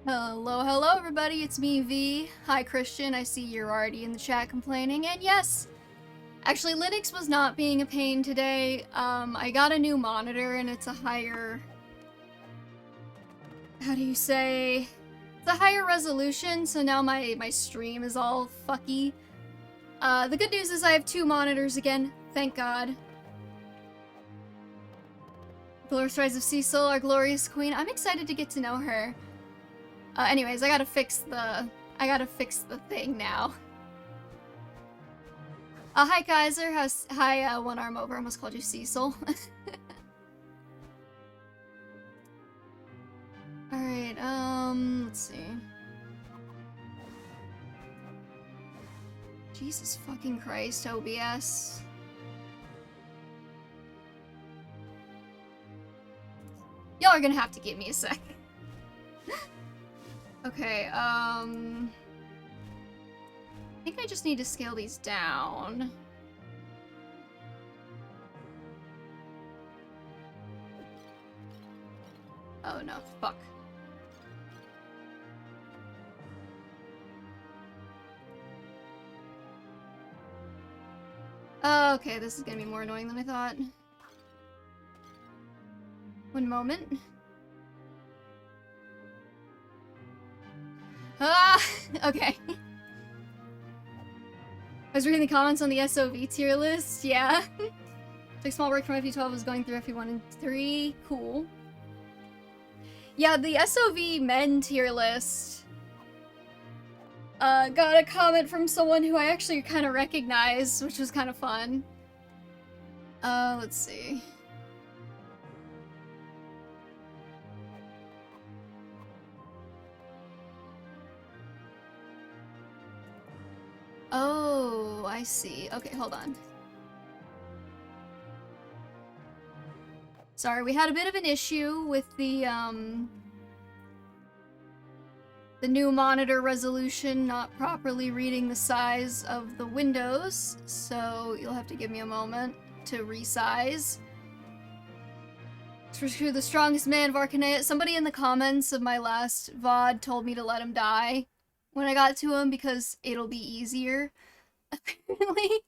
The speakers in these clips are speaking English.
Hello, hello everybody, it's me, V. Hi Christian, I see you're already in the chat complaining, and yes, actually Linux was not being a pain today. I got a new monitor and it's a higher... how do you say? It's a higher resolution, so now my stream is all fucky. The good news is I have two monitors again, thank God. Glorious Rise of Cecil, our glorious queen. I'm excited to get to know her. Anyways, I gotta fix the thing now. Hi Kaiser, hi, One Arm Over, I almost called you Cecil. Alright, let's see. Jesus fucking Christ, OBS. Y'all are gonna have to give me a sec. Okay, I think I just need to scale these down. Oh no, fuck. Okay, this is gonna be more annoying than I thought. One moment. Ah! Okay. I was reading the comments on the SOV tier list, yeah. Took small break from FE12, was going through FE1 and 3. Cool. Yeah, the SOV men tier list. Got a comment from someone who I actually kind of recognize, which was kind of fun. Let's see. Oh, I see. Okay, hold on. Sorry, we had a bit of an issue with the new monitor resolution not properly reading the size of the windows, so you'll have to give me a moment to resize. For the strongest man of Arcanea. Somebody in the comments of my last VOD told me to let him die when I got to him because it'll be easier, apparently.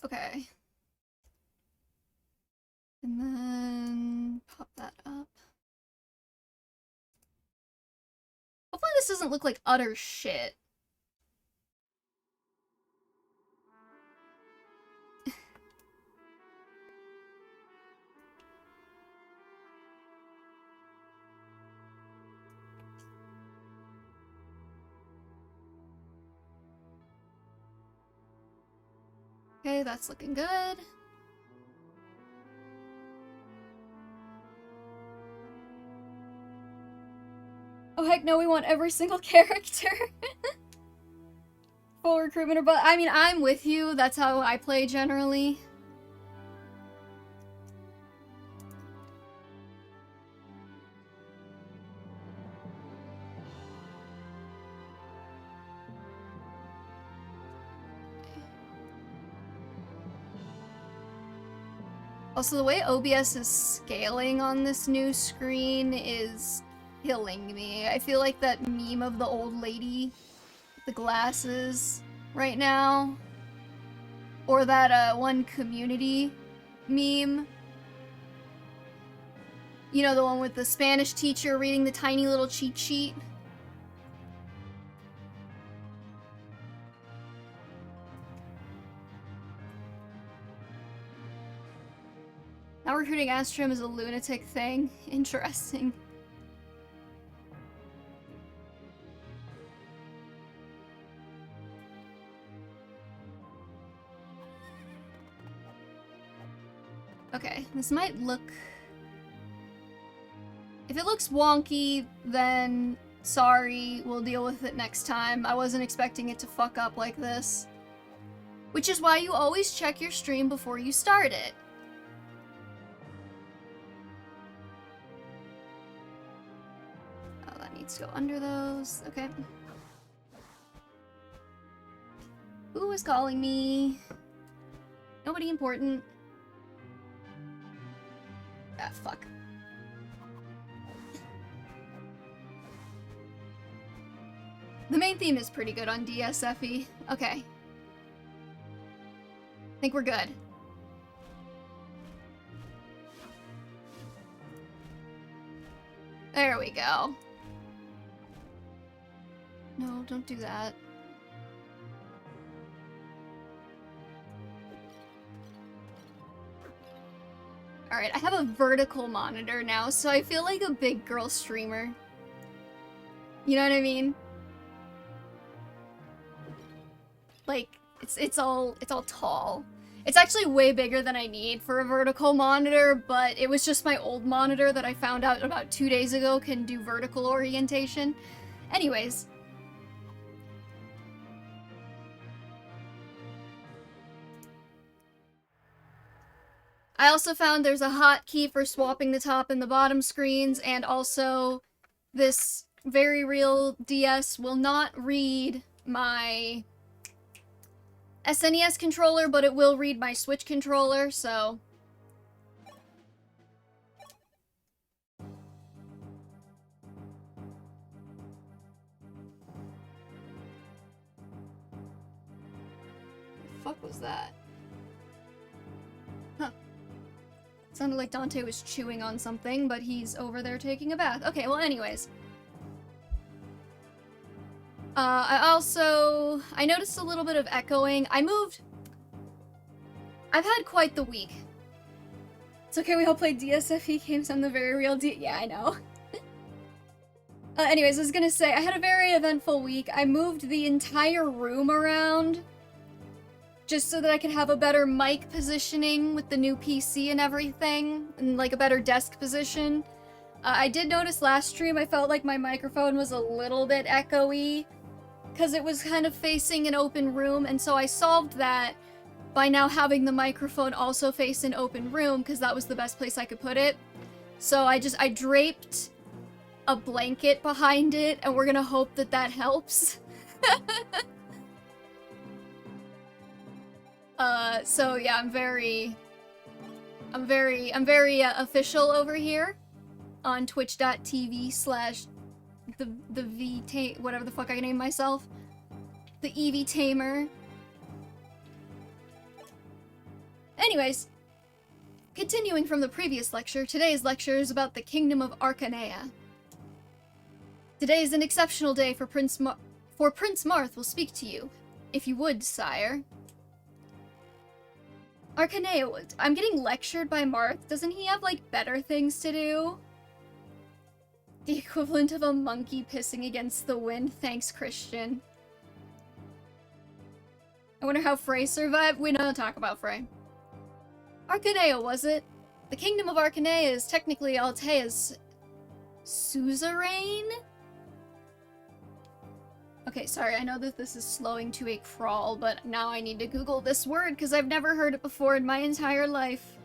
Okay. And then pop that up. Hopefully this doesn't look like utter shit. Okay, that's looking good. Oh heck no, we want every single character. Full recruitment, but I mean, I'm with you. That's how I play generally. Also, the way OBS is scaling on this new screen is killing me. I feel like that meme of the old lady with the glasses right now. Or that one Community meme. You know, the one with the Spanish teacher reading the tiny little cheat sheet. Now recruiting Astrum is a lunatic thing. Interesting. Okay, this might look... If it looks wonky, then sorry, we'll deal with it next time. I wasn't expecting it to fuck up like this. Which is why you always check your stream before you start it. Oh, that needs to go under those. Okay. Who is calling me? Nobody important. Ah, fuck. The main theme is pretty good on DSFE. Okay. I think we're good. There we go. No, don't do that. Alright, I have a vertical monitor now, so I feel like a big girl streamer. You know what I mean? Like, it's all tall. It's actually way bigger than I need for a vertical monitor, but it was just my old monitor that I found out about 2 days ago can do vertical orientation. Anyways. I also found there's a hotkey for swapping the top and the bottom screens, and also this very real DS will not read my SNES controller, but it will read my Switch controller, so... What the fuck was that? Huh. Sounded like Dante was chewing on something, but he's over there taking a bath. Okay, well anyways. I noticed a little bit of echoing. I've had quite the week. It's okay, we all played DSFE games on the very real yeah, I know. Anyways, I was gonna say, I had a very eventful week. I moved the entire room around just so that I could have a better mic positioning with the new PC and everything, and like a better desk position. I did notice last stream I felt like my microphone was a little bit echoey, because it was kind of facing an open room, and so I solved that by now having the microphone also face an open room, because that was the best place I could put it. So I draped a blanket behind it, and we're gonna hope that that helps. So yeah, I'm very official over here on twitch.tv/ the V whatever the fuck I name myself. The Eevee Tamer. Anyways, continuing from the previous lecture, today's lecture is about the Kingdom of Arcanea. Today is an exceptional day for Prince Marth will speak to you. If you would, sire. Arcanea, I'm getting lectured by Marth. Doesn't he have, like, better things to do? The equivalent of a monkey pissing against the wind. Thanks, Christian. I wonder how Frey survived. We don't talk about Frey. Arcanea, was it? The Kingdom of Arcanea is technically Altea's suzerain? Okay, sorry, I know that this is slowing to a crawl, but now I need to Google this word because I've never heard it before in my entire life.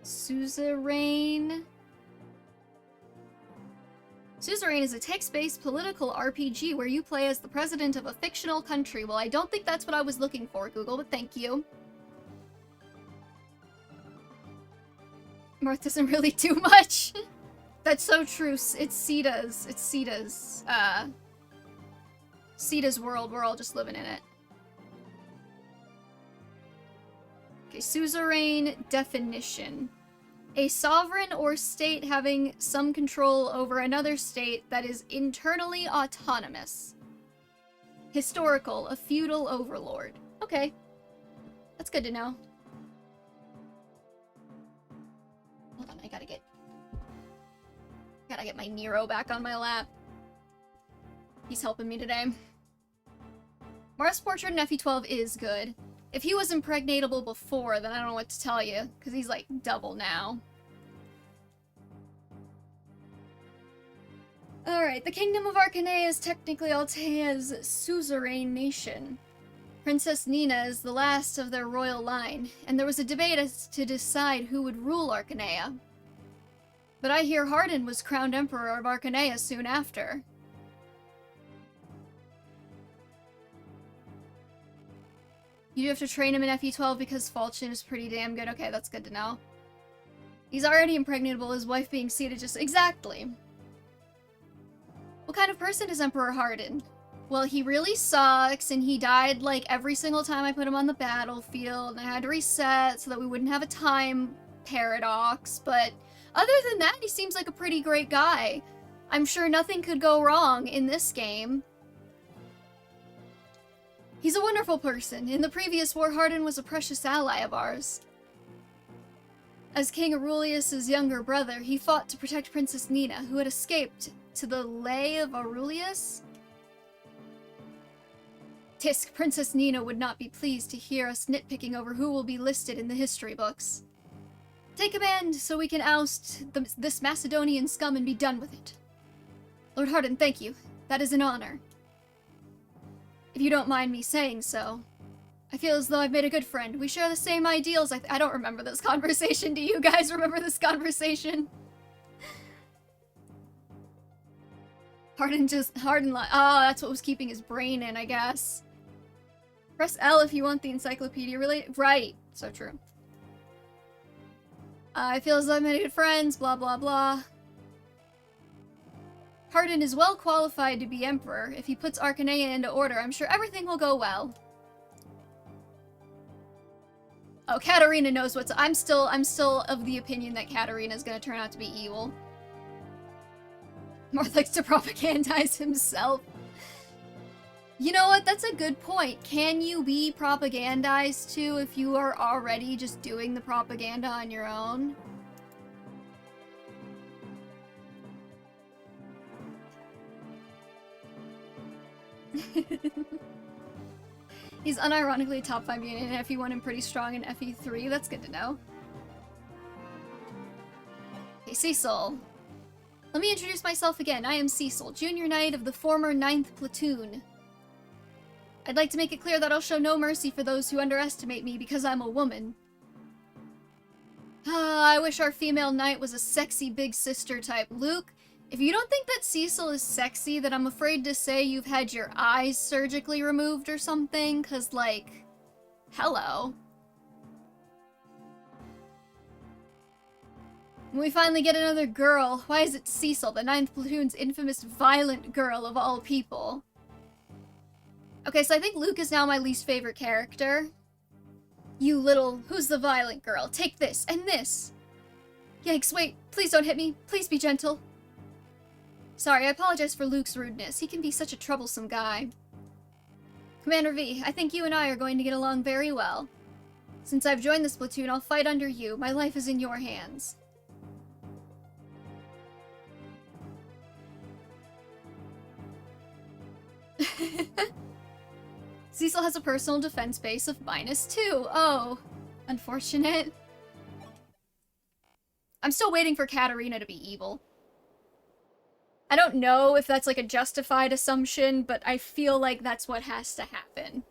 Suzerain. Suzerain is a text-based political RPG where you play as the president of a fictional country. Well, I don't think that's what I was looking for, Google, but thank you. Marth doesn't really do much. That's so true. It's Sita's. It's Sita's world. We're all just living in it. Okay, suzerain definition. A sovereign or state having some control over another state that is internally autonomous. Historical, a feudal overlord. Okay. That's good to know. Hold on, I gotta get my Nero back on my lap. He's helping me today. Marth's portrait in FE12 is good. If he was impregnatable before, then I don't know what to tell you, because he's like double now. Alright, the Kingdom of Arcanea is technically Altea's suzerain nation. Princess Nina is the last of their royal line, and there was a debate as to decide who would rule Arcanea. But I hear Hardin was crowned Emperor of Arcanea soon after. You do have to train him in FE12 because Falchion is pretty damn good. Okay, that's good to know. He's already impregnable, his wife being seated just— exactly. What kind of person is Emperor Hardin? Well, he really sucks, and he died, like, every single time I put him on the battlefield, and I had to reset so that we wouldn't have a time paradox, but other than that, he seems like a pretty great guy. I'm sure nothing could go wrong in this game. He's a wonderful person. In the previous war, Hardin was a precious ally of ours. As King Aurelius's younger brother, he fought to protect Princess Nina, who had escaped to the Lay of Aurelius? Tisk, Princess Nina would not be pleased to hear us nitpicking over who will be listed in the history books. Take command so we can oust this Macedonian scum and be done with it. Lord Hardin, thank you. That is an honor. If you don't mind me saying so. I feel as though I've made a good friend. We share the same ideals. I don't remember this conversation. Do you guys remember this conversation? Hardin oh, that's what was keeping his brain in, I guess. Press L if you want the encyclopedia related. Right. So true. I feel as though I've made good friends, blah blah blah. Hardin is well qualified to be emperor. If he puts Arcanea into order, I'm sure everything will go well. Oh, Katarina knows what's— I'm still of the opinion that Katarina's gonna turn out to be evil. More likes to propagandize himself. You know what? That's a good point. Can you be propagandized to if you are already just doing the propaganda on your own? He's unironically a top 5 unit in FE1 and pretty strong in FE3. That's good to know. Hey, Cecil. Let me introduce myself again. I am Cecil, Junior Knight of the former 9th Platoon. I'd like to make it clear that I'll show no mercy for those who underestimate me because I'm a woman. I wish our female knight was a sexy big sister type. Luke, if you don't think that Cecil is sexy, then I'm afraid to say you've had your eyes surgically removed or something, cause like, hello. When we finally get another girl, why is it Cecil, the 9th Platoon's infamous violent girl of all people? Okay, so I think Luke is now my least favorite character. You little— who's the violent girl? Take this, and this! Yikes, wait, please don't hit me. Please be gentle. Sorry, I apologize for Luke's rudeness. He can be such a troublesome guy. Commander V, I think you and I are going to get along very well. Since I've joined this platoon, I'll fight under you. My life is in your hands. Cecil has a personal defense base of -2. Oh, unfortunate. I'm still waiting for Katarina to be evil. I don't know if that's like a justified assumption, but I feel like that's what has to happen.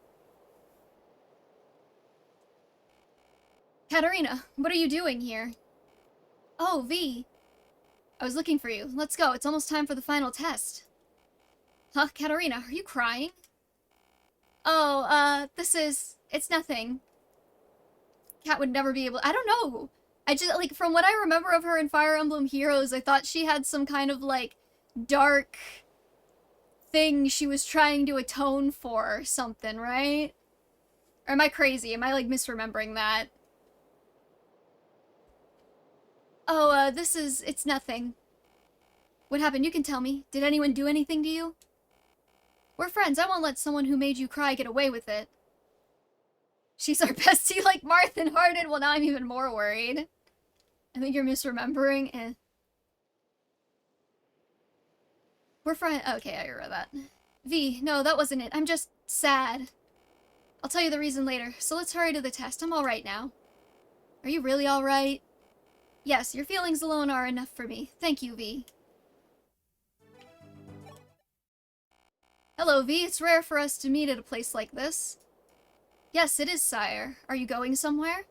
Katarina, what are you doing here? Oh, V. I was looking for you. Let's go. It's almost time for the final test. Huh, Katarina, are you crying? Oh, it's nothing. Kat would never be able— I don't know. I just, like, from what I remember of her in Fire Emblem Heroes, I thought she had some kind of, like, dark thing she was trying to atone for or something, right? Or am I crazy? Am I, like, misremembering that? Oh, it's nothing. What happened? You can tell me. Did anyone do anything to you? We're friends. I won't let someone who made you cry get away with it. She's our bestie like Martha Hardin. Well, now I'm even more worried. I think you're misremembering. We're friends. Okay, I read that. V, no, that wasn't it. I'm just sad. I'll tell you the reason later. So let's hurry to the test. I'm alright now. Are you really alright? Yes, your feelings alone are enough for me. Thank you, V. Hello, V. It's rare for us to meet at a place like this. Yes, it is, sire. Are you going somewhere?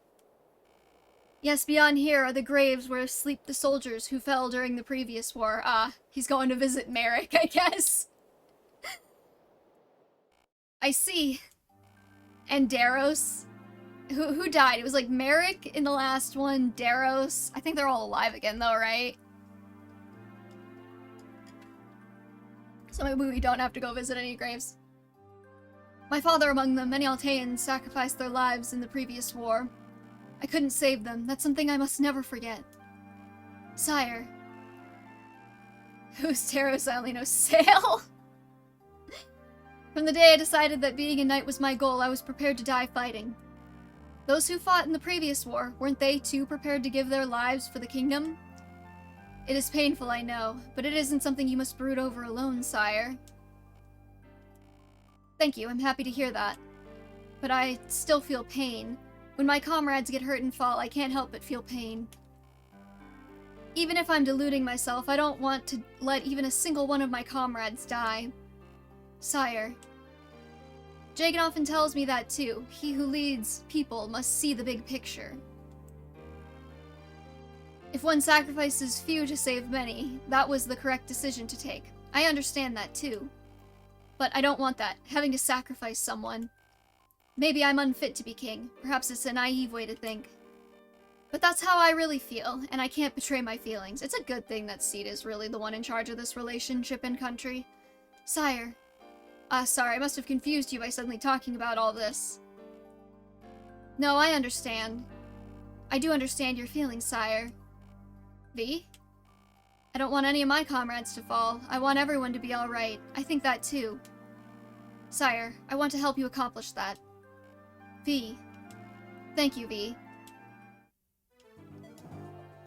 Yes, beyond here are the graves where sleep the soldiers who fell during the previous war. Ah, he's going to visit Merrick, I guess. I see. And Daros. Who died? It was like Merrick in the last one, Daros. I think they're all alive again though, right? So maybe we don't have to go visit any graves. My father among them, many Alteans sacrificed their lives in the previous war. I couldn't save them. That's something I must never forget. Sire. Who's Daros? I only know Sail. From the day I decided that being a knight was my goal, I was prepared to die fighting. Those who fought in the previous war, weren't they too prepared to give their lives for the kingdom? It is painful, I know, but it isn't something you must brood over alone, sire. Thank you, I'm happy to hear that. But I still feel pain. When my comrades get hurt and fall, I can't help but feel pain. Even if I'm deluding myself, I don't want to let even a single one of my comrades die. Sire. Jagan often tells me that too. He who leads people must see the big picture. If one sacrifices few to save many, that was the correct decision to take. I understand that too. But I don't want that, having to sacrifice someone. Maybe I'm unfit to be king. Perhaps it's a naive way to think. But that's how I really feel, and I can't betray my feelings. It's a good thing that Seed is really the one in charge of this relationship and country. Sire. Sorry, I must have confused you by suddenly talking about all this. No, I understand. I do understand your feelings, sire. V? I don't want any of my comrades to fall. I want everyone to be alright. I think that too. Sire, I want to help you accomplish that. V. Thank you, V.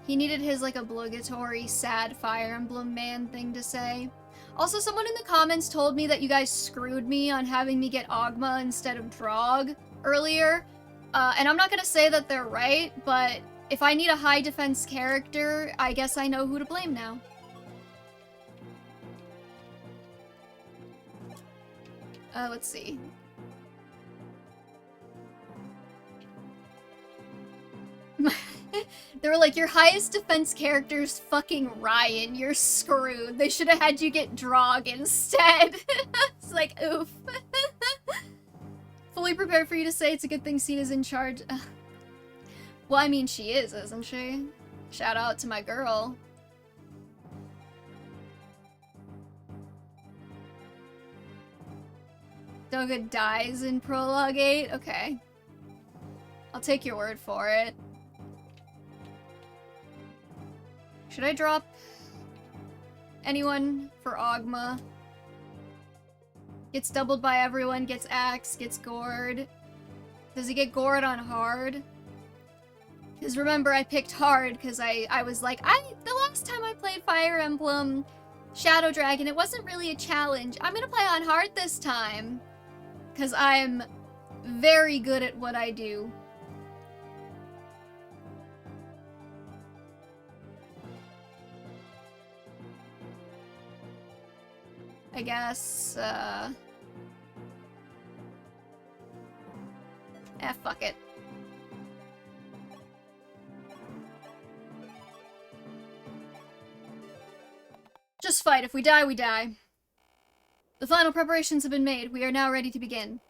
He needed his, like, obligatory sad Fire Emblem man thing to say. Also, someone in the comments told me that you guys screwed me on having me get Ogma instead of Drog earlier. And I'm not gonna say that they're right, but if I need a high defense character, I guess I know who to blame now. Let's see. They were like, your highest defense character's fucking Ryan, you're screwed. They should have had you get Drog instead. It's like, oof. Fully prepared for you to say it's a good thing Cena's in charge. Well, I mean, she is, isn't she? Shout out to my girl. Doga dies in Prologue 8? Okay. I'll take your word for it. Should I drop anyone for Ogma? Gets doubled by everyone, gets axed, gets gored. Does he get gored on hard? Because remember, I picked hard because I was like, the last time I played Fire Emblem Shadow Dragon, it wasn't really a challenge. I'm gonna play on hard this time. Because I'm very good at what I do. I guess, fuck it. Just fight. If we die, we die. The final preparations have been made. We are now ready to begin.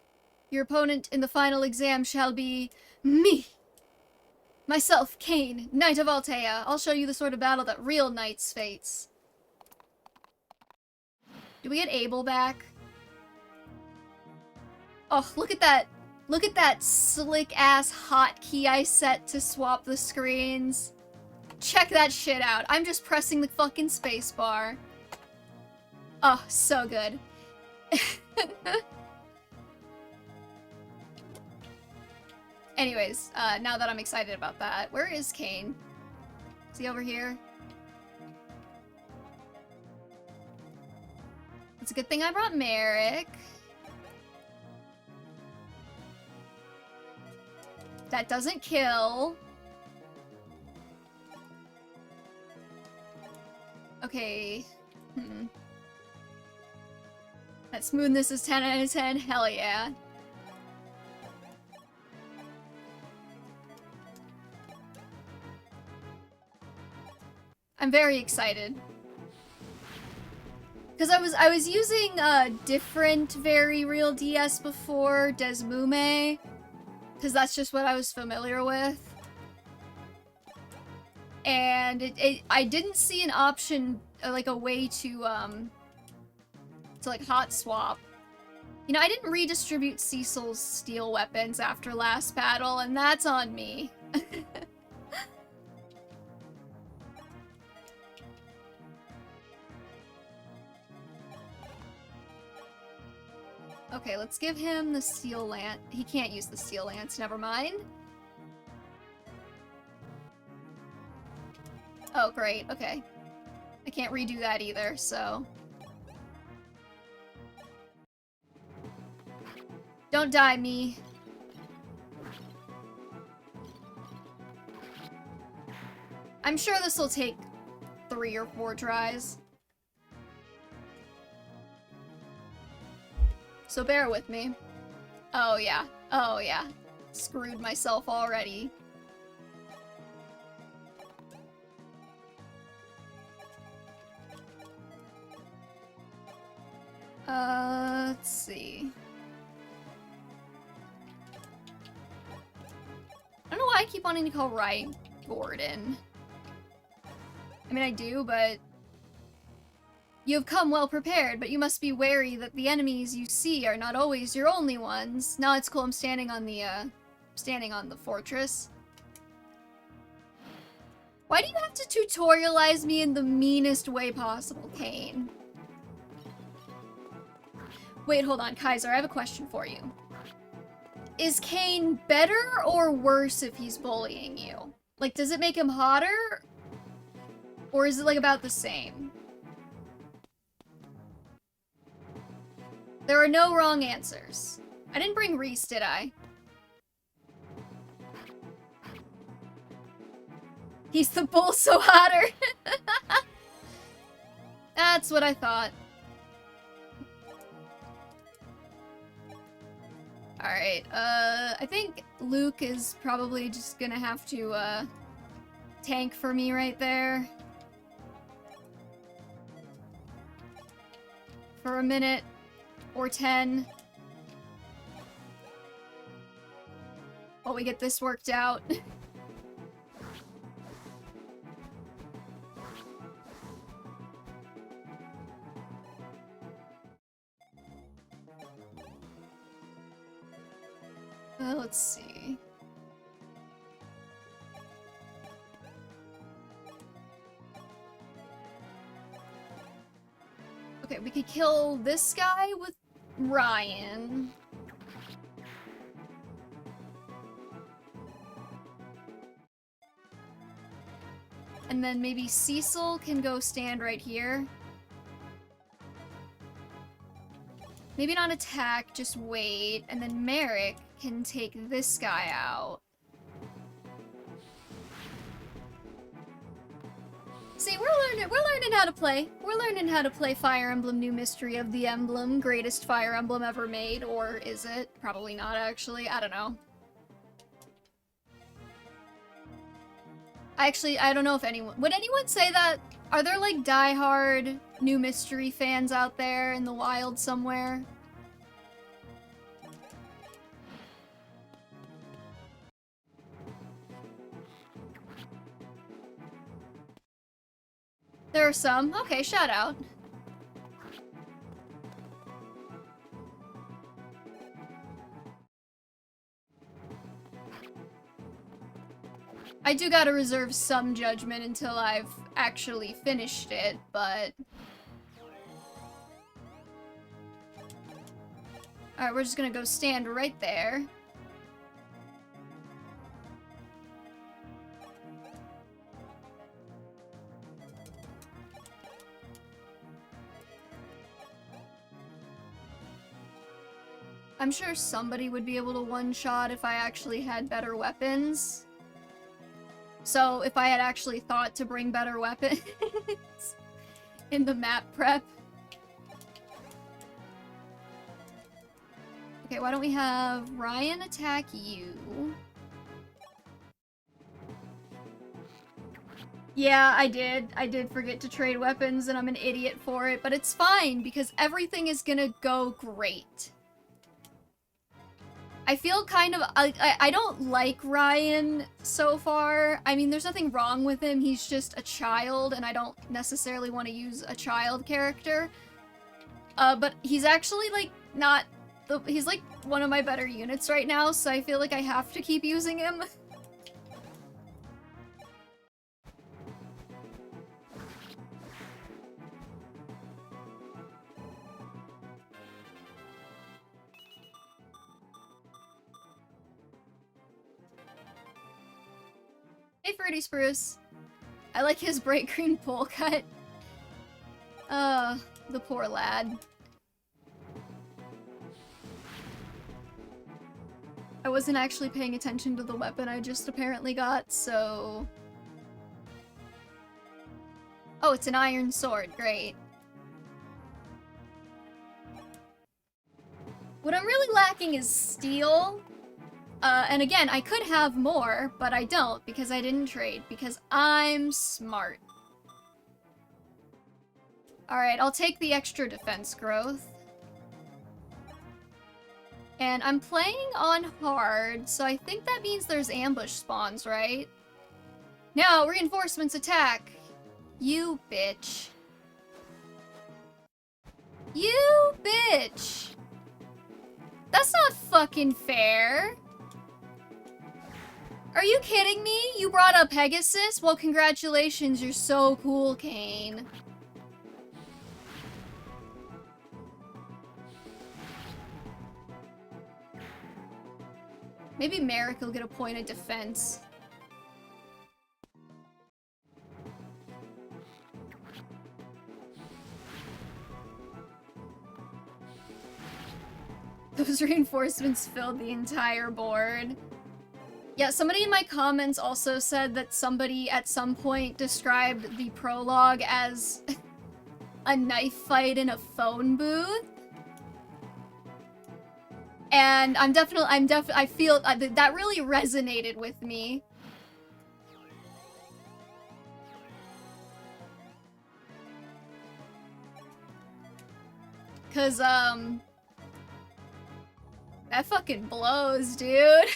Your opponent in the final exam shall be me. Myself, Kain, Knight of Altea. I'll show you the sort of battle that real knights face. Do we get Abel back? Oh, look at that. Look at that slick-ass hotkey I set to swap the screens. Check that shit out. I'm just pressing the fucking spacebar. Oh, so good. Anyways, now that I'm excited about that, where is Kain? Is he over here? It's a good thing I brought Merrick. That doesn't kill. Okay. That smoothness is 10 out of 10. Hell yeah. I'm very excited. Because I was using a different very real DS before, Desmume, because that's just what I was familiar with. And I didn't see an option, like a way to like hot swap. You know, I didn't redistribute Cecil's steel weapons after last battle, and that's on me. Okay, let's give him the steel lance. He can't use the steel lance, never mind. Oh, great, okay. I can't redo that either, so... Don't die, me. I'm sure this will take 3 or 4 tries. So bear with me. Oh yeah. Oh yeah. Screwed myself already. Let's see. I don't know why I keep wanting to call Rye Gordon. I mean, I do, but... You have come well prepared, but you must be wary that the enemies you see are not always your only ones. No, it's cool, I'm standing on the fortress. Why do you have to tutorialize me in the meanest way possible, Kane? Wait, hold on, Kaiser, I have a question for you. Is Kane better or worse if he's bullying you? Like, does it make him hotter? Or is it, like, about the same? There are no wrong answers. I didn't bring Reese, did I? He's the bull so hotter. That's what I thought. Alright, I think Luke is probably just gonna have to, tank for me right there. For a minute. Or 10. While we get this worked out. Let's see. Okay, we could kill this guy with Ryan. And then maybe Cecil can go stand right here. Maybe not attack, just wait. And then Merrick can take this guy out. See, we're learning how to play. We're learning how to play Fire Emblem New Mystery of the Emblem, greatest Fire Emblem ever made, or is it? Probably not, actually. I don't know. I don't know if anyone... Would anyone say that? Are there, like, diehard New Mystery fans out there in the wild somewhere? There are some. Okay, shout out. I do gotta reserve some judgment until I've actually finished it, but... Alright, we're just gonna go stand right there. I'm sure somebody would be able to one-shot if I actually had better weapons. So, if I had actually thought to bring better weapons in the map prep. Okay, why don't we have Ryan attack you? Yeah, I did. I did forget to trade weapons, and I'm an idiot for it, but it's fine, because everything is gonna go great. I feel kind of... I don't like Ryan so far. I mean, there's nothing wrong with him. He's just a child, and I don't necessarily want to use a child character. But he's actually, like, not... he's, like, one of my better units right now, so I feel like I have to keep using him. Hey, Fruity Spruce. I like his bright green bowl cut. The poor lad. I wasn't actually paying attention to the weapon I just apparently got, so... Oh, it's an iron sword. Great. What I'm really lacking is steel. And again, I could have more, but I don't, because I didn't trade, because I'm smart. Alright, I'll take the extra defense growth. And I'm playing on hard, so I think that means there's ambush spawns, right? Now, reinforcements attack! You bitch. You bitch! That's not fucking fair! Are you kidding me? You brought up Pegasus? Well, congratulations, you're so cool, Kane. Maybe Merrick will get a point of defense. Those reinforcements filled the entire board. Yeah, somebody in my comments also said that somebody at some point described the prologue as a knife fight in a phone booth. And I feel that really resonated with me. Cause, that fucking blows, dude.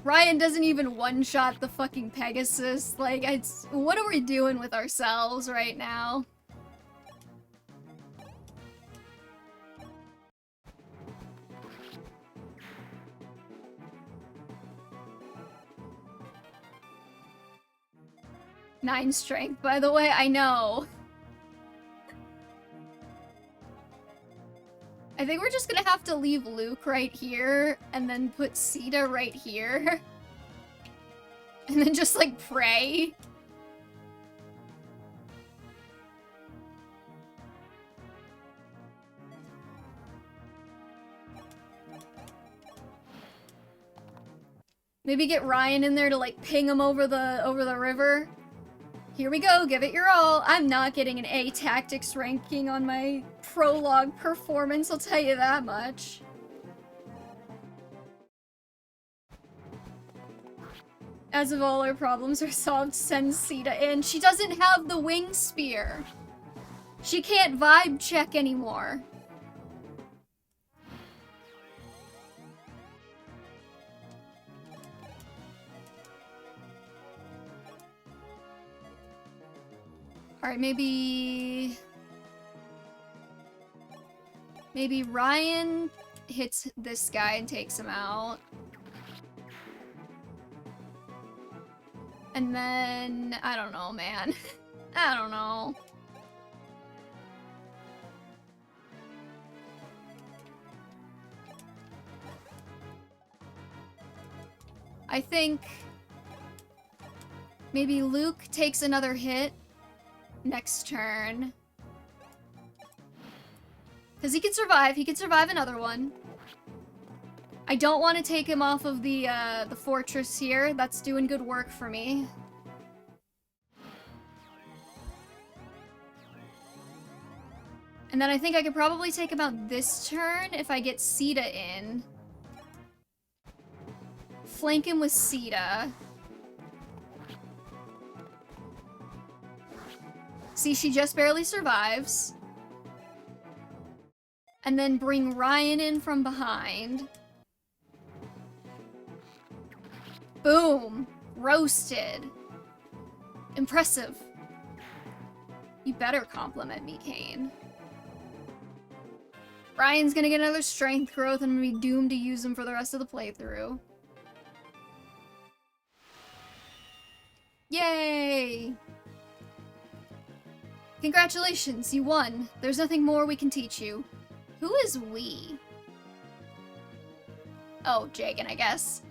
Ryan doesn't even one-shot the fucking Pegasus. Like, what are we doing with ourselves right now? Nine strength, by the way, I know. I think we're just gonna have to leave Luke right here, and then put Sita right here. And then just, like, pray. Maybe get Ryan in there to, like, ping him over the river. Here we go, give it your all. I'm not getting an A tactics ranking on my prologue performance, I'll tell you that much. As if all our problems are solved, send Sita in. She doesn't have the wing spear. She can't vibe check anymore. Alright, maybe Ryan hits this guy and takes him out. And then, I don't know, man. I don't know. I think maybe Luke takes another hit next turn. Because he can survive another one. I don't want to take him off of the fortress here. That's doing good work for me. And then I think I could probably take him out this turn if I get Sita in. flank him with Sita. See, she just barely survives. And then bring Ryan in from behind. Boom! Roasted. Impressive. You better compliment me, Kane. Ryan's gonna get another strength growth and I'm gonna be doomed to use him for the rest of the playthrough. Yay! Congratulations, you won. There's nothing more we can teach you. Who is we? Oh, Jagan, I guess.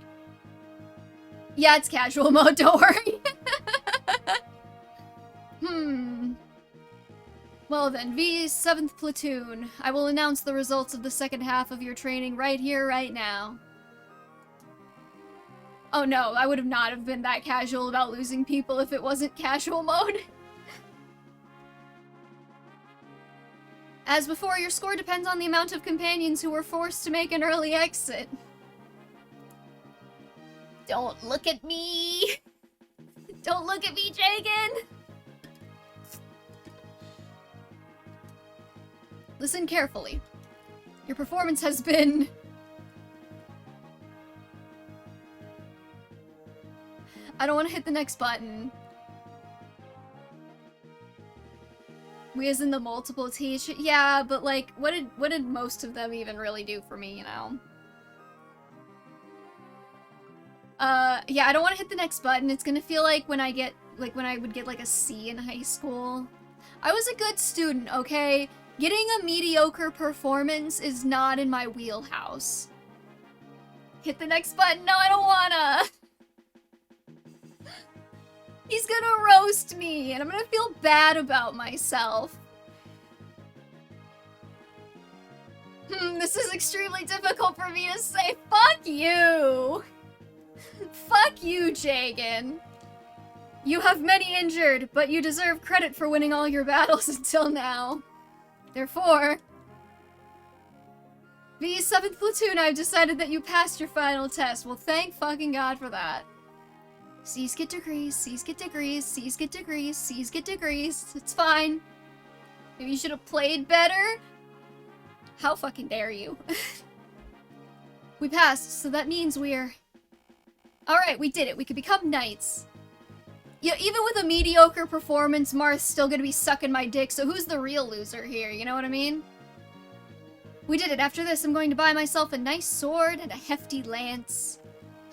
Yeah, it's casual mode, don't worry. Well then, V, 7th Platoon. I will announce the results of the second half of your training right here, right now. Oh no, I would have not have been that casual about losing people if it wasn't casual mode. As before, your score depends on the amount of companions who were forced to make an early exit. Don't look at me! Don't look at me, Jagan! Listen carefully. Your performance has been... I don't want to hit the next button. We as in the multiple teach. Yeah, but like, what did most of them even really do for me, you know? Yeah, I don't want to hit the next button. It's gonna feel like when I would get like a C in high school. I was a good student, okay? Getting a mediocre performance is not in my wheelhouse. Hit the next button. No, I don't wanna. He's gonna roast me, and I'm gonna feel bad about myself. This is extremely difficult for me to say. Fuck you! Fuck you, Jagan. You have many injured, but you deserve credit for winning all your battles until now. Therefore, V 7th Platoon, I've decided that you passed your final test. Well, thank fucking God for that. C's get degrees, C's get degrees, C's get degrees, C's get degrees. It's fine. Maybe you should have played better? How fucking dare you? We passed, so that means we're... Alright, we did it. We could become knights. Yeah, even with a mediocre performance, Marth's still gonna be sucking my dick, so who's the real loser here, you know what I mean? We did it. After this, I'm going to buy myself a nice sword and a hefty lance.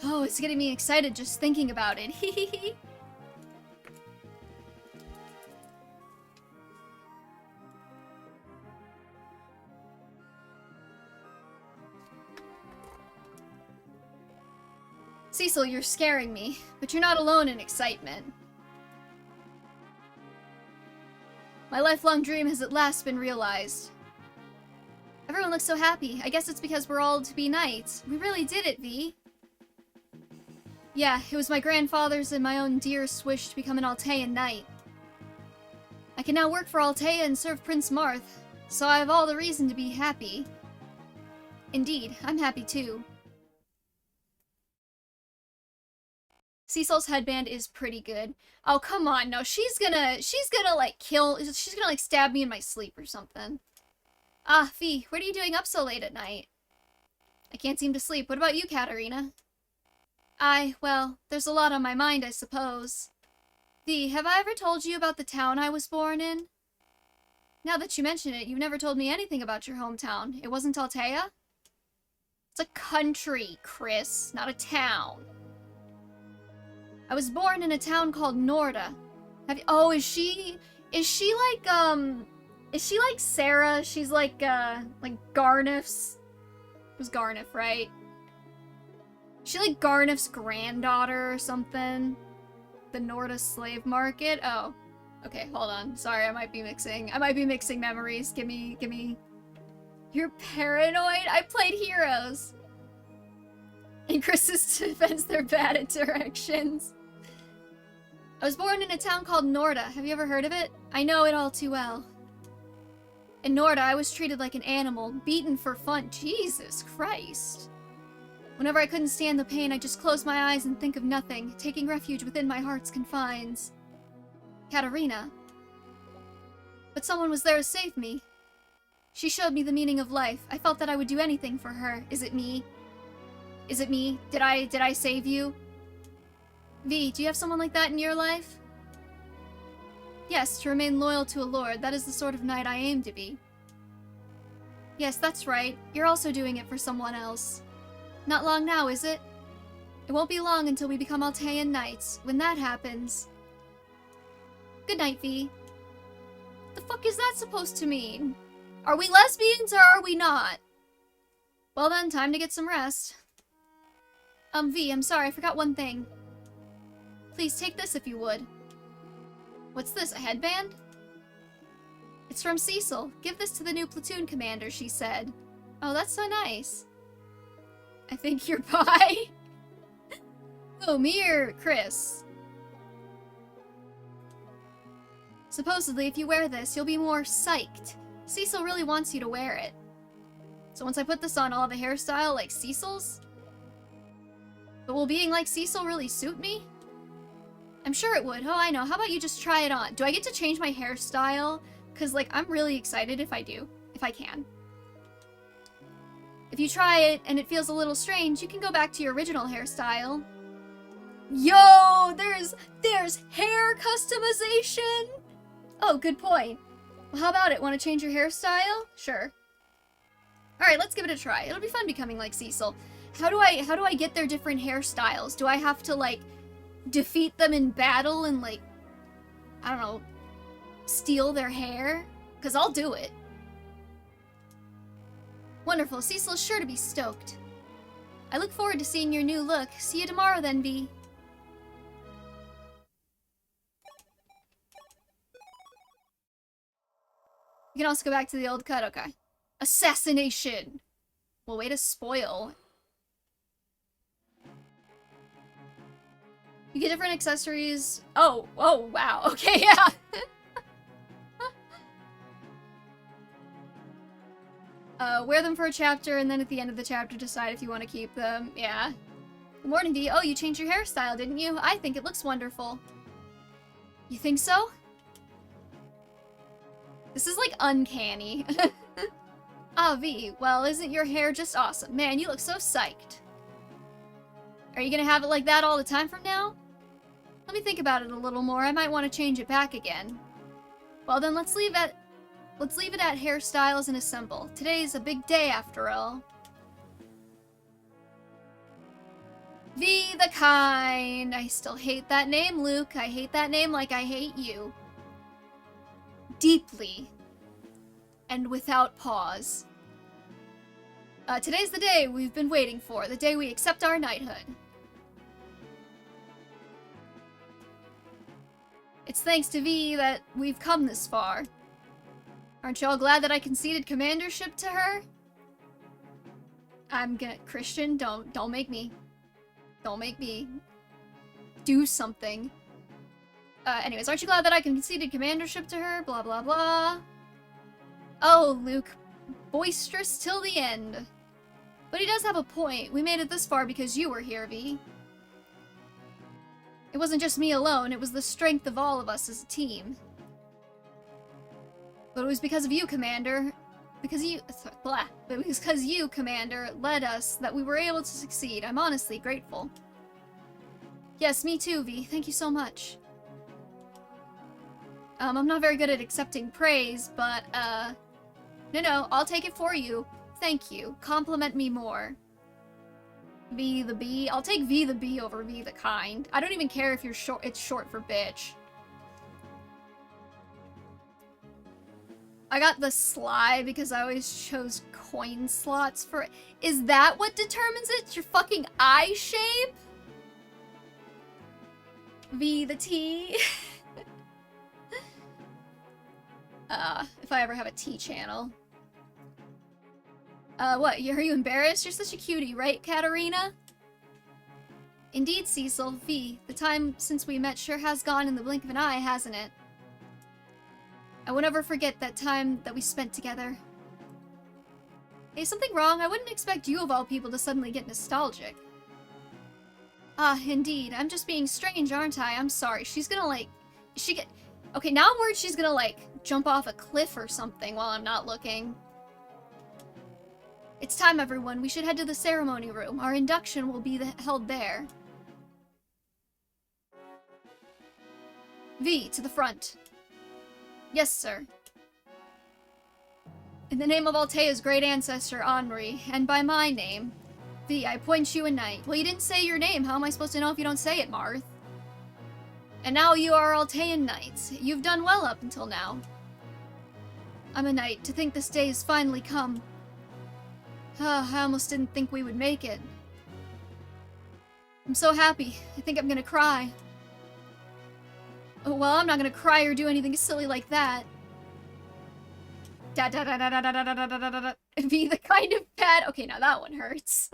Oh, it's getting me excited just thinking about it. Hehehe. Cecil, you're scaring me, but you're not alone in excitement. My lifelong dream has at last been realized. Everyone looks so happy. I guess it's because we're all to be knights. We really did it, V. Yeah, it was my grandfather's and my own dearest wish to become an Altean knight. I can now work for Altea and serve Prince Marth, so I have all the reason to be happy. Indeed, I'm happy too. Cecil's headband is pretty good. Oh, come on, no, she's gonna, like, she's gonna, like, stab me in my sleep or something. Ah, Fee, what are you doing up so late at night? I can't seem to sleep. What about you, Katarina? Well, there's a lot on my mind, I suppose. Fee, have I ever told you about the town I was born in? Now that you mention it, you've never told me anything about your hometown. It wasn't Altea? It's a country, Chris, not a town. I was born in a town called Norda. Oh, is she like Sarah? She's like Garneff's... It was Garneff, right? Is she like Garneff's granddaughter or something? The Norda slave market? Oh. Okay, hold on. Sorry, I might be mixing memories. Give me... You're paranoid? I played Heroes. In Chris's defense, they're bad at directions. I was born in a town called Norda. Have you ever heard of it? I know it all too well. In Norda, I was treated like an animal, beaten for fun. Jesus Christ. Whenever I couldn't stand the pain, I just closed my eyes and think of nothing, taking refuge within my heart's confines. Katarina. But someone was there to save me. She showed me the meaning of life. I felt that I would do anything for her. Is it me? Is it me? Did I save you? V, do you have someone like that in your life? Yes, to remain loyal to a lord. That is the sort of knight I aim to be. Yes, that's right. You're also doing it for someone else. Not long now, is it? It won't be long until we become Altean knights. When that happens... Good night, V. The fuck is that supposed to mean? Are we lesbians or are we not? Well then, time to get some rest. V, I'm sorry, I forgot one thing. Please take this if you would. What's this, a headband? It's from Cecil. Give this to the new platoon commander, she said. Oh, that's so nice. I think you're bi. Oh, me or Chris? Supposedly, if you wear this, you'll be more psyched. Cecil really wants you to wear it. So once I put this on, I'll have a hairstyle like Cecil's? But will being like Cecil really suit me? I'm sure it would. Oh, I know. How about you just try it on? Do I get to change my hairstyle? Because, like, I'm really excited if I do. If I can. If you try it and it feels a little strange, you can go back to your original hairstyle. Yo! There's hair customization! Oh, good point. Well, how about it? Want to change your hairstyle? Sure. Alright, let's give it a try. It'll be fun becoming like Cecil. How do I get their different hairstyles? Do I have to, like, defeat them in battle and, like, I don't know, steal their hair? Because I'll do it. Wonderful. Cecil's sure to be stoked. I look forward to seeing your new look. See you tomorrow then, V. You can also go back to the old cut. Okay. Assassination! Well, way to spoil. You get different accessories. Oh, wow. Okay, yeah. Wear them for a chapter, and then at the end of the chapter, decide if you want to keep them. Yeah. Good morning, V. Oh, you changed your hairstyle, didn't you? I think it looks wonderful. You think so? This is, like, uncanny. Ah, V. Well, isn't your hair just awesome? Man, you look so psyched. Are you gonna have it like that all the time from now? Let me think about it a little more. I might want to change it back again. Well, then let's leave it at hairstyles and assemble. Today's a big day, after all. V the Kind. I still hate that name, Luke. I hate that name like I hate you. Deeply. And without pause. Today's the day we've been waiting for. The day we accept our knighthood. It's thanks to V that we've come this far. Aren't you all glad that I conceded commandership to her? Christian, don't make me. Don't make me do something. Anyways, aren't you glad that I conceded commandership to her? Blah, blah, blah. Oh, Luke. Boisterous till the end. But he does have a point. We made it this far because you were here, V. It wasn't just me alone, it was the strength of all of us as a team. But it was because of you, Commander. Because you, Commander, led us that we were able to succeed. I'm honestly grateful. Yes, me too, V. Thank you so much. I'm not very good at accepting praise, but, no, I'll take it for you. Thank you. Compliment me more. V the B. I'll take V the B over V the Kind. I don't even care if you're short. It's short for bitch. I got the Sly because I always chose coin slots for it. Is that what determines it? Your fucking eye shape? V the T. If I ever have a T channel. What? Are you embarrassed? You're such a cutie, right, Katarina? Indeed, Cecil. V, the time since we met sure has gone in the blink of an eye, hasn't it? I will never forget that time that we spent together. Hey, something wrong? I wouldn't expect you of all people to suddenly get nostalgic. Ah, indeed. I'm just being strange, aren't I? I'm sorry. She's gonna, like... Okay, now I'm worried she's gonna, like, jump off a cliff or something while I'm not looking. It's time, everyone. We should head to the ceremony room. Our induction will be held there. V, to the front. Yes, sir. In the name of Altea's great ancestor, Henri, and by my name, V, I appoint you a knight. Well, you didn't say your name. How am I supposed to know if you don't say it, Marth? And now you are Altean knights. You've done well up until now. I'm a knight. To think this day has finally come. I almost didn't think we would make it. I'm so happy. I think I'm gonna cry. Oh, well, I'm not gonna cry or do anything silly like that. Da da da da da da da da da da da. Be the kind of bad. Okay, now that one hurts.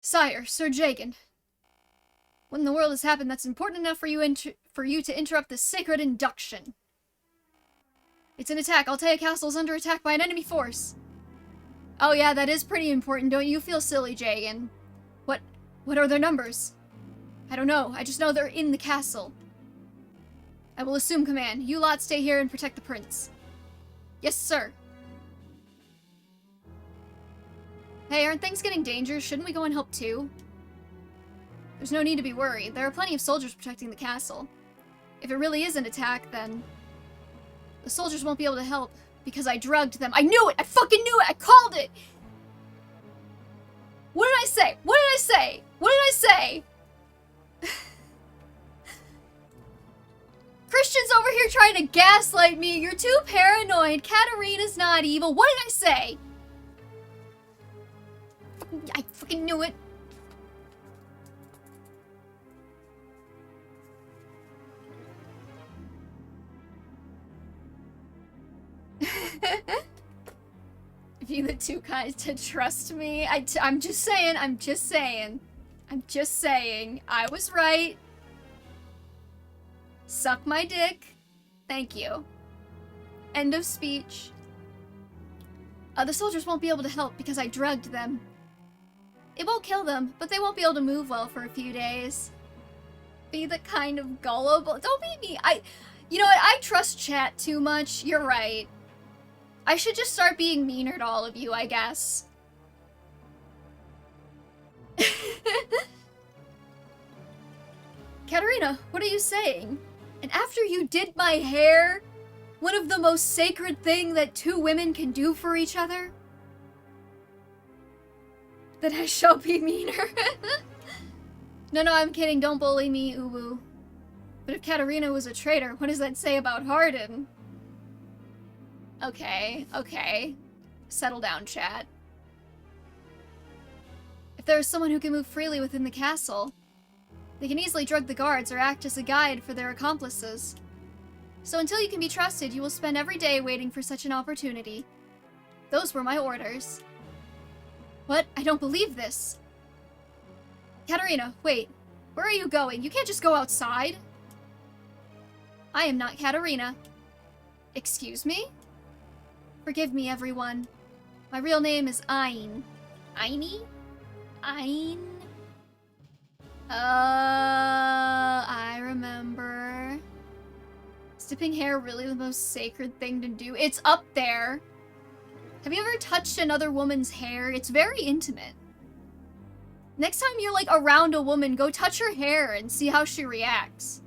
Sire, Sir Jagan. What in the world has happened that's important enough for you to interrupt this sacred induction? It's an attack. Altea Castle is under attack by an enemy force. Oh yeah, that is pretty important. Don't you feel silly, Jagan? What are their numbers? I don't know. I just know they're in the castle. I will assume command. You lot stay here and protect the prince. Yes, sir. Hey, aren't things getting dangerous? Shouldn't we go and help too? There's no need to be worried. There are plenty of soldiers protecting the castle. If it really is an attack, then the soldiers won't be able to help because I drugged them. I knew it! I fucking knew it! I called it! What did I say? What did I say? What did I say? Christian's over here trying to gaslight me. You're too paranoid. Katarina's not evil. What did I say? I fucking knew it. If you the two guys to trust me, I'm just saying, I'm just saying, I was right. Suck my dick. Thank you. End of speech. The soldiers won't be able to help because I drugged them. It won't kill them, but they won't be able to move well for a few days. Be the kind of gullible. Don't be me. You know what? I trust chat too much. You're right. I should just start being meaner to all of you, I guess. Katarina, what are you saying? And after you did my hair, one of the most sacred thing that two women can do for each other? Then I shall be meaner. No, I'm kidding. Don't bully me, Uwu. But if Katarina was a traitor, what does that say about Hardin? Okay. Settle down, chat. If there is someone who can move freely within the castle, they can easily drug the guards or act as a guide for their accomplices. So until you can be trusted, you will spend every day waiting for such an opportunity. Those were my orders. What? I don't believe this. Katarina, wait. Where are you going? You can't just go outside. I am not Katarina. Excuse me? Forgive me, everyone. My real name is Ain. Aini? Ain? I remember. Is dipping hair really the most sacred thing to do? It's up there. Have you ever touched another woman's hair? It's very intimate. Next time you're, like, around a woman, go touch her hair and see how she reacts.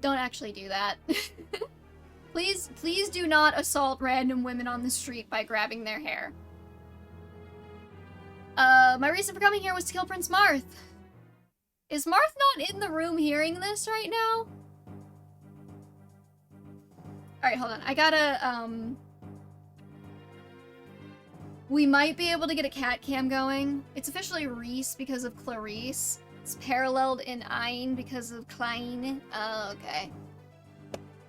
Don't actually do that. Please do not assault random women on the street by grabbing their hair. My reason for coming here was to kill Prince Marth. Is Marth not in the room hearing this right now? Alright, hold on. I gotta, we might be able to get a cat cam going. It's officially Reese because of Clarice. It's paralleled in Ain because of Klein. Oh, okay.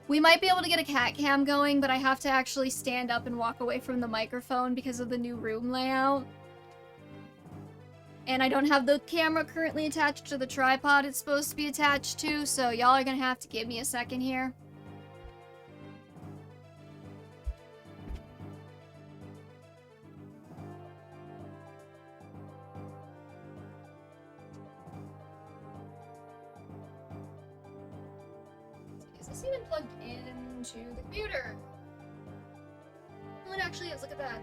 We might be able to get a cat cam going, but I have to actually stand up and walk away from the microphone because of the new room layout. And I don't have the camera currently attached to the tripod it's supposed to be attached to, so y'all are gonna have to give me a second here. this even plugged into the computer? Oh, it actually is. Look at that.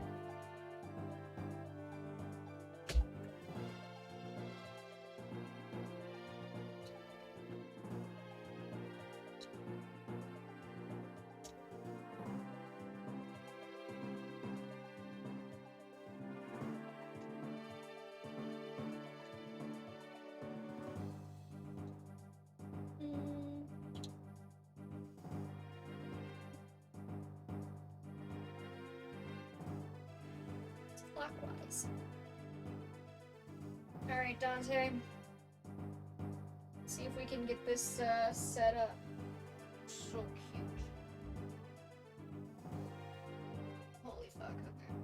Clockwise. Alright, Dante. Let's see if we can get this set up. So cute. Holy fuck, okay.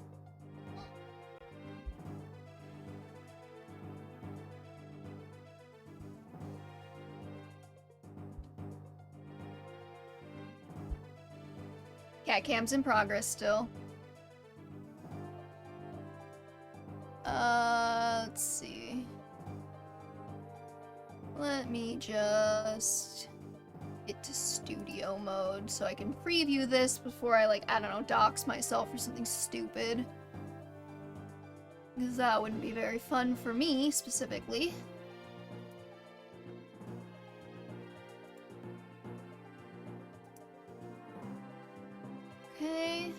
Cat cam's in progress still. Let's see. Let me just get to studio mode so I can preview this before I, like, I don't know, dox myself or something stupid. Because that wouldn't be very fun for me, specifically. Okay.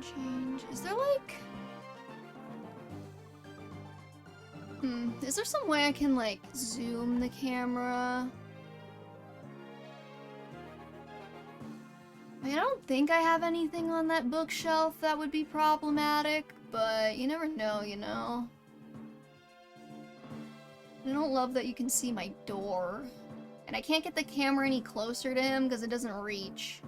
Change. Is there like... is there some way I can like zoom the camera? I mean, I don't think I have anything on that bookshelf that would be problematic, but you never know, you know? I don't love that you can see my door. And I can't get the camera any closer to him because it doesn't reach.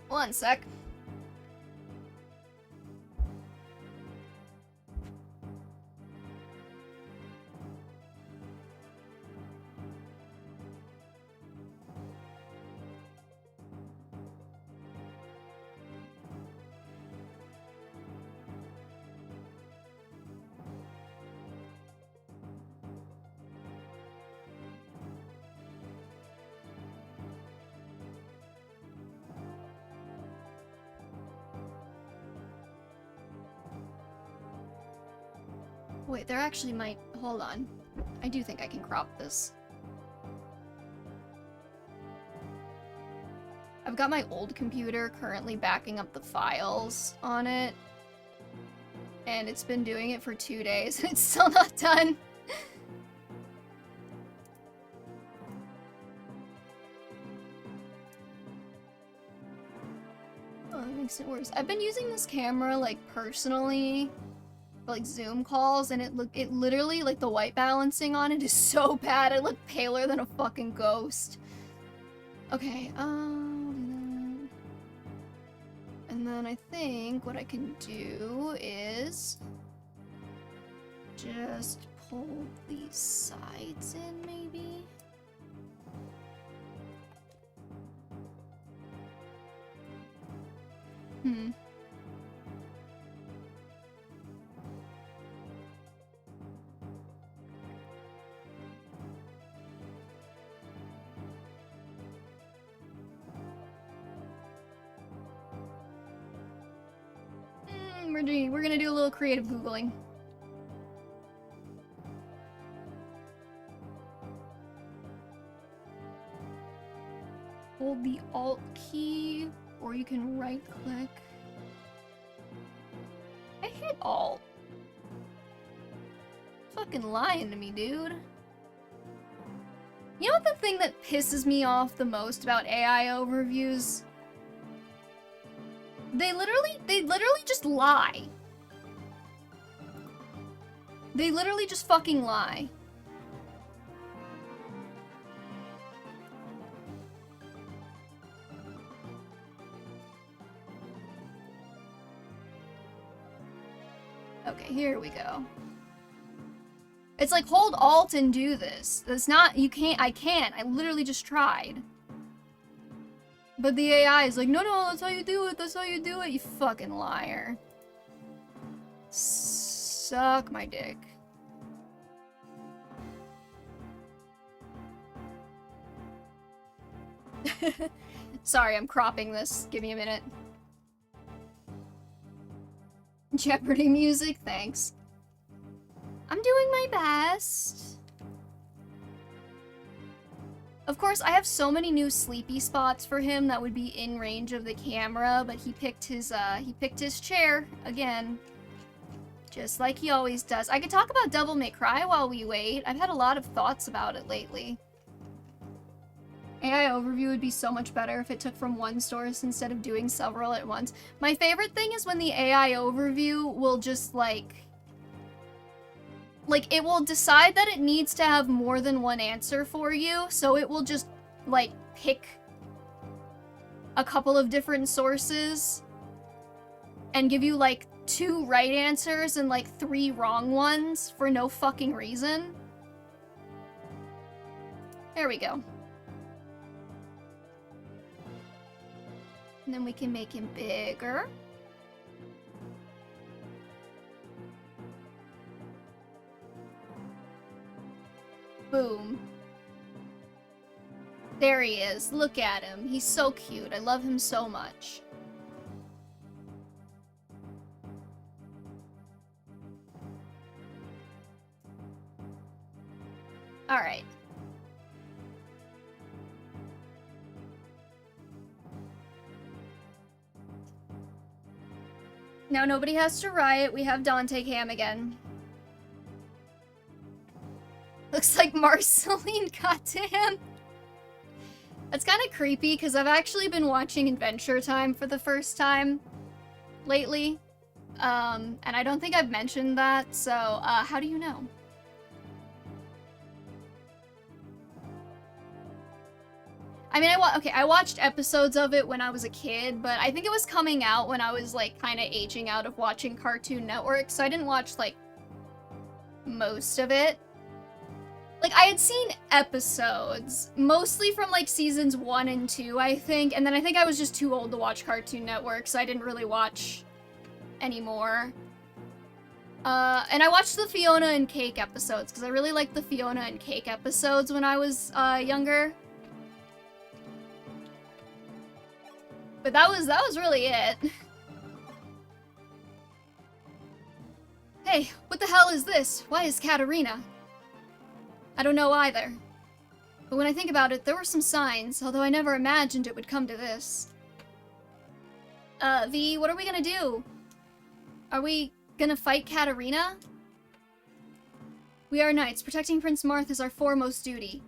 One sec. Wait, there actually might... Hold on. I do think I can crop this. I've got my old computer currently backing up the files on it. And it's been doing it for 2 days and it's still not done. Oh, that makes it worse. I've been using this camera, like, personally... like Zoom calls, and it literally, like, the white balancing on it is so bad. I look paler than a fucking ghost. Okay, I'll do that. And then I think what I can do is just pull these sides in, maybe. We're gonna do a little creative Googling. Hold the Alt key, or you can right click. I hit Alt. Fucking lying to me, dude. You know what the thing that pisses me off the most about AI overviews? They literally just lie. They literally just fucking lie. Okay, here we go. It's like, hold Alt and do this. That's not, you can't, I can't. I literally just tried. But the AI is like, no, no, that's how you do it, that's how you do it, you fucking liar. Suck my dick. Sorry, I'm cropping this. Give me a minute. Jeopardy music, thanks. I'm doing my best. Of course, I have so many new sleepy spots for him that would be in range of the camera, but he picked his chair again. Just like he always does. I could talk about Devil May Cry while we wait. I've had a lot of thoughts about it lately. AI overview would be so much better if it took from one source instead of doing several at once. My favorite thing is when the AI overview will just, like, it will decide that it needs to have more than one answer for you, so it will just, like, pick a couple of different sources and give you, like, 2 right answers and, like, 3 wrong ones for no fucking reason. There we go. And then we can make him bigger. Boom. There he is. Look at him. He's so cute. I love him so much. Alright. Now nobody has to riot. We have Dante Cam again. Looks like Marceline got to him. That's kind of creepy, because I've actually been watching Adventure Time for the first time lately. And I don't think I've mentioned that, so, how do you know? I mean, I watched episodes of it when I was a kid, but I think it was coming out when I was, like, kind of aging out of watching Cartoon Network, so I didn't watch, like, most of it. Like, I had seen episodes, mostly from, like, seasons 1 and 2, I think, and then I think I was just too old to watch Cartoon Network, so I didn't really watch anymore. And I watched the Fiona and Cake episodes, because I really liked the Fiona and Cake episodes when I was, younger. But that was really it. Hey, what the hell is this? Why is Katarina? I don't know either. But when I think about it, there were some signs, although I never imagined it would come to this. V, what are we gonna do? Are we gonna fight Katarina? We are knights. Protecting Prince Marth is our foremost duty.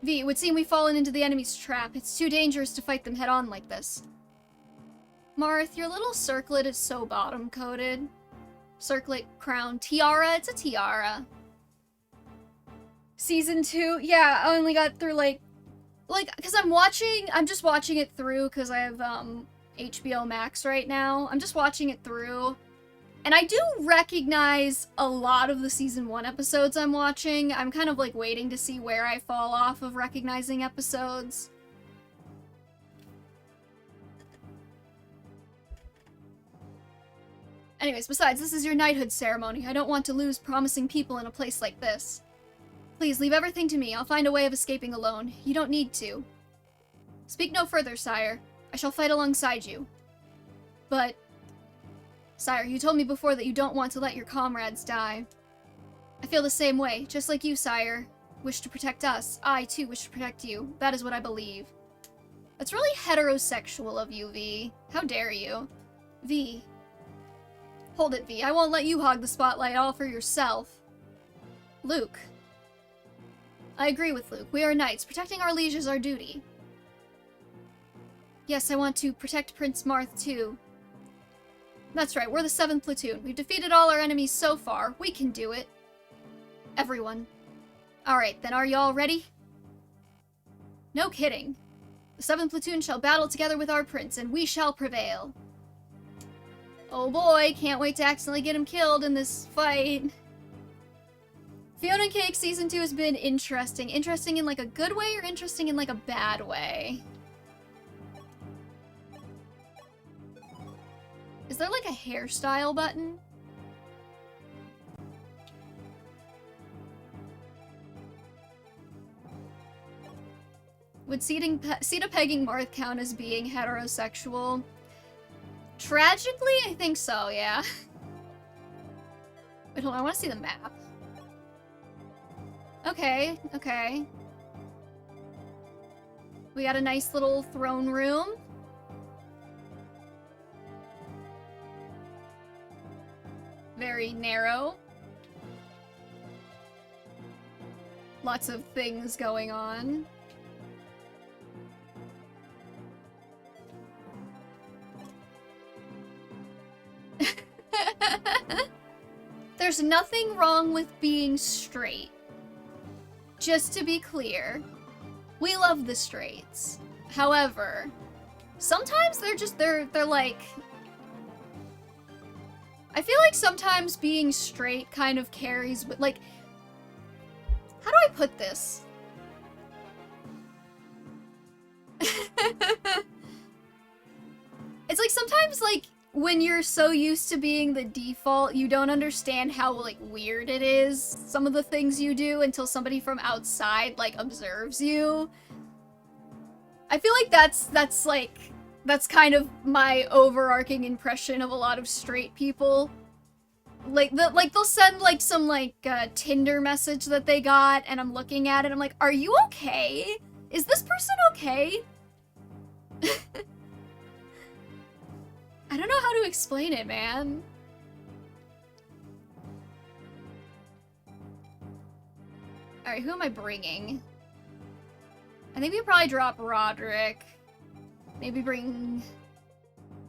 V, it would seem we've fallen into the enemy's trap. It's too dangerous to fight them head-on like this. Marth, your little circlet is so bottom-coated. Circlet, crown, tiara? It's a tiara. Season 2? Yeah, I only got through, like, because I'm just watching it through because I have, HBO Max right now. I'm just watching it through. And I do recognize a lot of the Season 1 episodes I'm watching. I'm kind of, like, waiting to see where I fall off of recognizing episodes. Anyways, besides, this is your knighthood ceremony. I don't want to lose promising people in a place like this. Please, leave everything to me. I'll find a way of escaping alone. You don't need to. Speak no further, sire. I shall fight alongside you. But... Sire, you told me before that you don't want to let your comrades die. I feel the same way, just like you, sire. Wish to protect us. I, too, wish to protect you. That is what I believe. That's really heterosexual of you, V. How dare you? V. Hold it, V. I won't let you hog the spotlight all for yourself. Luke. I agree with Luke. We are knights. Protecting our liege is our duty. Yes, I want to protect Prince Marth, too. That's right, we're the 7th platoon. We've defeated all our enemies so far. We can do it. Everyone. Alright, then are y'all ready? No kidding. The 7th platoon shall battle together with our prince, and we shall prevail. Oh boy, can't wait to accidentally get him killed in this fight. Fiona and Cake Season 2 has been interesting. Interesting in like a good way or interesting in like a bad way? Is there like a hairstyle button? Would Sita pegging Marth count as being heterosexual? Tragically, I think so, yeah. Wait, hold on, I want to see the map. Okay, okay. We got a nice little throne room. Very narrow. Lots of things going on. There's nothing wrong with being straight. Just to be clear, we love the straights. However, sometimes they're like... I feel like sometimes being straight kind of carries with, like... How do I put this? It's like sometimes, like, when you're so used to being the default, you don't understand how, like, weird it is, some of the things you do, until somebody from outside, like, observes you. I feel like that's kind of my overarching impression of a lot of straight people. Like, they'll send, like, some, like, Tinder message that they got, and I'm looking at it, I'm like, are you okay? Is this person okay? I don't know how to explain it, man. Alright, who am I bringing? I think we probably drop Roderick. Maybe bring...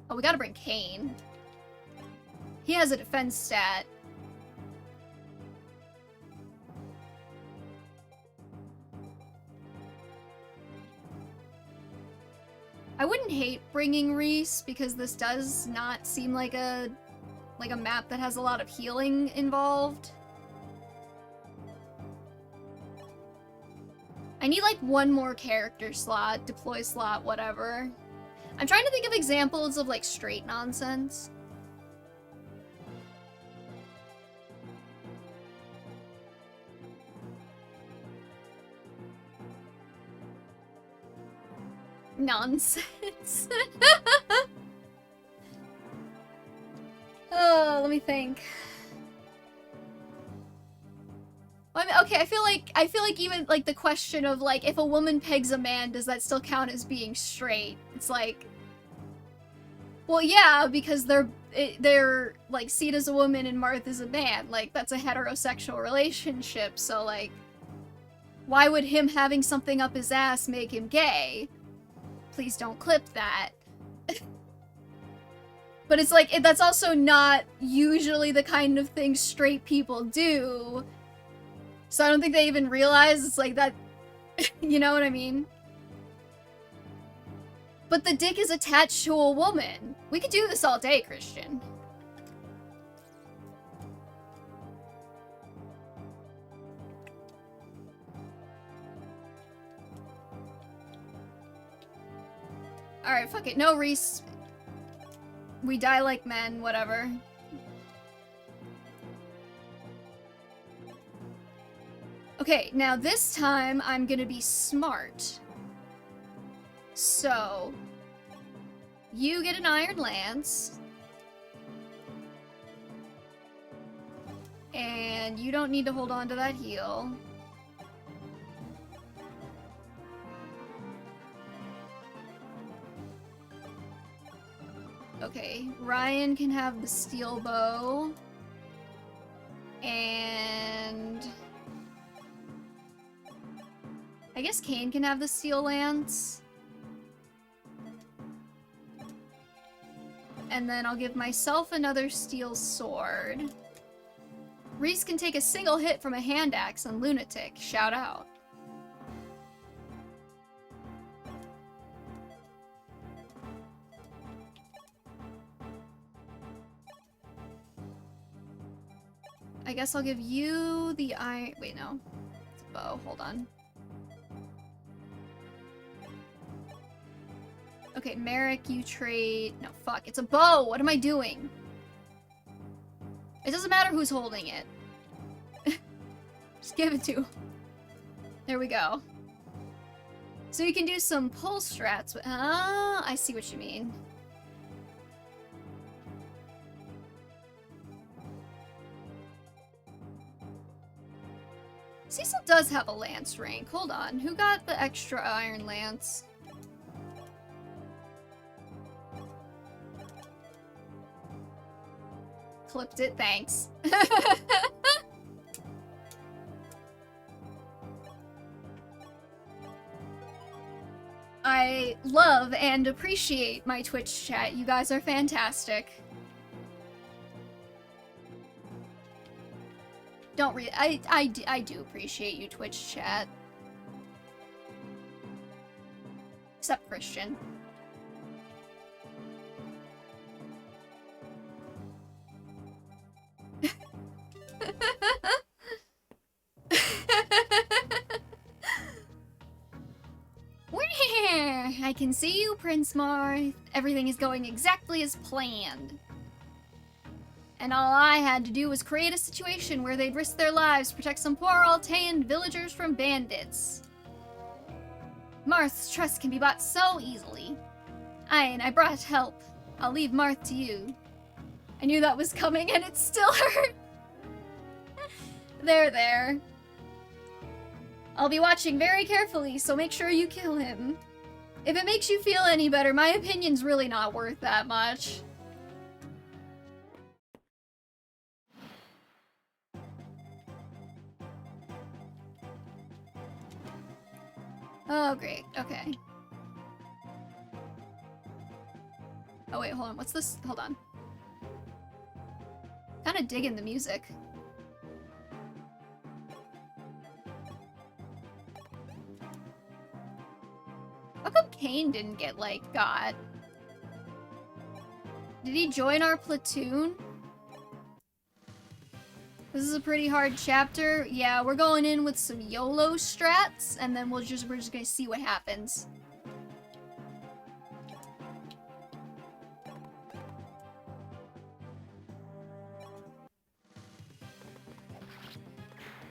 Oh, we gotta bring Kane. He has a defense stat. I wouldn't hate bringing Reese, because this does not seem like a map that has a lot of healing involved. I need like one more character slot, deploy slot, whatever. I'm trying to think of examples of like straight nonsense. Nonsense. Oh, let me think. Well, I mean, okay, I feel like even like the question of like if a woman pegs a man, does that still count as being straight? It's like, well, yeah, because they're like Sita's a woman and Martha's a man. Like that's a heterosexual relationship. So like, why would him having something up his ass make him gay? Please don't clip that. But it's like, that's also not usually the kind of thing straight people do. So I don't think they even realize it's like that, you know what I mean? But the dick is attached to a woman. We could do this all day, Christian. Alright, fuck it. No, Reese. We die like men, whatever. Okay, now this time I'm gonna be smart. So, you get an Iron Lance. And you don't need to hold on to that heal. Okay, Ryan can have the steel bow. And I guess Kane can have the steel lance. And then I'll give myself another steel sword. Reese can take a single hit from a hand axe on Lunatic. Shout out. I guess I'll give you the iron. Wait, no. It's a bow. Hold on. Okay, Merrick, you trade. No, fuck. It's a bow. What am I doing? It doesn't matter who's holding it. Just give it to him. There we go. So you can do some pull strats. Ah, I see what you mean. Cecil does have a lance rank. Hold on. Who got the extra iron lance? Clipped it, thanks. I love and appreciate my Twitch chat. You guys are fantastic. I do appreciate you, Twitch chat. Except Christian. I can see you, Prince Marth. Everything is going exactly as planned. And all I had to do was create a situation where they'd risk their lives to protect some poor Altaian villagers from bandits. Marth's trust can be bought so easily. I brought help. I'll leave Marth to you. I knew that was coming and it still hurt. There. I'll be watching very carefully, so make sure you kill him. If it makes you feel any better, my opinion's really not worth that much. Oh, great. Okay. Oh, wait, hold on. What's this? Hold on. Kinda digging the music. How come Kane didn't get, like, got? Did he join our platoon? This is a pretty hard chapter. Yeah, we're going in with some YOLO strats, and then we're just gonna see what happens.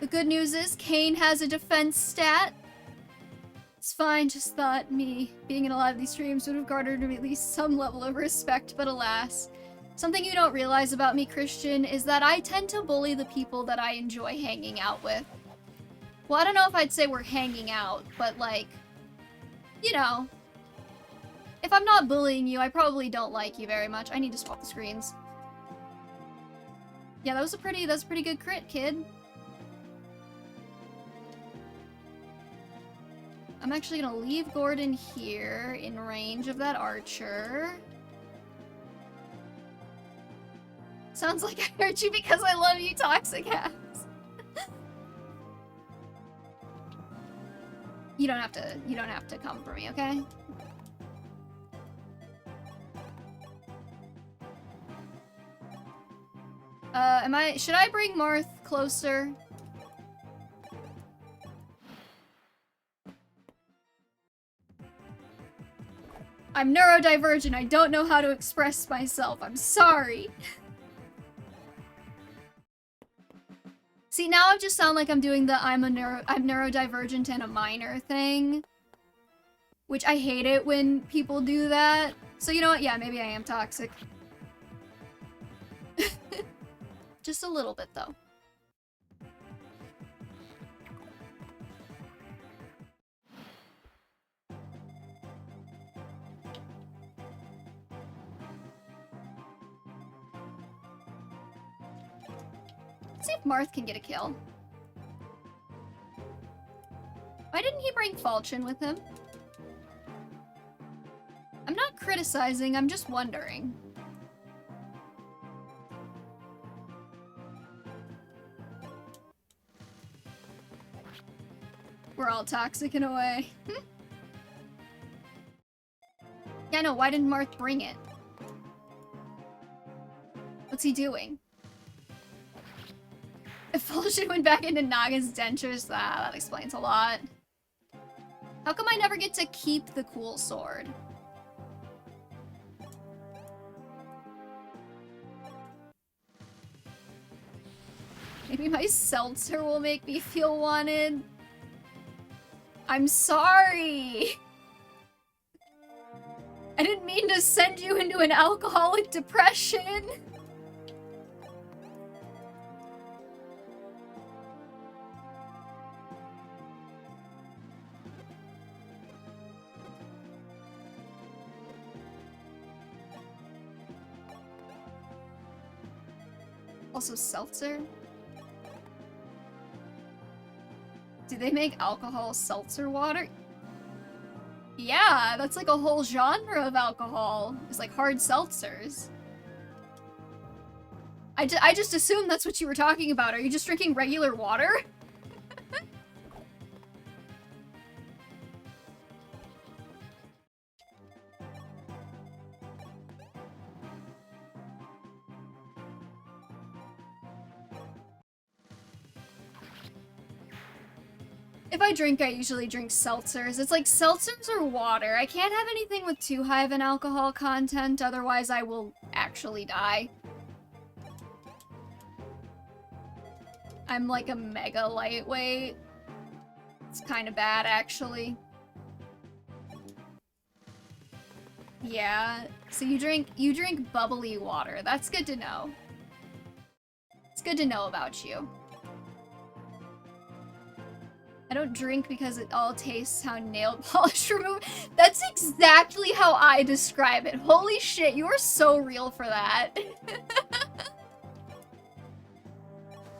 The good news is Kane has a defense stat. It's fine, just thought me being in a lot of these streams would have garnered me at least some level of respect, but alas. Something you don't realize about me, Christian, is that I tend to bully the people that I enjoy hanging out with. Well, I don't know if I'd say we're hanging out, but like, you know, if I'm not bullying you, I probably don't like you very much. I need to swap the screens. Yeah, that was a pretty good crit, kid. I'm actually gonna leave Gordon here in range of that archer. Sounds like I hurt you because I love you, Toxic Ass. You don't have to come for me, okay? Should I bring Marth closer? I'm neurodivergent. I don't know how to express myself. I'm sorry. See, now I just sound like I'm doing the I'm neurodivergent and a minor thing. Which I hate it when people do that. So you know what? Yeah, maybe I am toxic. Just a little bit, though. Let's see if Marth can get a kill. Why didn't he bring Falchion with him? I'm not criticizing, I'm just wondering. We're all toxic in a way. Yeah, no, why didn't Marth bring it? What's he doing? Effulsion went back into Naga's dentures. That explains a lot. How come I never get to keep the cool sword? Maybe my seltzer will make me feel wanted. I'm sorry. I didn't mean to send you into an alcoholic depression. Also seltzer? Do they make alcohol seltzer water? Yeah, that's like a whole genre of alcohol. It's like hard seltzers. I just assumed that's what you were talking about. Are you just drinking regular water? If I drink, I usually drink seltzers. It's like seltzers or water. I can't have anything with too high of an alcohol content, otherwise I will actually die. I'm like a mega lightweight. It's kind of bad, actually. Yeah, so you drink bubbly water. That's good to know. It's good to know about you. I don't drink because it all tastes how nail polish remover. That's exactly how I describe it. Holy shit, you are so real for that.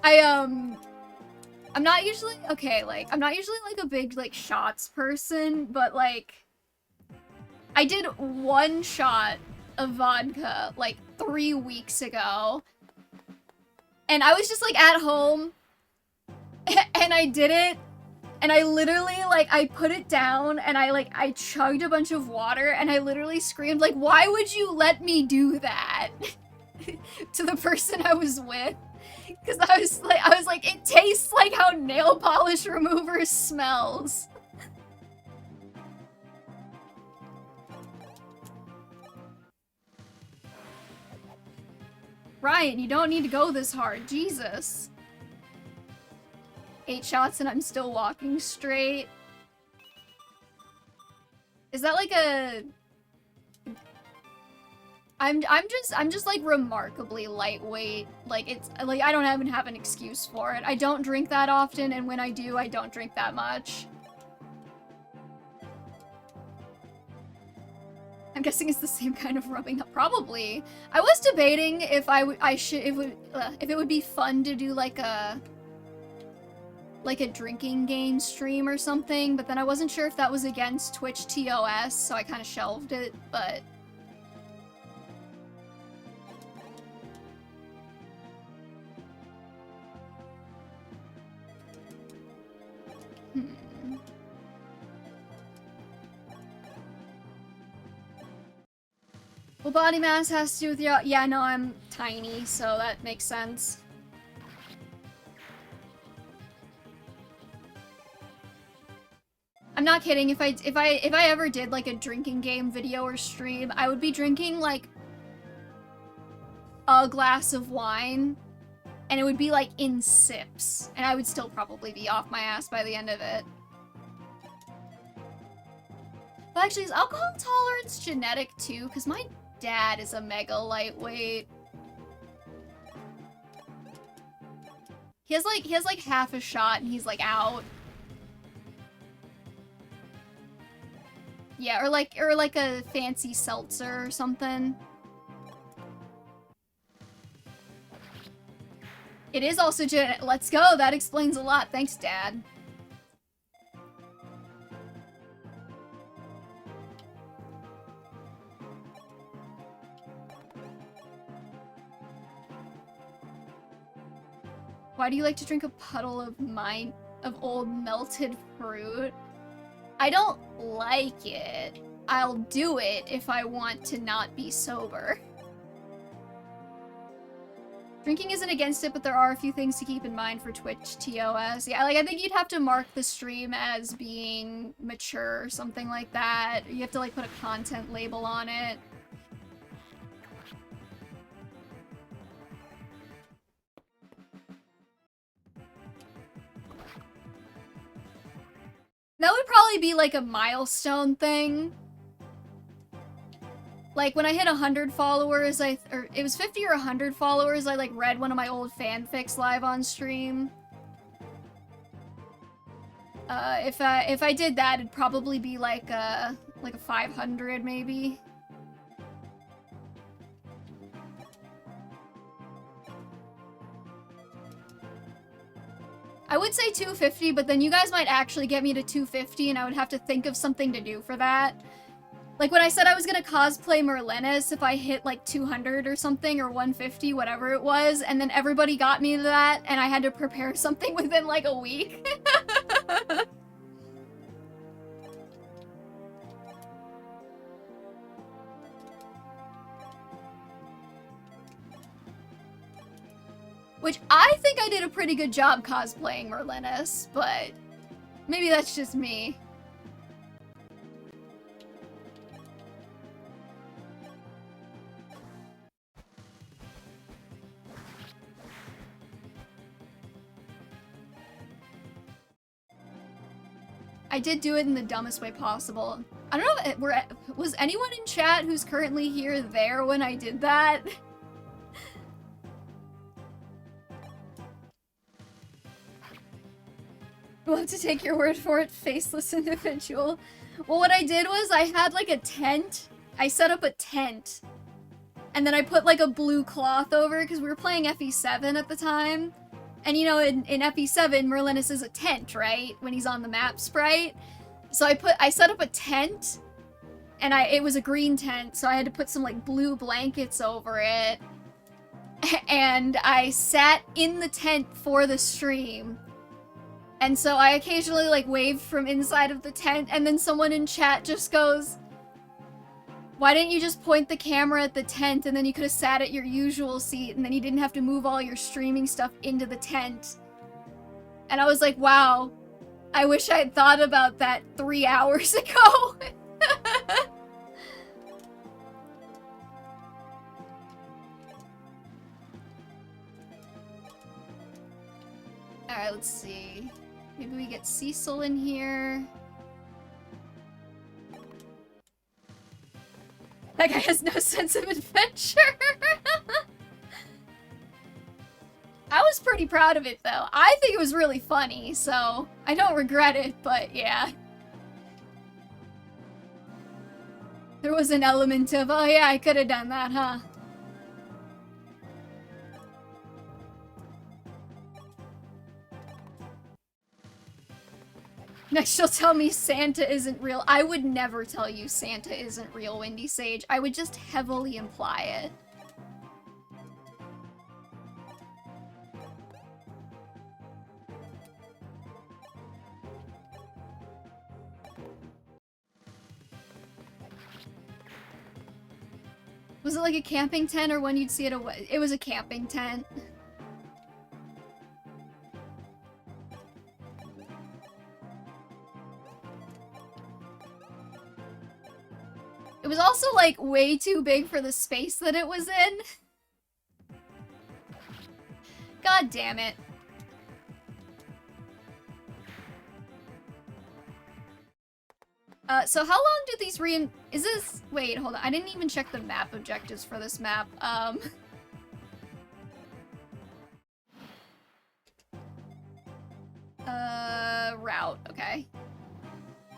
I'm not usually, okay, like, I'm not usually like a big, like, shots person, but like, I did one shot of vodka, like, 3 weeks ago. And I was just, like, at home, and I did it. And I literally, like, I put it down, and I chugged a bunch of water, and I literally screamed, like, why would you let me do that? To the person I was with. Because I was like, it tastes like how nail polish remover smells. Ryan, you don't need to go this hard. Jesus. 8 shots and I'm still walking straight. Is that like a... I'm just like remarkably lightweight. Like it's like I don't even have an excuse for it. I don't drink that often, and when I do, I don't drink that much. I'm guessing it's the same kind of rubbing up. Probably. I was debating if if it would be fun to do like a drinking game stream or something, but then I wasn't sure if that was against Twitch TOS, so I kind of shelved it, but... Well, body mass has to do with your... Yeah, no, I'm tiny, so that makes sense. I'm not kidding. If I ever did like a drinking game video or stream, I would be drinking like a glass of wine, and it would be like in sips, and I would still probably be off my ass by the end of it. But actually, is alcohol tolerance genetic too? Because my dad is a mega lightweight. He has like half a shot, and he's like out. Yeah, or like a fancy seltzer or something. It is also genetic. Let's go. That explains a lot. Thanks, Dad. Why do you like to drink a puddle of old melted fruit? I don't like it. I'll do it if I want to not be sober. Drinking isn't against it, but there are a few things to keep in mind for Twitch TOS. Yeah, like, I think you'd have to mark the stream as being mature or something like that. You have to, like, put a content label on it. That would probably be, like, a milestone thing. Like, when I hit 100 followers, or it was 50 or 100 followers, I, like, read one of my old fanfics live on stream. If I did that, it'd probably be, like a 500, maybe. I would say 250, but then you guys might actually get me to 250, and I would have to think of something to do for that. Like, when I said I was gonna cosplay Merlinus if I hit, like, 200 or something, or 150, whatever it was, and then everybody got me to that, and I had to prepare something within, like, a week. Which I think I did a pretty good job cosplaying Merlinus, but maybe that's just me. I did do it in the dumbest way possible. I don't know, was anyone in chat who's currently here there when I did that? We'll have to take your word for it, faceless individual. Well, what I did was I had, like, a tent. I set up a tent. And then I put, like, a blue cloth over, because we were playing FE7 at the time. And, you know, in FE7, Merlinus is a tent, right? When he's on the map sprite. So I set up a tent, and it was a green tent, so I had to put some, like, blue blankets over it. And I sat in the tent for the stream. And so I occasionally, like, waved from inside of the tent, and then someone in chat just goes, "Why didn't you just point the camera at the tent, and then you could have sat at your usual seat, and then you didn't have to move all your streaming stuff into the tent?" And I was like, wow, I wish I had thought about that 3 hours ago. Alright, let's see. Maybe we get Cecil in here. That guy has no sense of adventure. I was pretty proud of it, though. I think it was really funny, so I don't regret it, but yeah. There was an element of, oh yeah, I could have done that, huh? Next she'll tell me Santa isn't real. I would never tell you Santa isn't real, Windy Sage. I would just heavily imply it. Was it like a camping tent or one you'd see at a... It was a camping tent. It was also, like, way too big for the space that it was in. God damn it. So how long do these is this- wait, hold on, I didn't even check the map objectives for this map, route, okay.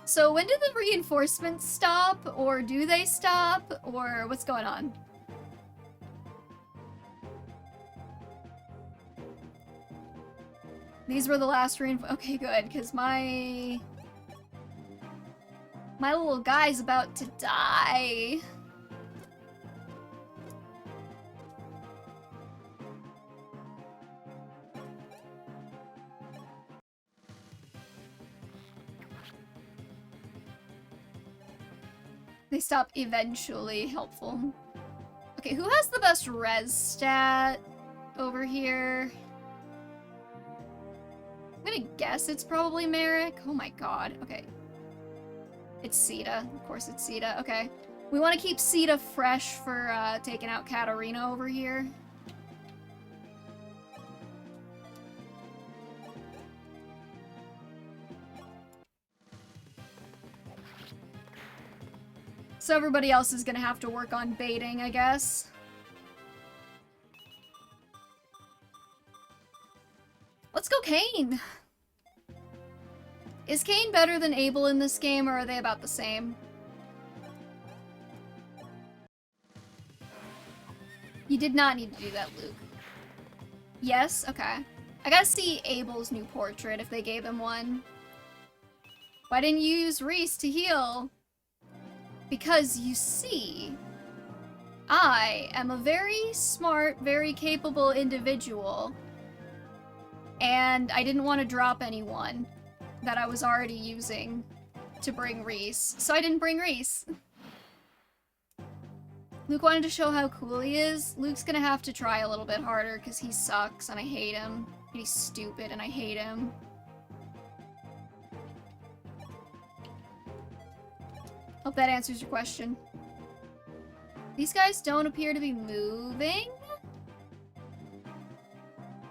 So when do the reinforcements stop, or do they stop, or what's going on? These were the last okay, good, because my little guy's about to die. They stop eventually. Helpful. Okay, who has the best res stat? over here. I'm gonna guess it's probably Merrick. Oh my god. Okay. It's Sita. Of course it's Sita. Okay. We want to keep Sita fresh for taking out Katarina over here. So everybody else is gonna have to work on baiting, I guess. Let's go Kane! Is Kane better than Abel in this game, or are they about the same? You did not need to do that, Luke. Yes? Okay. I gotta see Abel's new portrait if they gave him one. Why didn't you use Reese to heal? Because, you see, I am a very smart, very capable individual, and I didn't want to drop anyone that I was already using to bring Reese, so I didn't bring Reese. Luke wanted to show how cool he is. Luke's gonna have to try a little bit harder because he sucks and I hate him. He's stupid and I hate him. Hope that answers your question. These guys don't appear to be moving.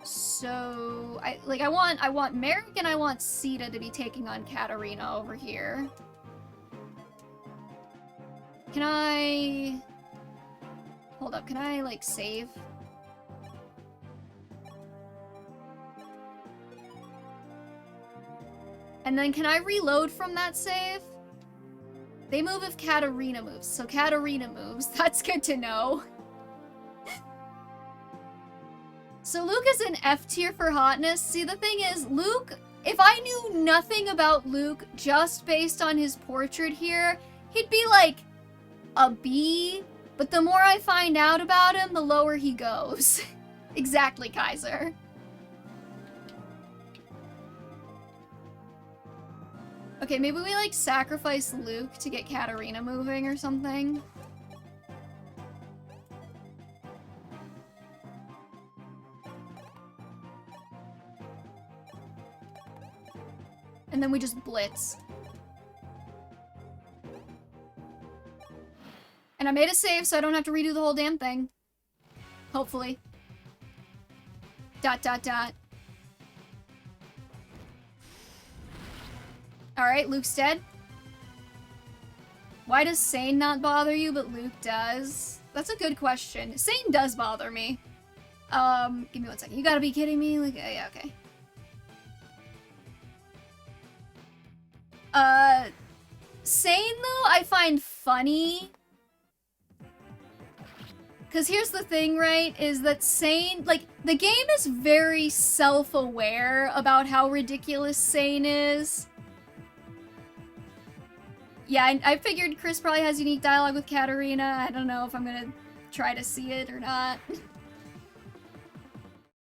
So, I want Merrick and I want Sita to be taking on Katarina over here. Can I... Hold up, can I, like, save? And then can I reload from that save? They move if Katarina moves, so Katarina moves. That's good to know. So Luke is an F tier for hotness. See, the thing is, Luke, if I knew nothing about Luke just based on his portrait here, he'd be like a B, but the more I find out about him, the lower he goes. Exactly, Kaiser. Okay, maybe we, like, sacrifice Luke to get Katarina moving or something. And then we just blitz. And I made a save, so I don't have to redo the whole damn thing. Hopefully. ... Alright, Luke's dead. Why does Sane not bother you, but Luke does? That's a good question. Sane does bother me. Give me 1 second. You gotta be kidding me? Like, yeah, okay. Sane, though, I find funny. Because here's the thing, right, is that Sane, like, the game is very self-aware about how ridiculous Sane is. Yeah, I figured Chris probably has unique dialogue with Katarina. I don't know if I'm gonna try to see it or not.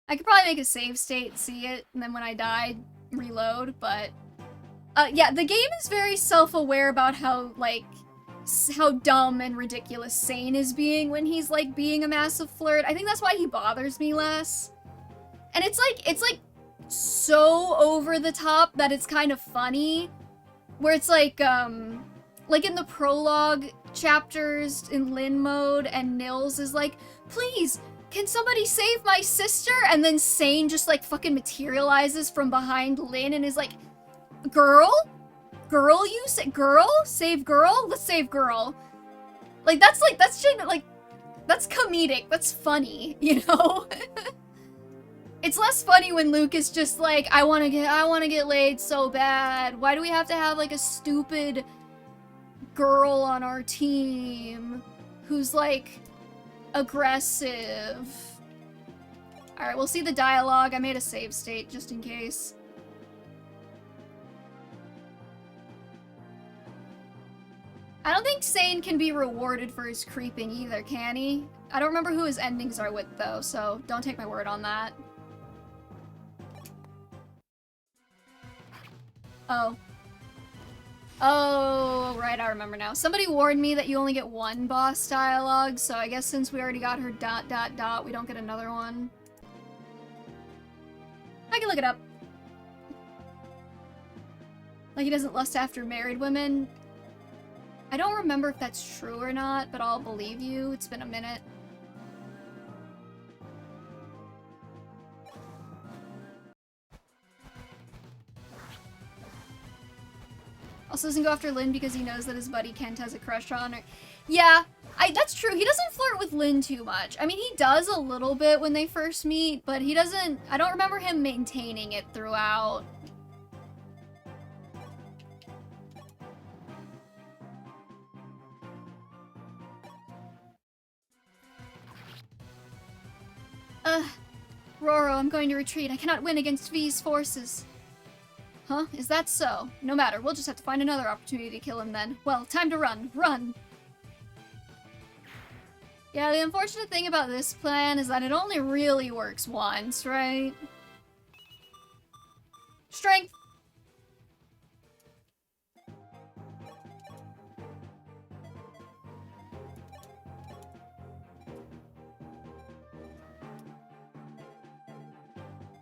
I could probably make a save state, see it, and then when I die, reload, but... yeah, the game is very self-aware about how, like, how dumb and ridiculous Sane is being when he's, like, being a massive flirt. I think that's why he bothers me less. And it's like, so over the top that it's kind of funny. Where it's like in the prologue chapters in Lin mode, and Nils is like, please, can somebody save my sister? And then Sane just, like, fucking materializes from behind Lin and is like, girl? Girl, you say, girl? Save girl? Let's save girl. Like, that's comedic. That's funny, you know? It's less funny when Luke is just like, I wanna get laid so bad. Why do we have to have, like, a stupid girl on our team who's, like, aggressive? Alright, we'll see the dialogue. I made a save state just in case. I don't think Sane can be rewarded for his creeping either, can he? I don't remember who his endings are with, though, so don't take my word on that. Oh. Oh, right, I remember now. Somebody warned me that you only get one boss dialogue, so I guess since we already got her ... we don't get another one. I can look it up. Like he doesn't lust after married women. I don't remember if that's true or not, but I'll believe you. It's been a minute. Also doesn't go after Lynn because he knows that his buddy Kent has a crush on her. Yeah, that's true. He doesn't flirt with Lynn too much. I mean, he does a little bit when they first meet, but he doesn't... I don't remember him maintaining it throughout. Roro, I'm going to retreat. I cannot win against V's forces. Huh? Is that so? No matter, we'll just have to find another opportunity to kill him then. Well, time to run. Run! Yeah, the unfortunate thing about this plan is that it only really works once, right? Strength!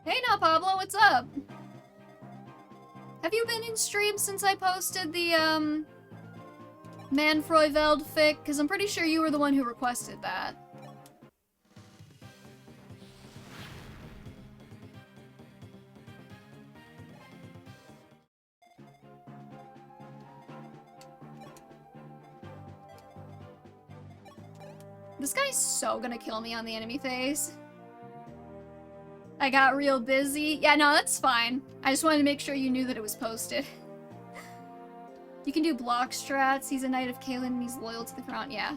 Hey now, Pablo, what's up? Have you been in stream since I posted the, Manfroyveld fic? Because I'm pretty sure you were the one who requested that. This guy's so gonna kill me on the enemy phase. I got real busy. Yeah, no, that's fine. I just wanted to make sure you knew that it was posted. You can do block strats. He's a knight of Kaelin and he's loyal to the crown. Yeah.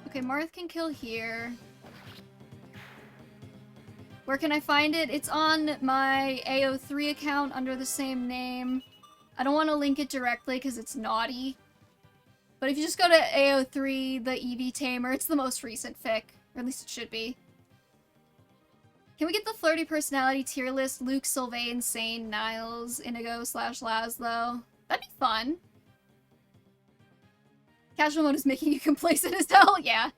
Okay, Marth can kill here. Where can I find it? It's on my AO3 account under the same name. I don't want to link it directly because it's naughty. But if you just go to AO3, the EV Tamer, it's the most recent fic. Or at least it should be. Can we get the flirty personality tier list? Luke, Sylvain, Sane, Niles, Inigo / Laszlo. That'd be fun. Casual mode is making you complacent as hell? Yeah.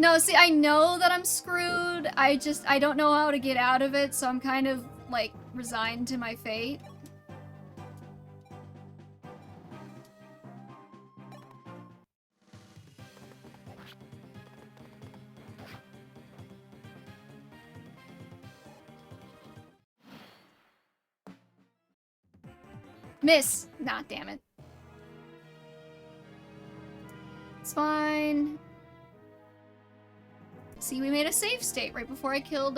No, see, I know that I'm screwed. I don't know how to get out of it, so I'm kind of, like, resigned to my fate. Miss! Nah, damn it. It's fine. See, we made a save state right before I killed,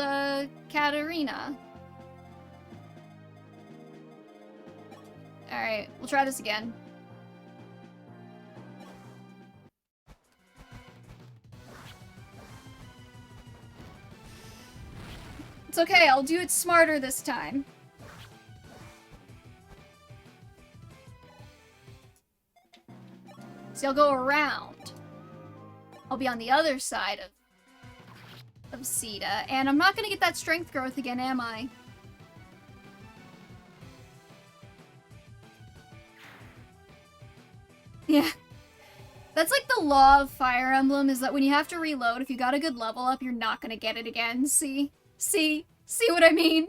Katarina. Alright, we'll try this again. It's okay, I'll do it smarter this time. See, I'll go around. I'll be on the other side of Sita, and I'm not gonna get that strength growth again, am I? Yeah. That's like the law of Fire Emblem, is that when you have to reload, if you got a good level up, you're not gonna get it again. See? See? See what I mean?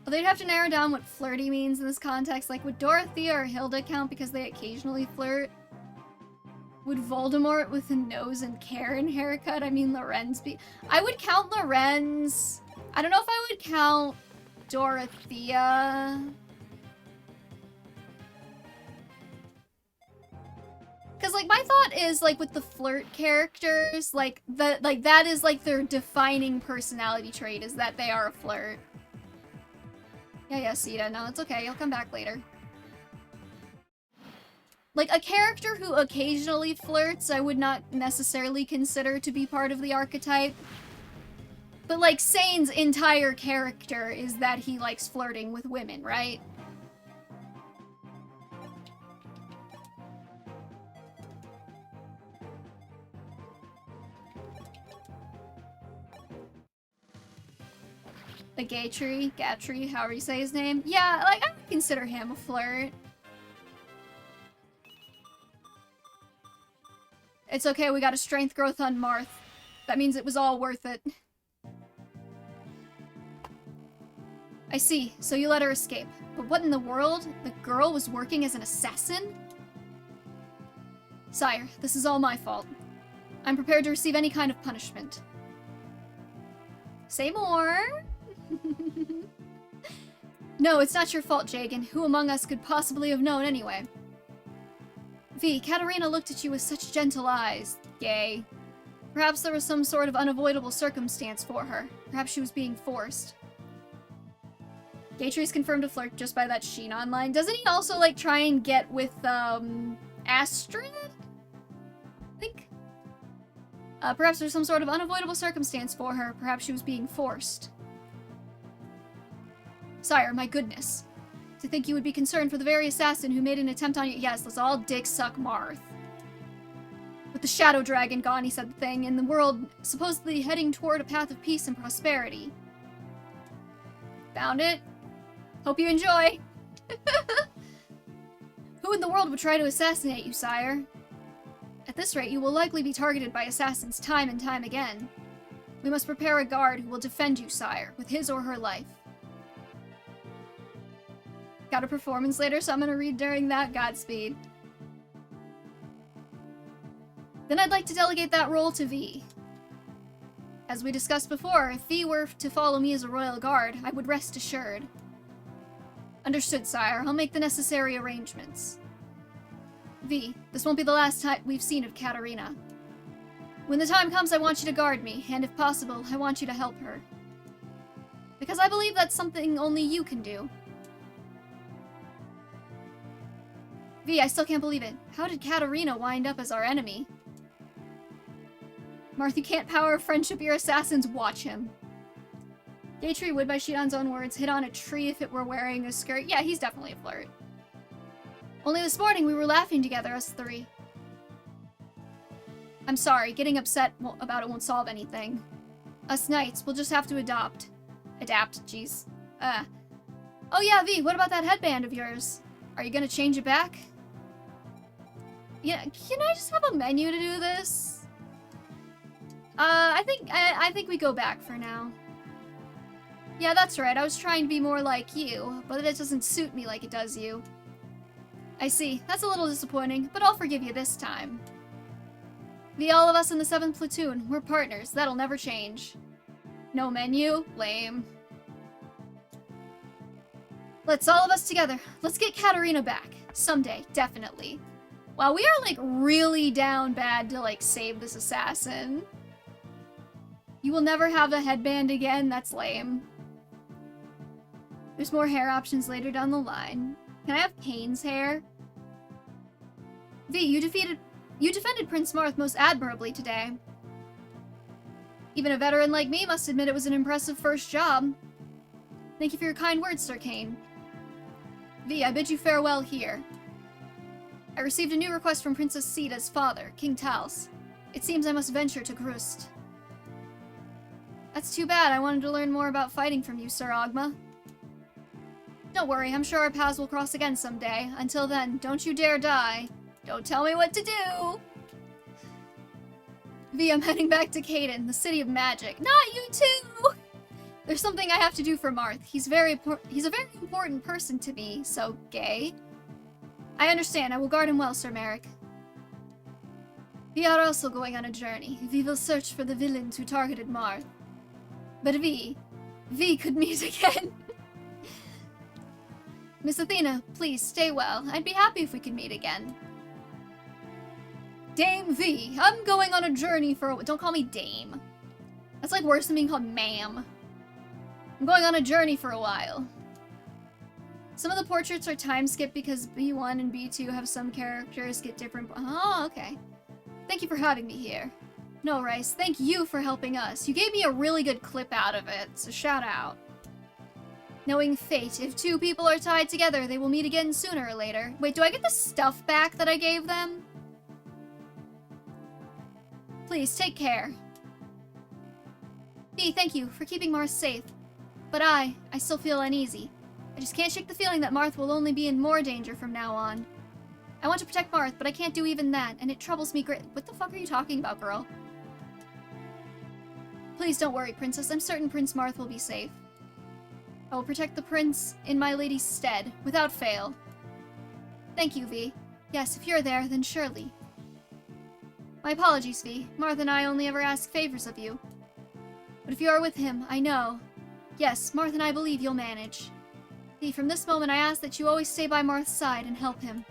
Well, they'd have to narrow down what flirty means in this context. Like, would Dorothea or Hilda count because they occasionally flirt? Would Voldemort with a nose and Karen haircut? I mean, Lorenz be... I would count Lorenz. I don't know if I would count Dorothea. Because, like, my thought is, like, with the flirt characters, like, that is, like, their defining personality trait, is that they are a flirt. Yeah, Sita. No, it's okay. You'll come back later. Like, a character who occasionally flirts, I would not necessarily consider to be part of the archetype. But, like, Sane's entire character is that he likes flirting with women, right? Like Gatry, however you say his name. Yeah, like, I would consider him a flirt. It's okay, we got a strength growth on Marth. That means it was all worth it. I see, so you let her escape. But what in the world? The girl was working as an assassin? Sire, this is all my fault. I'm prepared to receive any kind of punishment. Say more! No, it's not your fault, Jagan. Who among us could possibly have known anyway? V, Katarina looked at you with such gentle eyes. Gay. Perhaps there was some sort of unavoidable circumstance for her. Perhaps she was being forced. Gatry's confirmed a flirt just by that sheen online. Doesn't he also, like, try and get with, Astrid? I think. Perhaps there's some sort of unavoidable circumstance for her. Perhaps she was being forced. Sire, my goodness. To think you would be concerned for the very assassin who made an attempt on you. Yes, let's all dick suck Marth. With the Shadow Dragon gone, he said the thing, and the world supposedly heading toward a path of peace and prosperity. Found it. Hope you enjoy. Who in the world would try to assassinate you, sire? At this rate, you will likely be targeted by assassins time and time again. We must prepare a guard who will defend you, sire, with his or her life. Got a performance later, so I'm gonna read during that. Godspeed. Then I'd like to delegate that role to V. As we discussed before, if V were to follow me as a royal guard, I would rest assured. Understood, sire. I'll make the necessary arrangements. V, this won't be the last time we've seen of Katarina. When the time comes, I want you to guard me, and if possible, I want you to help her. Because I believe that's something only you can do. V, I still can't believe it. How did Katarina wind up as our enemy? Marth, you can't power friendship your assassins. Watch him. Gatry would, by Shidan's own words, hit on a tree if it were wearing a skirt. Yeah, he's definitely a flirt. Only this morning we were laughing together, us three. I'm sorry, getting upset about it won't solve anything. Us knights, we'll just have to adapt, jeez. Oh yeah, V, what about that headband of yours? Are you gonna change it back? Yeah, can I just have a menu to do this? I think we go back for now. Yeah, that's right, I was trying to be more like you, but it doesn't suit me like it does you. I see, that's a little disappointing, but I'll forgive you this time. V, all of us in the 7th platoon, we're partners, that'll never change. No menu? Lame. Let's all of us together. Let's get Katarina back. Someday, definitely. Wow, we are, like, really down bad to, like, save this assassin. You will never have a headband again? That's lame. There's more hair options later down the line. Can I have Kane's hair? V, you defended Prince Marth most admirably today. Even a veteran like me must admit it was an impressive first job. Thank you for your kind words, Sir Kane. V, I bid you farewell here. I received a new request from Princess Sita's father, King Tals. It seems I must venture to Grust. That's too bad. I wanted to learn more about fighting from you, Sir Ogma. Don't worry, I'm sure our paths will cross again someday. Until then, don't you dare die. Don't tell me what to do! V, I'm heading back to Caden, the city of magic. Not you too! There's something I have to do for Marth. He's a very important person to me, so gay. I understand. I will guard him well, Sir Merrick. We are also going on a journey. We will search for the villains who targeted Marth. But V could meet again. Miss Athena, please stay well. I'd be happy if we could meet again. Dame V, I'm going on a journey for don't call me Dame. That's like worse than being called ma'am. I'm going on a journey for a while. Some of the portraits are time-skipped because B1 and B2 have some characters get different... Oh, okay. Thank you for having me here. No, Rice, thank you for helping us. You gave me a really good clip out of it, so shout out. Knowing fate, if two people are tied together, they will meet again sooner or later. Wait, do I get the stuff back that I gave them? Please, take care. B, thank you for keeping Mars safe. But I still feel uneasy. I just can't shake the feeling that Marth will only be in more danger from now on. I want to protect Marth, but I can't do even that, and it troubles me great. What the fuck are you talking about, girl? Please don't worry, Princess. I'm certain Prince Marth will be safe. I will protect the prince in my lady's stead, without fail. Thank you, V. Yes, if you're there, then surely. My apologies, V. Marth and I only ever ask favors of you. But if you are with him, I know. Yes, Marth and I believe you'll manage. V, from this moment I ask that you always stay by Marth's side and help him.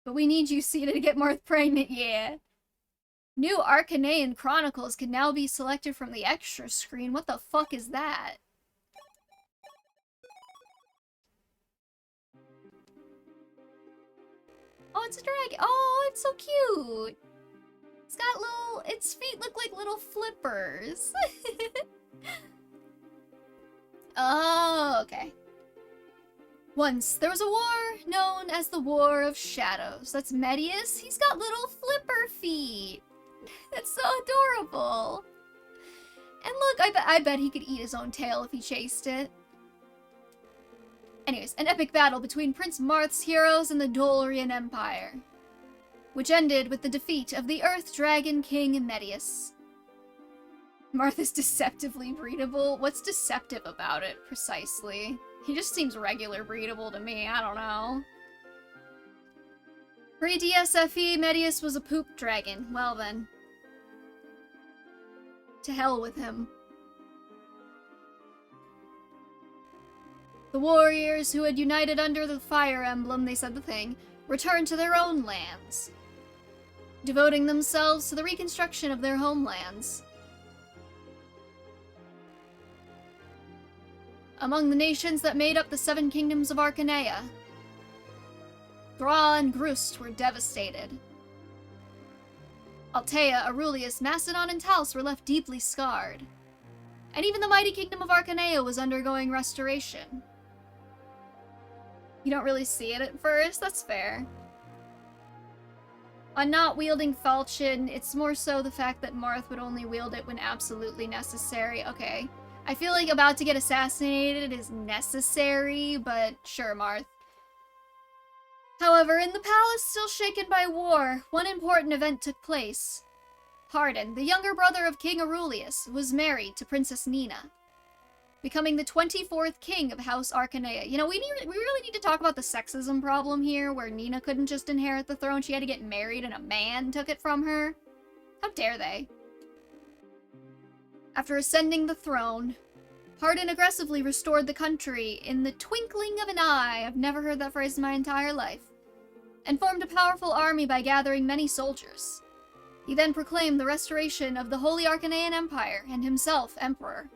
But we need you, Sita, to get Marth pregnant, yeah. New Arcanean Chronicles can now be selected from the extra screen. What the fuck is that? Oh, it's a dragon. Oh, it's so cute. It's got little... Its feet look like little flippers. Oh, okay. Once, there was a war known as the War of Shadows. That's Medius. He's got little flipper feet. That's so adorable. And look, I bet he could eat his own tail if he chased it. Anyways, an epic battle between Prince Marth's heroes and the Dolorean Empire, which ended with the defeat of the Earth Dragon King Medius. Marth is deceptively breedable. What's deceptive about it, precisely? He just seems regular breedable to me, I don't know. Pre-DSFE, Medius was a poop dragon. Well then. To hell with him. The warriors who had united under the fire emblem, they said the thing, returned to their own lands, devoting themselves to the reconstruction of their homelands. Among the nations that made up the 7 kingdoms of Arcanea, Thra and Grust were devastated. Altea, Aurelius, Macedon, and Talos were left deeply scarred. And even the mighty kingdom of Arcanea was undergoing restoration. You don't really see it at first, that's fair. On not wielding falchion, it's more so the fact that Marth would only wield it when absolutely necessary. Okay. I feel like about to get assassinated is necessary, but sure, Marth. However, in the palace still shaken by war, one important event took place. Hardin, the younger brother of King Aurelius, was married to Princess Nina, becoming the 24th king of House Arcanea. You know, we really need to talk about the sexism problem here, where Nina couldn't just inherit the throne, she had to get married and a man took it from her. How dare they? After ascending the throne, Hardin aggressively restored the country in the twinkling of an eye, I've never heard that phrase in my entire life, and formed a powerful army by gathering many soldiers. He then proclaimed the restoration of the Holy Arcanean Empire, and himself emperor.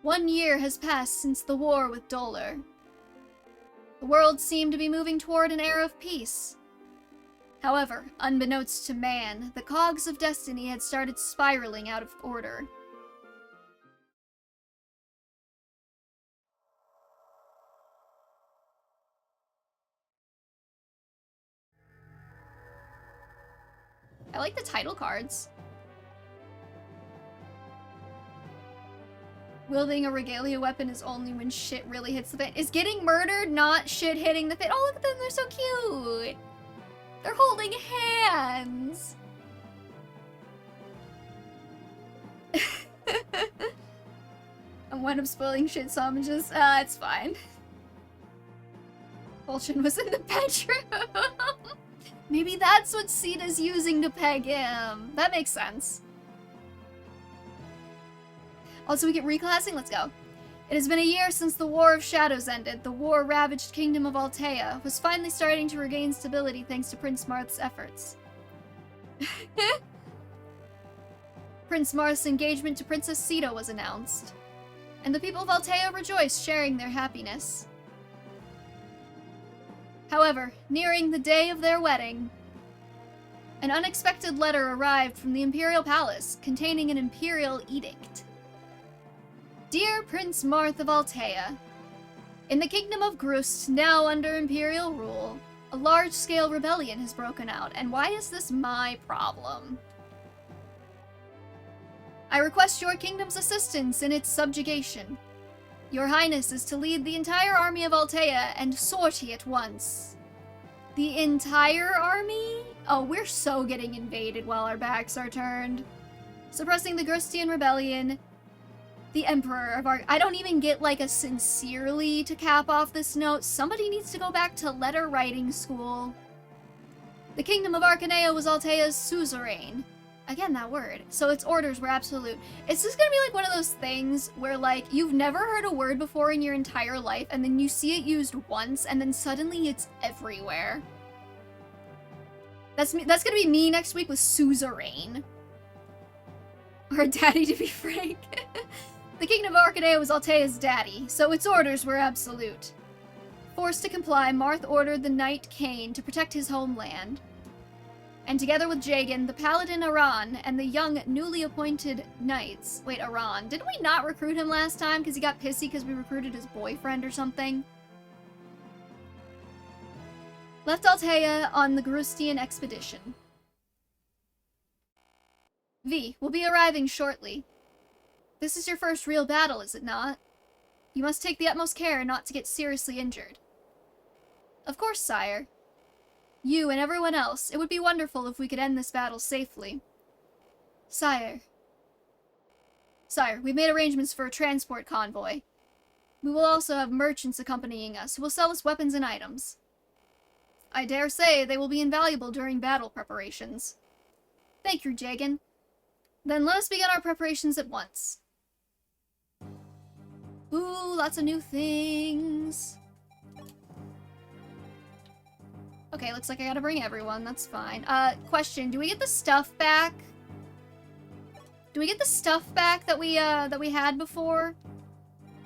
1 year has passed since the war with Dolor. The world seemed to be moving toward an era of peace. However, unbeknownst to man, the cogs of destiny had started spiraling out of order. I like the title cards. Wielding a regalia weapon is only when shit really hits the fan. Is getting murdered not shit hitting the fan? Oh, look at them, they're so cute! They're holding hands! I'm one of spoiling shit, so I'm just, it's fine. Fulchin was in the bedroom! Maybe that's what Sita's using to peg him. That makes sense. Also, we get reclassing? Let's go. It has been a year since the War of Shadows ended. The war-ravaged kingdom of Altea was finally starting to regain stability thanks to Prince Marth's efforts. Prince Marth's engagement to Princess Sita was announced, and the people of Altea rejoiced, sharing their happiness. However, nearing the day of their wedding, an unexpected letter arrived from the Imperial Palace containing an imperial edict. Dear Prince Marth of Altea, in the Kingdom of Grust, now under Imperial rule, a large-scale rebellion has broken out, and why is this my problem? I request your kingdom's assistance in its subjugation. Your Highness is to lead the entire army of Altea and sortie at once. The entire army? Oh, we're so getting invaded while our backs are turned. Suppressing the Grustian rebellion. The Emperor of I don't even get like a sincerely to cap off this note. Somebody needs to go back to letter writing school. The kingdom of Arcanea was Altea's suzerain. Again, that word. So its orders were absolute. It's just gonna be like one of those things where like you've never heard a word before in your entire life and then you see it used once and then suddenly it's everywhere. That's gonna be me next week with suzerain. Or daddy, to be frank. The kingdom of Arcanea was Altea's daddy, so its orders were absolute. Forced to comply, Marth ordered the knight Cain to protect his homeland. And together with Jagan, the paladin Aran, and the young, newly appointed knights... Wait, Aran. Didn't we not recruit him last time because he got pissy because we recruited his boyfriend or something? Left Altea on the Grustian expedition. V, will be arriving shortly. This is your first real battle, is it not? You must take the utmost care not to get seriously injured. Of course, sire. You and everyone else, it would be wonderful if we could end this battle safely. Sire, we've made arrangements for a transport convoy. We will also have merchants accompanying us who will sell us weapons and items. I dare say they will be invaluable during battle preparations. Thank you, Jagan. Then let us begin our preparations at once. Ooh, lots of new things. Okay, looks like I gotta bring everyone. That's fine. Question: do we get the stuff back? Do we get the stuff back that we had before?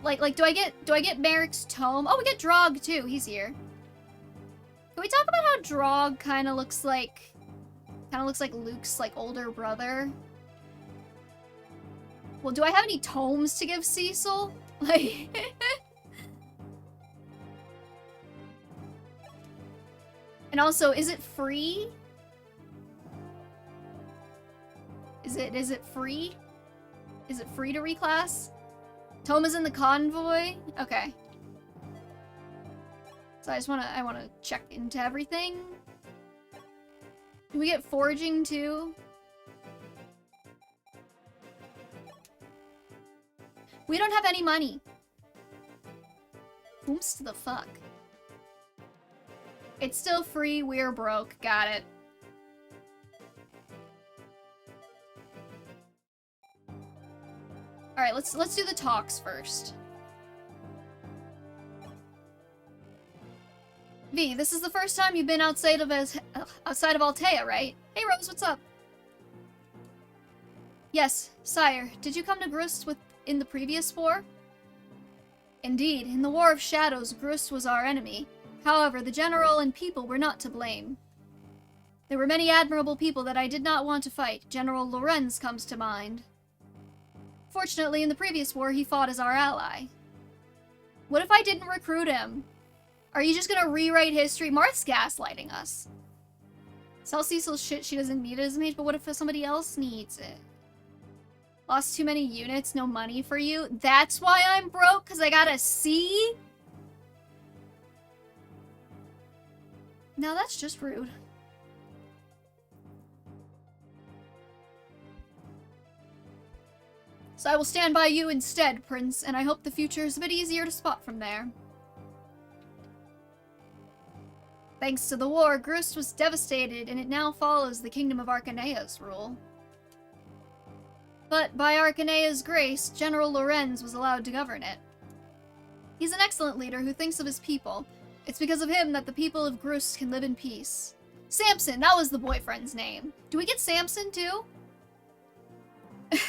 Like, do I get Merrick's tome? Oh, we get Drog too. He's here. Can we talk about how Drog kind of looks like Luke's like older brother? Well, do I have any tomes to give Cecil? Like. And also, is it free? Is it free? Is it free to reclass? Tome is in the convoy? Okay. So I wanna check into everything. Do we get foraging too? We don't have any money. Oops to the fuck. It's still free, we're broke. Got it. Alright, let's do the talks first. V, this is the first time you've been outside of Altea, right? Hey Rose, what's up? Yes, sire. Did you come to Grust in the previous war? Indeed, in the War of Shadows, Grust was our enemy. However, the general and people were not to blame. There were many admirable people that I did not want to fight. General Lorenz comes to mind. Fortunately, in the previous war, he fought as our ally. What if I didn't recruit him? Are you just gonna rewrite history? Marth's gaslighting us. Sell Cecil's shit she doesn't need as much, but what if somebody else needs it? Lost too many units, no money for you? That's why I'm broke? Because I got a C? Now that's just rude. So I will stand by you instead, Prince, and I hope the future is a bit easier to spot from there. Thanks to the war, Grust was devastated, and it now follows the Kingdom of Arcanea's rule. But by Arcanea's grace, General Lorenz was allowed to govern it. He's an excellent leader who thinks of his people. It's because of him that the people of Grust can live in peace. Samson, that was the boyfriend's name. Do we get Samson too? I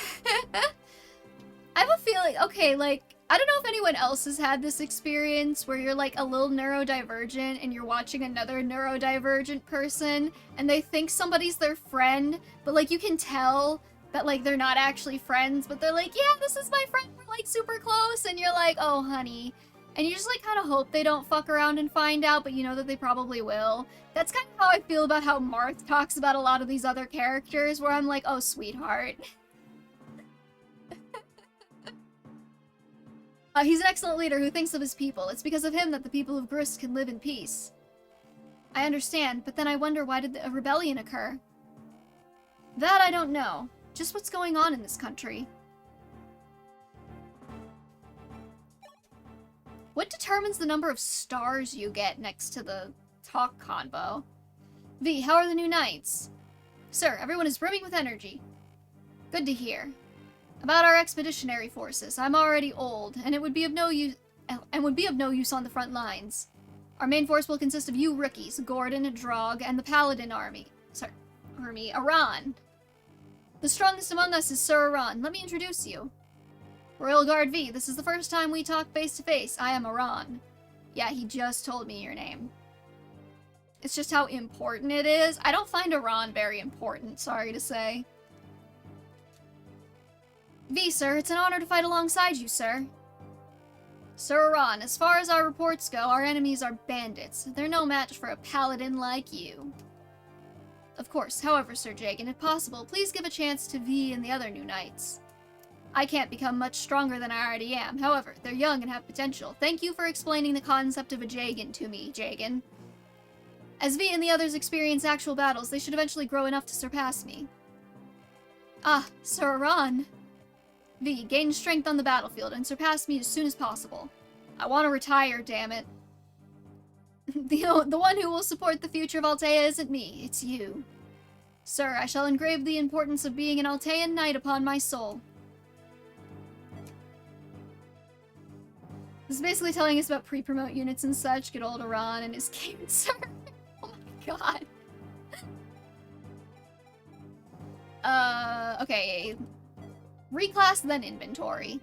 have a feeling, okay, like, I don't know if anyone else has had this experience where you're like a little neurodivergent and you're watching another neurodivergent person and they think somebody's their friend, but like you can tell that like they're not actually friends, but they're like, yeah, this is my friend, we're like super close, and you're like, oh honey. And you just like kind of hope they don't fuck around and find out, but you know that they probably will. That's kind of how I feel about how Marth talks about a lot of these other characters, where I'm like, oh sweetheart. He's an excellent leader who thinks of his people. It's because of him that the people of Grist can live in peace. I understand, but then I wonder why did a rebellion occur? That I don't know. Just what's going on in this country. What determines the number of stars you get next to the talk convo? V, how are the new knights? Sir, everyone is brimming with energy. Good to hear. About our expeditionary forces, I'm already old, and it would be of no use on the front lines. Our main force will consist of you rookies, Gordon, Drog, and the Paladin army. Aran. The strongest among us is Sir Aran. Let me introduce you. Royal Guard V, this is the first time we talk face to face. I am Aran. Yeah, he just told me your name. It's just how important it is. I don't find Aran very important, sorry to say. V, sir, it's an honor to fight alongside you, sir. Sir Aran, as far as our reports go, our enemies are bandits. They're no match for a paladin like you. Of course, however, Sir Jagan, if possible, please give a chance to V and the other new knights. I can't become much stronger than I already am. However, they're young and have potential. Thank you for explaining the concept of a Jagan to me, Jagan. As V and the others experience actual battles, they should eventually grow enough to surpass me. Ah, Sir Aran. V, gain strength on the battlefield and surpass me as soon as possible. I want to retire, damn it. The one who will support the future of Altea isn't me, it's you. Sir, I shall engrave the importance of being an Altean knight upon my soul. This is basically telling us about pre-promote units and such. Good old Aran and his cancer. Oh my god. Okay. Reclass, then inventory.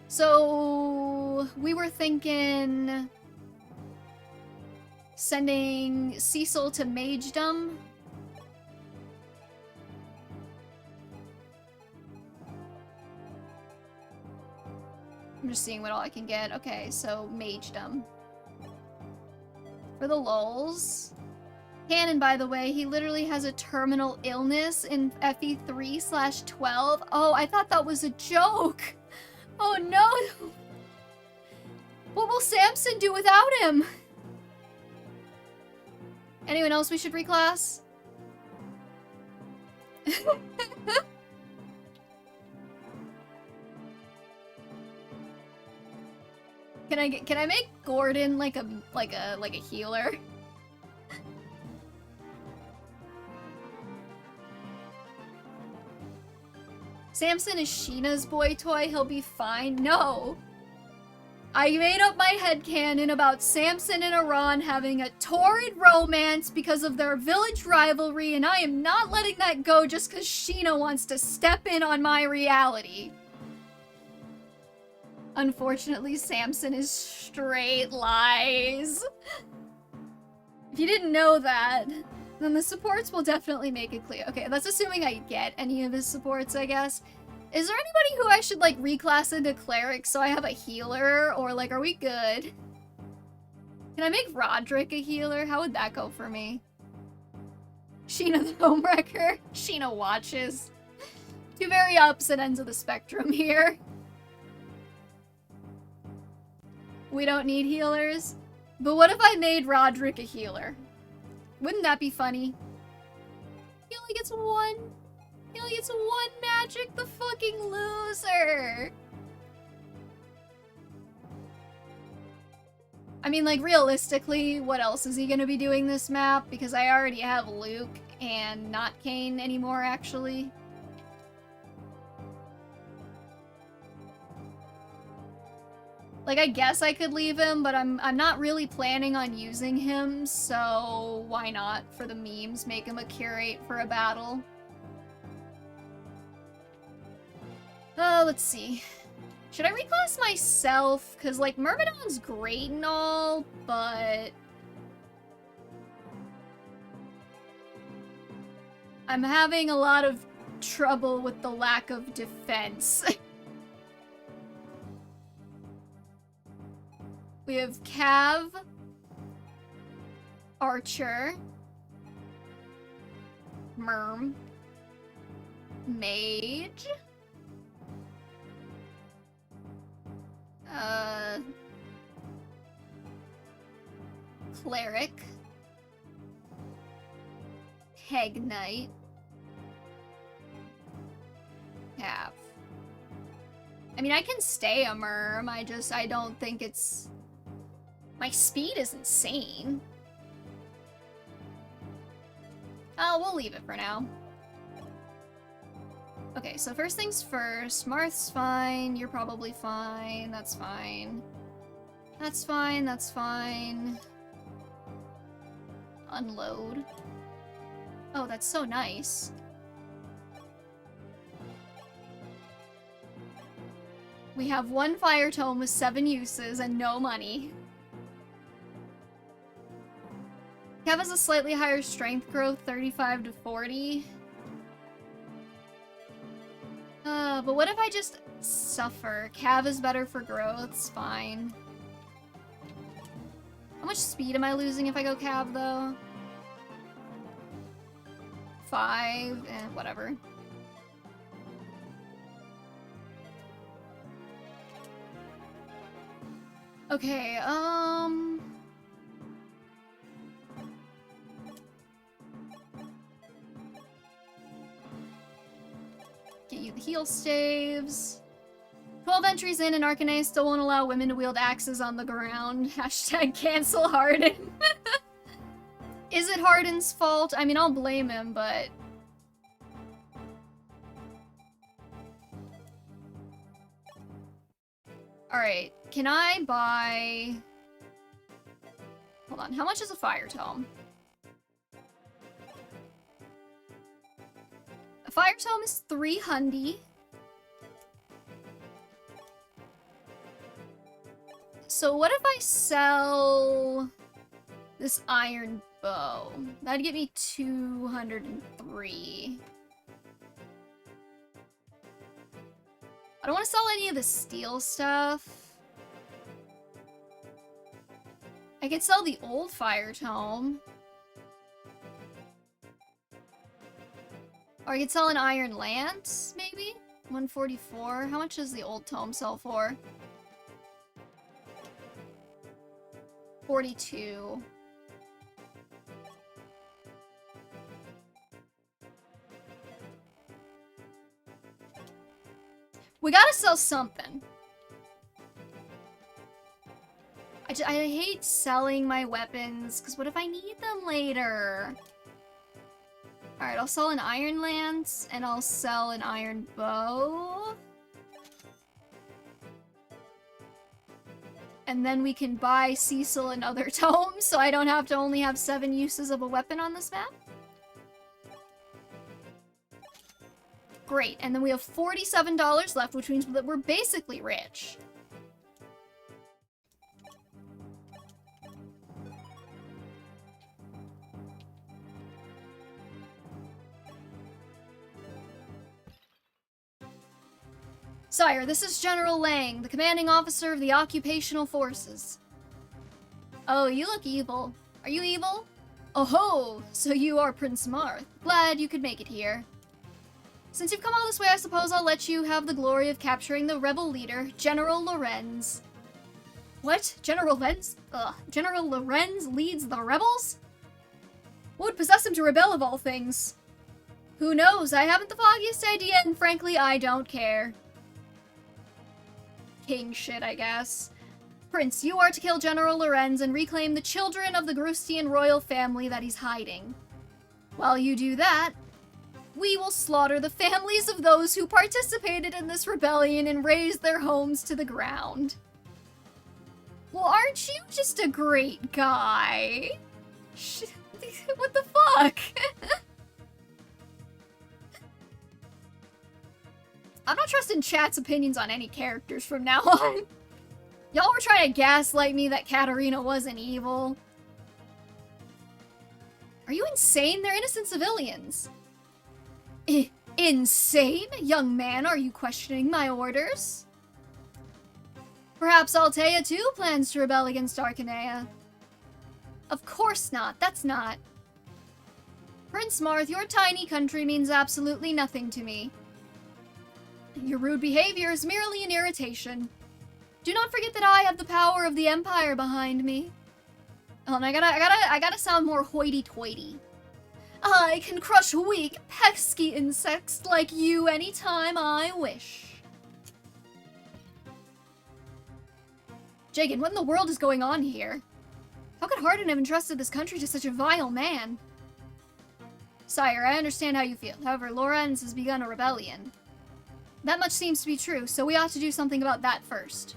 So, we were thinking sending Cecil to Magedom. I'm just seeing what all I can get. Okay, so Magedom. For the lulz. Canon, by the way, he literally has a terminal illness in FE3/12. Oh, I thought that was a joke. Oh no. What will Samson do without him? Anyone else we should reclass? Can I make Gordon like a healer? Samson is Sheena's boy toy, he'll be fine. No! I made up my headcanon about Samson and Aran having a torrid romance because of their village rivalry, and I am not letting that go just because Sheena wants to step in on my reality. Unfortunately, Samson is straight lies. If you didn't know that, then the supports will definitely make it clear. Okay, that's assuming I get any of his supports, I guess. Is there anybody who I should, like, reclass into cleric so I have a healer? Or, like, are we good? Can I make Roderick a healer? How would that go for me? Sheena the Homewrecker. Sheena watches. Two very opposite ends of the spectrum here. We don't need healers. But what if I made Roderick a healer? Wouldn't that be funny? He only gets one. He only gets one magic, the fucking loser. I mean, like, realistically, what else is he gonna be doing this map? Because I already have Luke and not Kane anymore, actually. Like, I guess I could leave him, but I'm not really planning on using him, so why not, for the memes, make him a curate for a battle? Let's see. Should I reclass myself? Because, like, Myrmidon's great and all, but I'm having a lot of trouble with the lack of defense. We have Cav, Archer, Myrm, Mage, Cleric. Heg Knight. Cav. I mean, I can stay a merm, I don't think it's... My speed is insane. Oh, we'll leave it for now. Okay, so first things first, Marth's fine, you're probably fine, that's fine. That's fine, that's fine. Unload. Oh, that's so nice. We have one fire tome with 7 uses and no money. Cav has a slightly higher strength growth, 35 to 40. But what if I just suffer? Cav is better for growth, it's fine. How much speed am I losing if I go Cav, though? 5, whatever. Okay, get you the heal staves. 12 entries in and Arcanea still won't allow women to wield axes on the ground. Hashtag cancel Harden. Is it Harden's fault? I mean, I'll blame him, but... Alright, can I buy... Hold on, how much is a fire tome? A fire tome is 300. So what if I sell this iron bow? That'd get me 203. I don't want to sell any of the steel stuff. I could sell the old fire tome. Or I could sell an iron lance, maybe? 144. How much does the old tome sell for? 42. We gotta sell something. I hate selling my weapons, because what if I need them later? Alright, I'll sell an iron lance, and I'll sell an iron bow. And then we can buy Cecil another tome, so I don't have to only have 7 uses of a weapon on this map. Great, and then we have $47 left, which means that we're basically rich. Sire, this is General Lang, the commanding officer of the occupational forces. Oh, you look evil. Are you evil? Oh ho! So you are Prince Marth. Glad you could make it here. Since you've come all this way, I suppose I'll let you have the glory of capturing the rebel leader, General Lorenz. What? General Lorenz? General Lorenz leads the rebels? What would possess him to rebel of all things? Who knows? I haven't the foggiest idea, and frankly, I don't care. King shit, I guess. Prince, you are to kill General Lorenz and reclaim the children of the Grustian royal family that he's hiding. While you do that, we will slaughter the families of those who participated in this rebellion and raze their homes to the ground. Well, aren't you just a great guy? What the fuck? I'm not trusting chat's opinions on any characters from now on. Y'all were trying to gaslight me that Katarina wasn't evil. Are you insane? They're innocent civilians. Insane? Young man, are you questioning my orders? Perhaps Altea too plans to rebel against Arcanea. Of course not, that's not. Prince Marth, your tiny country means absolutely nothing to me. Your rude behavior is merely an irritation. Do not forget that I have the power of the Empire behind me. Oh, and I gotta sound more hoity-toity. I can crush weak, pesky insects like you anytime I wish. Jagan, what in the world is going on here? How could Hardin have entrusted this country to such a vile man? Sire, I understand how you feel. However, Lorenz has begun a rebellion. That much seems to be true, so we ought to do something about that first.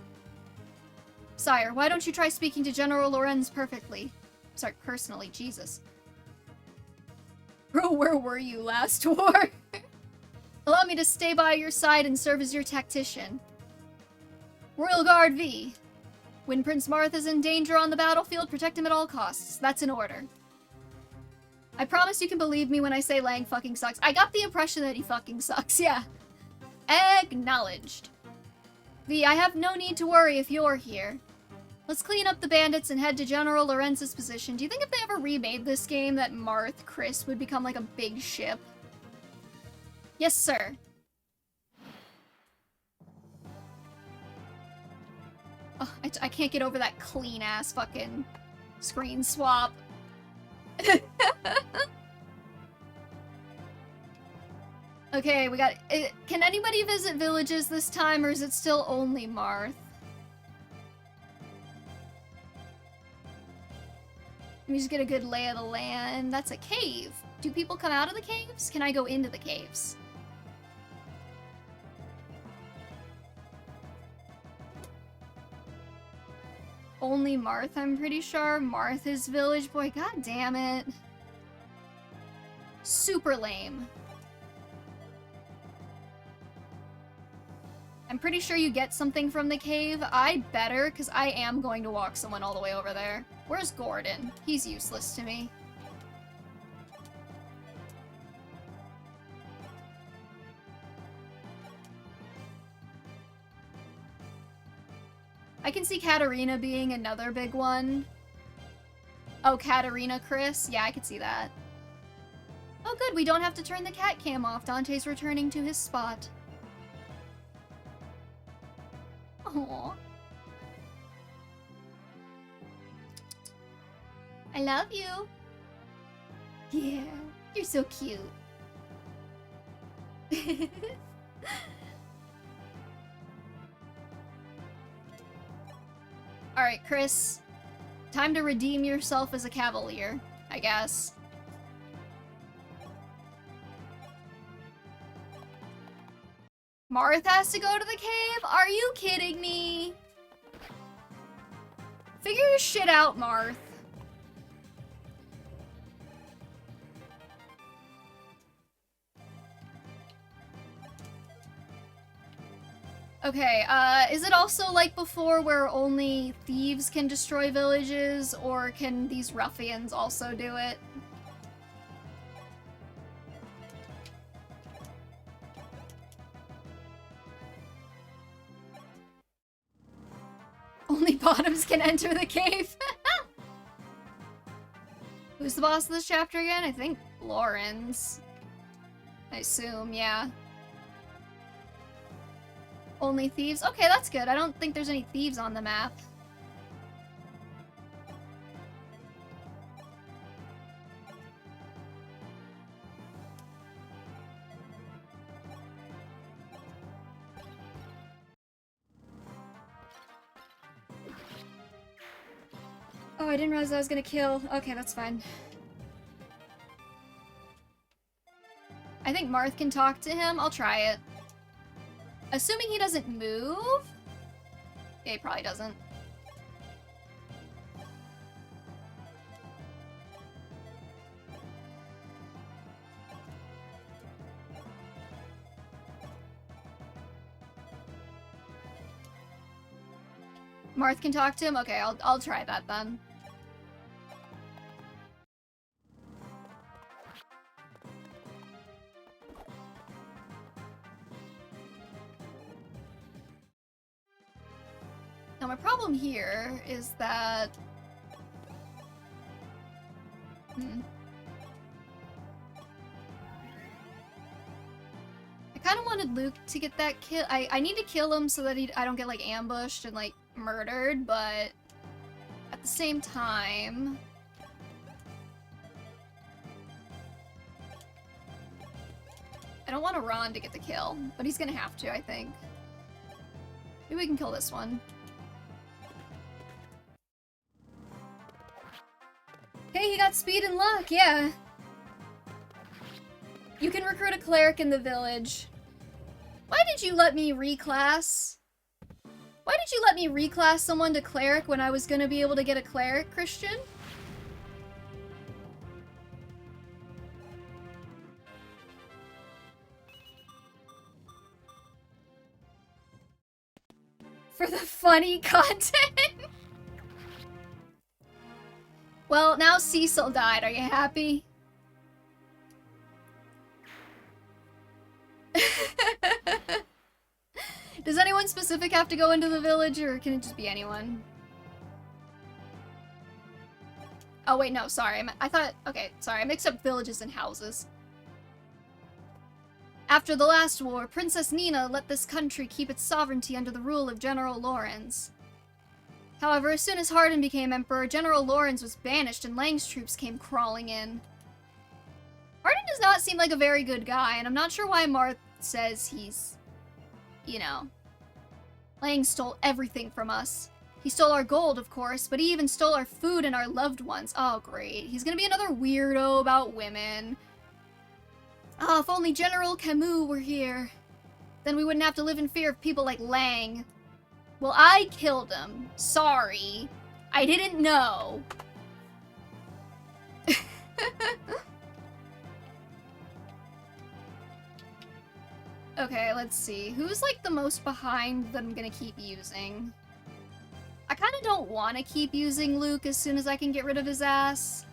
Sire, why don't you try speaking to General Lorenz personally, Jesus. Bro, where were you last war? Allow me to stay by your side and serve as your tactician. Royal Guard V. When Prince Marth is in danger on the battlefield, protect him at all costs. That's an order. I promise you can believe me when I say Lang fucking sucks. I got the impression that he fucking sucks, yeah. Acknowledged. V, I have no need to worry if you're here. Let's clean up the bandits and head to General Lorenz's position. Do you think if they ever remade this game that Marth, Chris would become like a big ship? Yes, sir. Oh, I can't get over that clean-ass fucking screen swap. Okay, we got... Can anybody visit villages this time, or is it still only Marth? Let me just get a good lay of the land. That's a cave. Do people come out of the caves? Can I go into the caves? Only Marth, I'm pretty sure. Marth is village boy. God damn it. Super lame. I'm pretty sure you get something from the cave. I better, because I am going to walk someone all the way over there. Where's Gordon? He's useless to me. I can see Katarina being another big one. Oh, Katarina, Chris? Yeah, I could see that. Oh good, we don't have to turn the cat cam off. Dante's returning to his spot. Aww. I love you. Yeah, you're so cute. Alright, Chris. Time to redeem yourself as a cavalier, I guess. Marth has to go to the cave? Are you kidding me? Figure your shit out, Marth. Okay, is it also like before where only thieves can destroy villages, or can these ruffians also do it? Only bottoms can enter the cave. Who's the boss of this chapter again? I think Lawrence. I assume, yeah. Only thieves? Okay, that's good. I don't think there's any thieves on the map. Oh, I didn't realize I was gonna kill. Okay, that's fine. I think Marth can talk to him. I'll try it. Assuming he doesn't move? Yeah, he probably doesn't. Marth can talk to him? Okay, I'll try that then. Now my problem here is that... I kind of wanted Luke to get that kill. I need to kill him so that I don't get like ambushed and like murdered, but At the same time... I don't want Iran to get the kill, but he's gonna have to, I think. Maybe we can kill this one. Okay, he got speed and luck, yeah. You can recruit a cleric in the village. Why did you let me reclass? Why did you let me reclass someone to cleric when I was gonna be able to get a cleric, Christian? For the funny content? Well, now Cecil died. Are you happy? Does anyone specific have to go into the village, or can it just be anyone? Oh, wait, no, sorry. I thought... Okay, sorry. I mixed up villages and houses. After the last war, Princess Nina let this country keep its sovereignty under the rule of General Lorenz. However, as soon as Hardin became emperor, General Lorenz was banished and Lang's troops came crawling in. Hardin does not seem like a very good guy, and I'm not sure why Marth says he's... You know... Lang stole everything from us. He stole our gold, of course, but he even stole our food and our loved ones. Oh, great. He's gonna be another weirdo about women. Oh, if only General Camus were here. Then we wouldn't have to live in fear of people like Lang. Well, I killed him. Sorry. I didn't know. Okay, let's see. Who's, like, the most behind that I'm gonna keep using? I kinda don't want to keep using Luke as soon as I can get rid of his ass.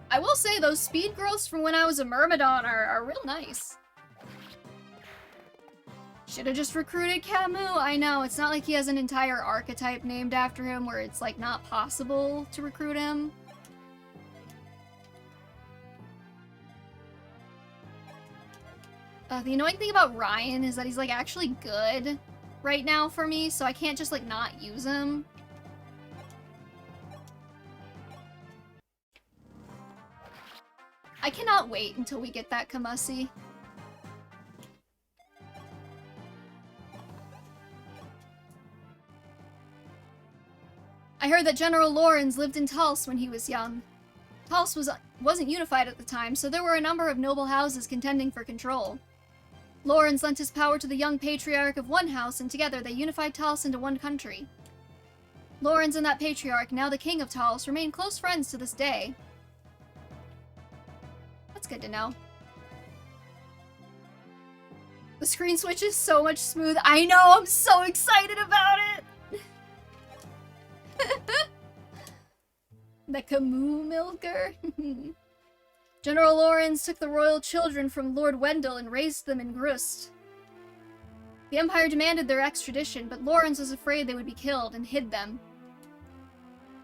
I will say, those speed growths from when I was a Myrmidon are real nice. Should've just recruited Camus. I know, it's not like he has an entire archetype named after him where it's, like, not possible to recruit him. The annoying thing about Ryan is that he's, like, actually good right now for me, so I can't just, like, not use him. I cannot wait until we get that Kamasi. I heard that General Lorenz lived in Talz when he was young. Talz wasn't unified at the time, so there were a number of noble houses contending for control. Lorenz lent his power to the young patriarch of one house, and together they unified Talz into one country. Lorenz and that patriarch, now the king of Talz, remain close friends to this day. That's good to know. The screen switch is so much smooth. I know, I'm so excited about it! The Camus milker? General Lorenz took the royal children from Lord Wendell and raised them in Grust. The Empire demanded their extradition, but Lorenz was afraid they would be killed and hid them.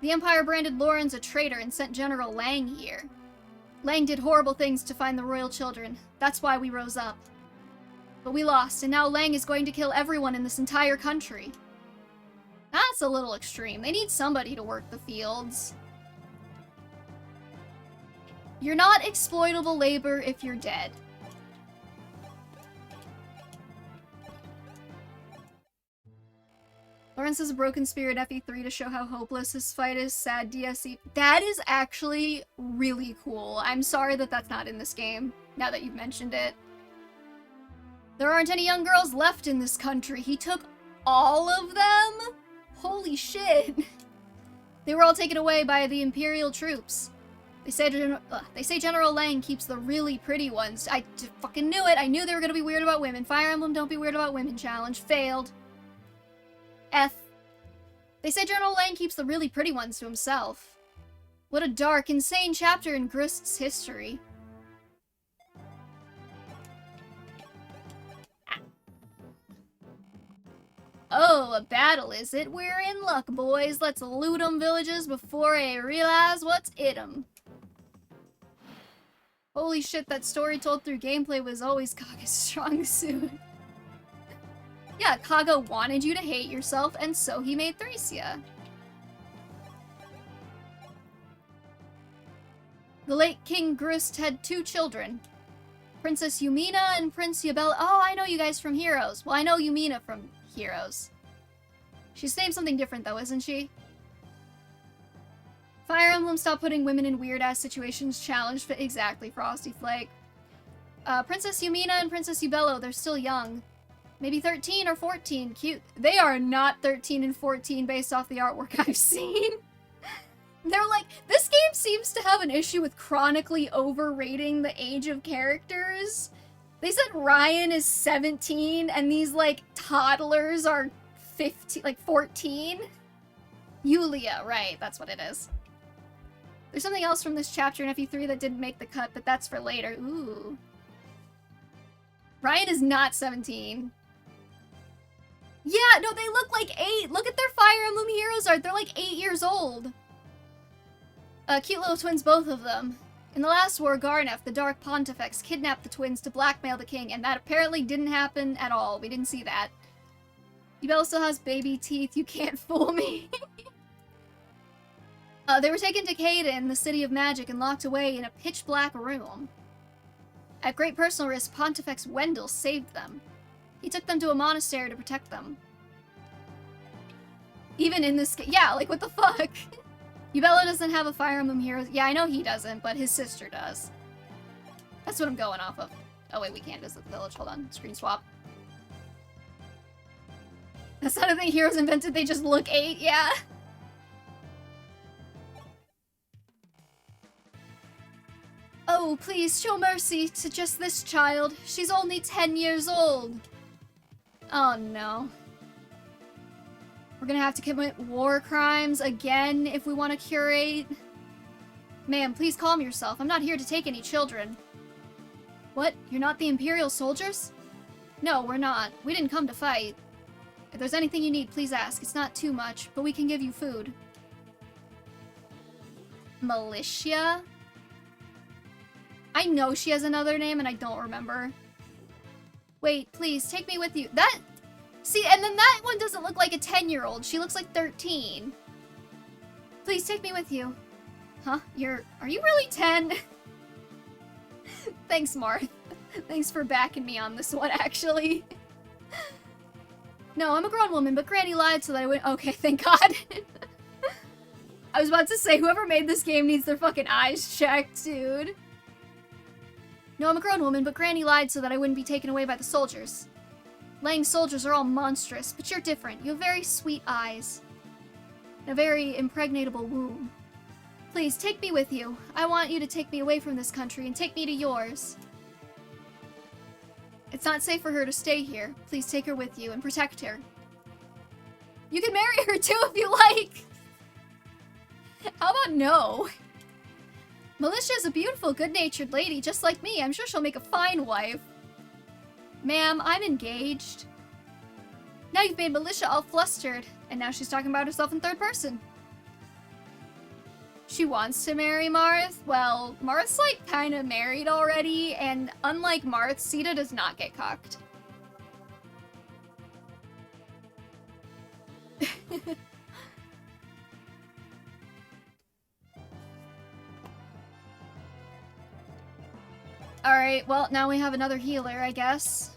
The Empire branded Lorenz a traitor and sent General Lang here. Lang did horrible things to find the royal children. That's why we rose up. But we lost, and now Lang is going to kill everyone in this entire country. That's a little extreme. They need somebody to work the fields. You're not exploitable labor if you're dead. Lawrence has a broken spirit FE3 to show how hopeless his fight is. Sad DSE. That is actually really cool. I'm sorry that that's not in this game, now that you've mentioned it. There aren't any young girls left in this country. He took all of them? Holy shit. They were all taken away by the Imperial troops. They say General Lang keeps the really pretty ones. I fucking knew it. I knew they were gonna be weird about women. Fire Emblem Don't Be Weird About Women challenge. Failed. F. They say General Lang keeps the really pretty ones to himself. What a dark, insane chapter in Grist's history. Oh, a battle, is it? We're in luck, boys. Let's loot 'em villages before I realize what's in 'em. Holy shit, that story told through gameplay was always Kaga's strong suit. Yeah, Kaga wanted you to hate yourself, and so he made Thracia. The late King Grist had 2 children. Princess Yumina and Prince Yabel. Oh, I know you guys from Heroes. Well, I know Yumina from Heroes. She's named something different, though, isn't she? Fire Emblem, stop putting women in weird-ass situations. Challenge fit exactly, Frosty Flake. Princess Yumina and Princess Yubello, they're still young. Maybe 13 or 14. Cute. They are not 13 and 14 based off the artwork I've seen. They're like, this game seems to have an issue with chronically overrating the age of characters. They said Ryan is 17 and these, like, toddlers are 15, like 14. Yulia, right, that's what it is. There's something else from this chapter in FE3 that didn't make the cut, but that's for later. Ooh. Ryan is not 17. Yeah, no, they look like 8. Look at their Fire Emblem Heroes art. They're like 8 years old. Cute little twins, both of them. In the last war, Garnef, the Dark Pontifex, kidnapped the twins to blackmail the king, and that apparently didn't happen at all. We didn't see that. Yubel still has baby teeth. You can't fool me. They were taken to Caden, the city of magic, and locked away in a pitch-black room. At great personal risk, Pontifex Wendell saved them. He took them to a monastery to protect them. Even in this... Yeah, like, what the fuck? Yubello doesn't have a Fire Emblem Heroes... Yeah, I know he doesn't, but his sister does. That's what I'm going off of. Oh, wait, we can't visit the village. Hold on. Screen swap. That's not a thing Heroes invented. They just look 8, yeah. Oh, please, show mercy to just this child. She's only 10 years old. Oh, no. We're gonna have to commit war crimes again if we want to curate. Ma'am, please calm yourself. I'm not here to take any children. What? You're not the Imperial soldiers? No, we're not. We didn't come to fight. If there's anything you need, please ask. It's not too much, but we can give you food. Militia? I know she has another name and I don't remember. Wait, please, take me with you. That... See, and then that one doesn't look like a 10-year-old. She looks like 13. Please take me with you. Huh? Are you really 10? Thanks, Marth. Thanks for backing me on this one, actually. No, I'm a grown woman, but Granny lied so that I would... Okay, thank God. I was about to say, whoever made this game needs their fucking eyes checked, dude. No, I'm a grown woman, but Granny lied so that I wouldn't be taken away by the soldiers. Lang soldiers are all monstrous, but you're different. You have very sweet eyes. And a very impregnatable womb. Please, take me with you. I want you to take me away from this country and take me to yours. It's not safe for her to stay here. Please take her with you and protect her. You can marry her too if you like! How about no? Militia is a beautiful, good-natured lady just like me. I'm sure she'll make a fine wife. Ma'am, I'm engaged. Now you've made Militia all flustered, and now she's talking about herself in third person. She wants to marry Marth? Well, Marth's like kind of married already, and unlike Marth, Sita does not get cocked. Alright, well, now we have another healer, I guess.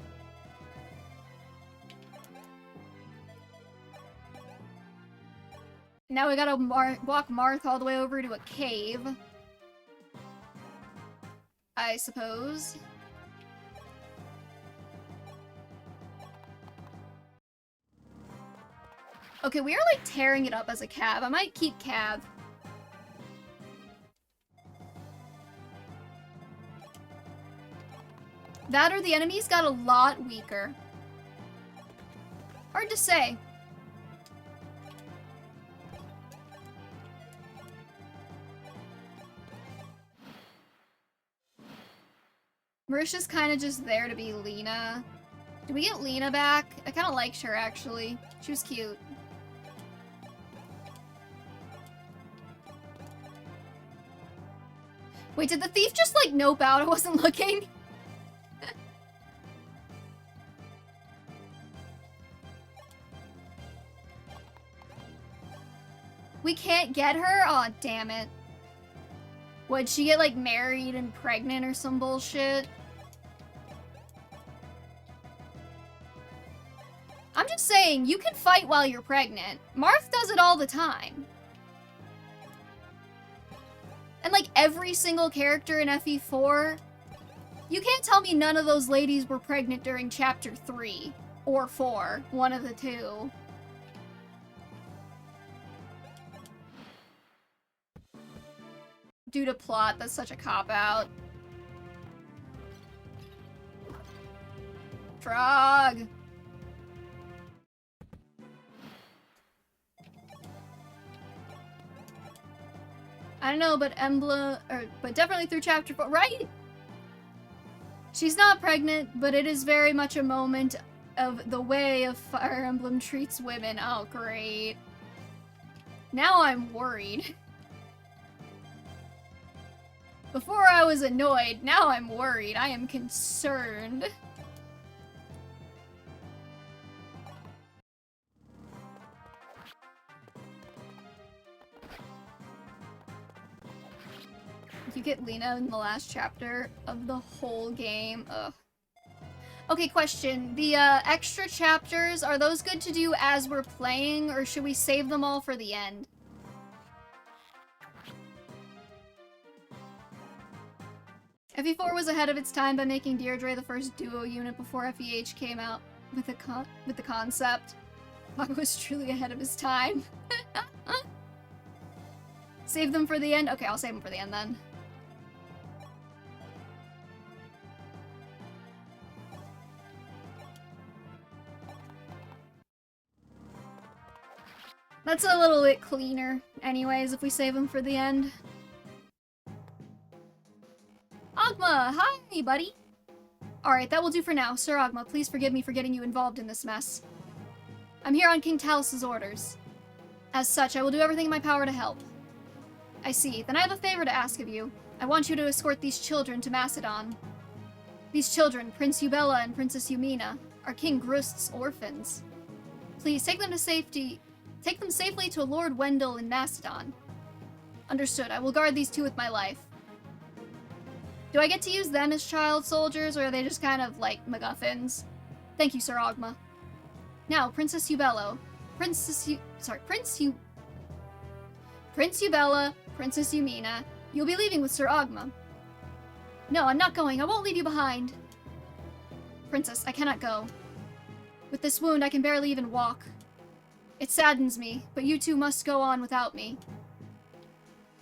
Now we gotta walk Marth all the way over to a cave. I suppose. Okay, we are like tearing it up as a Cav. I might keep Cav. That or the enemies got a lot weaker. Hard to say. Marisha's kind of just there to be Lena. Did we get Lena back? I kind of liked her, actually. She was cute. Wait, did the thief just, like, nope out? I wasn't looking. We can't get her? Aw, damn it. Would she get, like, married and pregnant or some bullshit? I'm just saying, you can fight while you're pregnant. Marth does it all the time. And, like, every single character in FE4, you can't tell me none of those ladies were pregnant during Chapter 3. Or 4. One of the two. Due to plot, that's such a cop-out. Frog! I don't know, but but definitely through Chapter 4, right? She's not pregnant, but it is very much a moment of the way of Fire Emblem treats women. Oh, great. Now I'm worried. Before I was annoyed, now I'm worried. I am concerned. You get Lena in the last chapter of the whole game. Ugh. Okay, question. The extra chapters, are those good to do as we're playing, or should we save them all for the end? FE4 was ahead of its time by making Deirdre the first duo unit before FEH came out with the concept. Paco was truly ahead of his time. Save them for the end? Okay, I'll save them for the end then. That's a little bit cleaner, anyways, if we save them for the end. Ogma! Hi, buddy! Alright, that will do for now. Sir Ogma, please forgive me for getting you involved in this mess. I'm here on King Talus's orders. As such, I will do everything in my power to help. I see. Then I have a favor to ask of you. I want you to escort these children to Macedon. These children, Prince Eubella and Princess Eumina, are King Grust's orphans. Please take them to safety. Take them safely to Lord Wendell in Macedon. Understood. I will guard these two with my life. Do I get to use them as child soldiers, or are they just kind of like MacGuffins? Thank you, Sir Ogma. Now, Princess Eubella, Prince Eubella, Princess Eumina, you'll be leaving with Sir Ogma. No, I'm not going. I won't leave you behind. Princess, I cannot go. With this wound, I can barely even walk. It saddens me, but you two must go on without me.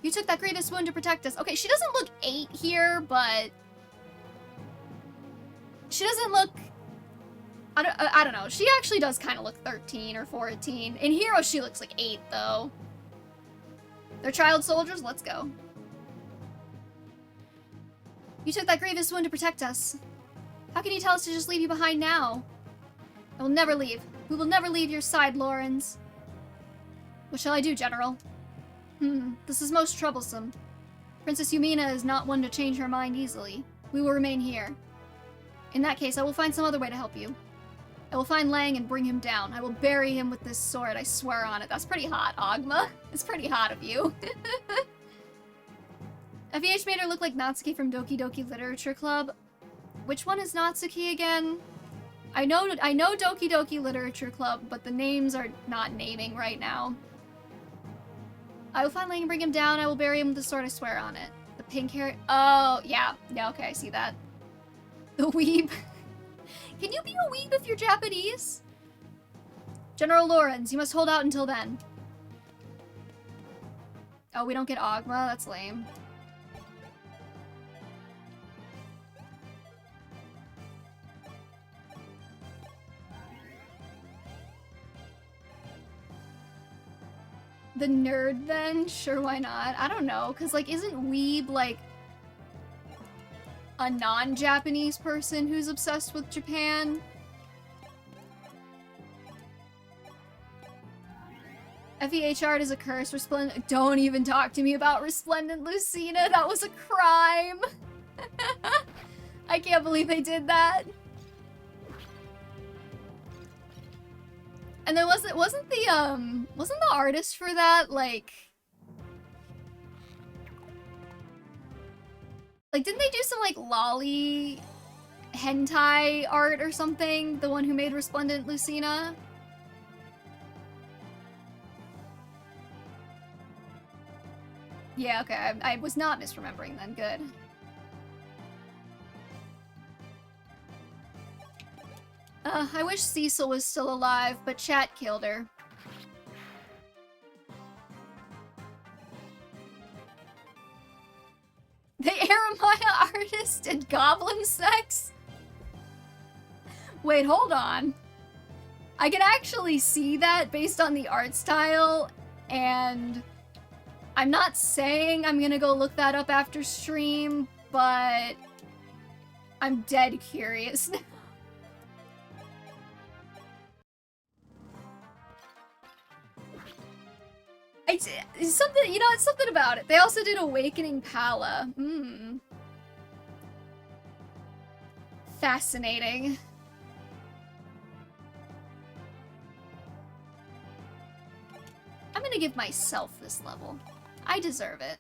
You took that grievous wound to protect us. Okay, she doesn't look 8 here, but... She doesn't look... I don't know. She actually does kind of look 13 or 14. In Hero, she looks like 8, though. They're child soldiers? Let's go. You took that grievous wound to protect us. How can you tell us to just leave you behind now? I will never leave. We will never leave your side, Lorenz. What shall I do, General? This is most troublesome. Princess Eumina is not one to change her mind easily. We will remain here. In that case, I will find some other way to help you. I will find Lang and bring him down. I will bury him with this sword, I swear on it. That's pretty hot, Ogma. It's pretty hot of you. FEH made her look like Natsuki from Doki Doki Literature Club. Which one is Natsuki again? I know Doki Doki Literature Club, but the names are not naming right now. I will find Lang and bring him down. I will bury him with the sword, I swear on it. The pink hair. Oh, yeah. Yeah, okay, I see that. The weeb. Can you be a weeb if you're Japanese? General Lorenz, you must hold out until then. Oh, we don't get Ogma? That's lame. The nerd, then? Sure, why not? I don't know, because, like, isn't weeb, like, a non-Japanese person who's obsessed with Japan? FEH art is a curse. Resplendent. Don't even talk to me about Resplendent Lucina. That was a crime. I can't believe they did that. And then wasn't the artist for that like didn't they do some like lolly hentai art or something? The one who made Resplendent Lucina? Yeah, okay, I was not misremembering then, good. I wish Cecil was still alive, but chat killed her. The Aramaya artist did goblin sex? Wait, hold on. I can actually see that based on the art style, and I'm not saying I'm gonna go look that up after stream, but I'm dead curious now. It's something, you know, it's something about it. They also did Awakening Pala. Fascinating. I'm gonna give myself this level. I deserve it.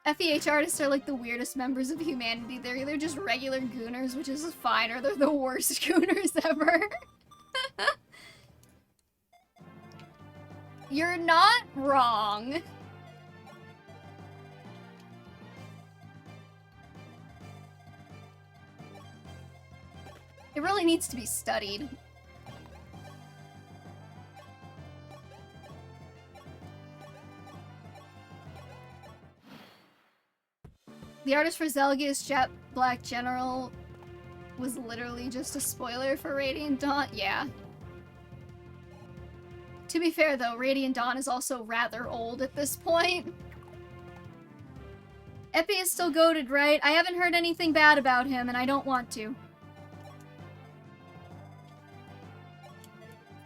FEH artists are like the weirdest members of humanity. They're either just regular gooners, which is fine, or they're the worst gooners ever. You're not wrong. It really needs to be studied. The artist for Zelgius Jet Black General was literally just a spoiler for Radiant Dawn. Yeah. To be fair though, Radiant Dawn is also rather old at this point. Epi is still goated, right? I haven't heard anything bad about him, and I don't want to.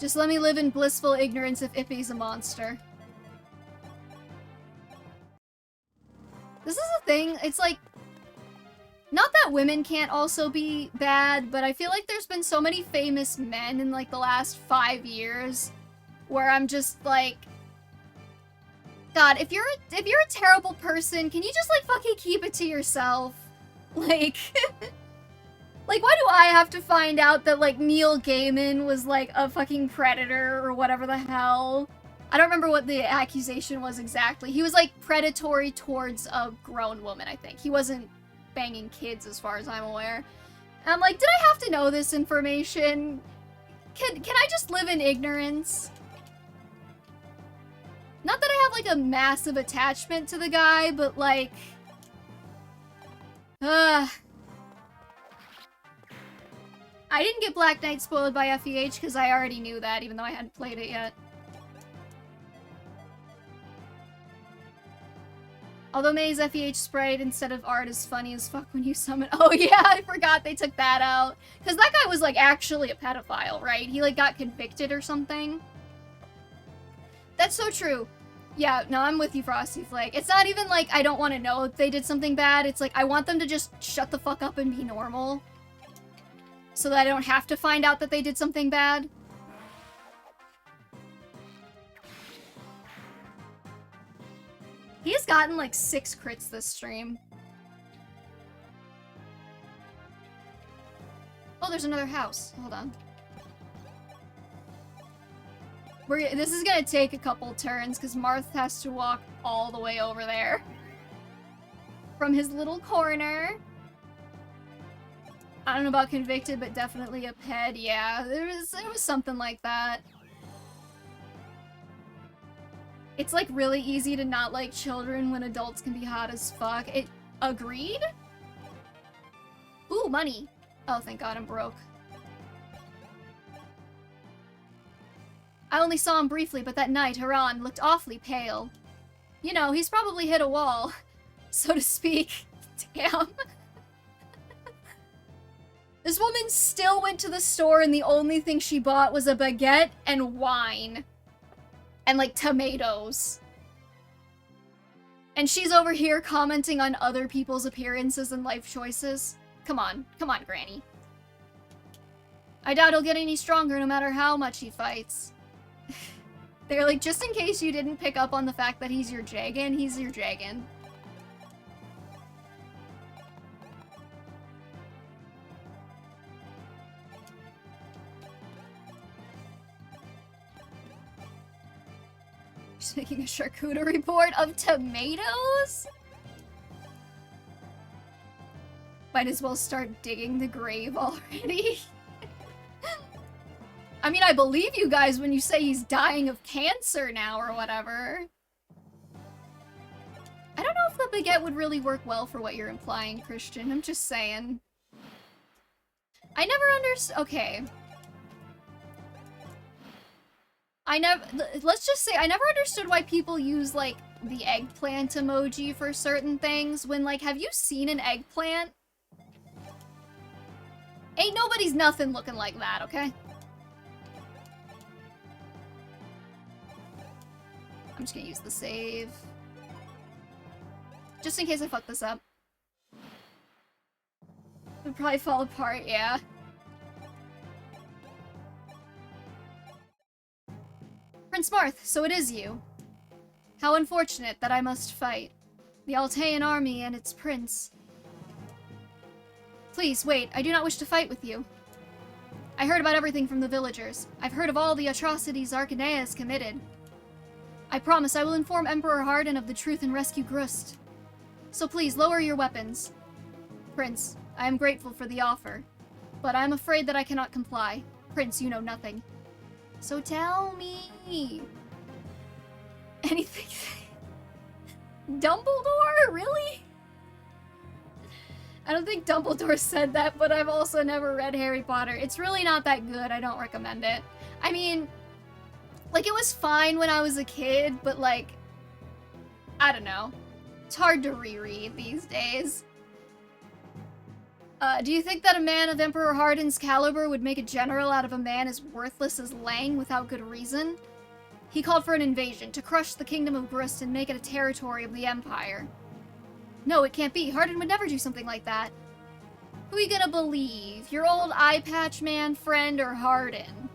Just let me live in blissful ignorance if Ippy's a monster. This is the thing, it's like, not that women can't also be bad, but I feel like there's been so many famous men in like the last 5 years where I'm just like, God, if you're a terrible person, can you just like fucking keep it to yourself? Like, like why do I have to find out that like Neil Gaiman was like a fucking predator or whatever the hell? I don't remember what the accusation was exactly. He was like predatory towards a grown woman, I think. He wasn't banging kids as far as I'm aware. And I'm like, did I have to know this information? Can I just live in ignorance? Not that I have like a massive attachment to the guy, but like, I didn't get Black Knight spoiled by FEH because I already knew that, even though I hadn't played it yet. Although May's FEH sprite instead of art is funny as fuck when you summon- Oh yeah, I forgot they took that out. Because that guy was like actually a pedophile, right? He like got convicted or something. That's so true. Yeah, no, I'm with you, Frosty Flake. It's not even like I don't want to know if they did something bad. It's like I want them to just shut the fuck up and be normal. So that I don't have to find out that they did something bad. He's gotten like 6 crits this stream. Oh, there's another house. Hold on. This is gonna take a couple turns because Marth has to walk all the way over there. From his little corner. I don't know about convicted, but definitely a ped. Yeah, it was something like that. It's like really easy to not like children when adults can be hot as fuck. Agreed? Ooh, money. Oh, thank God I'm broke. I only saw him briefly, but that night, Haran looked awfully pale. You know, he's probably hit a wall, so to speak. Damn. This woman still went to the store and the only thing she bought was a baguette and wine. And, like, tomatoes. And she's over here commenting on other people's appearances and life choices. Come on, Granny. I doubt he'll get any stronger no matter how much he fights. They're like, just in case you didn't pick up on the fact that he's your Jagan, he's your Jagan. Just making a charcuterie board of tomatoes? Might as well start digging the grave already. I mean, I believe you guys when you say he's dying of cancer now or whatever. I don't know if the baguette would really work well for what you're implying, Christian. I'm just saying. I never understood. Okay. Let's just say, I never understood why people use, like, the eggplant emoji for certain things when, like, have you seen an eggplant? Ain't nobody's nothing looking like that, okay? I'm just gonna use the save. Just in case I fuck this up. It'll probably fall apart, yeah. Prince Marth, so it is you. How unfortunate that I must fight. The Altean army and its prince. Please, wait, I do not wish to fight with you. I heard about everything from the villagers. I've heard of all the atrocities Arcanea has committed. I promise I will inform Emperor Hardin of the truth and rescue Grust. So please, lower your weapons. Prince, I am grateful for the offer, but I am afraid that I cannot comply. Prince, you know nothing. So tell me... anything... Dumbledore? Really? I don't think Dumbledore said that, but I've also never read Harry Potter. It's really not that good. I don't recommend it. I mean, like, it was fine when I was a kid, but, like, I don't know. It's hard to reread these days. Do you think that a man of Emperor Hardin's caliber would make a general out of a man as worthless as Lang without good reason? He called for an invasion, to crush the kingdom of Grust and make it a territory of the Empire. No, it can't be. Hardin would never do something like that. Who are you gonna believe? Your old eye patch man friend or Hardin?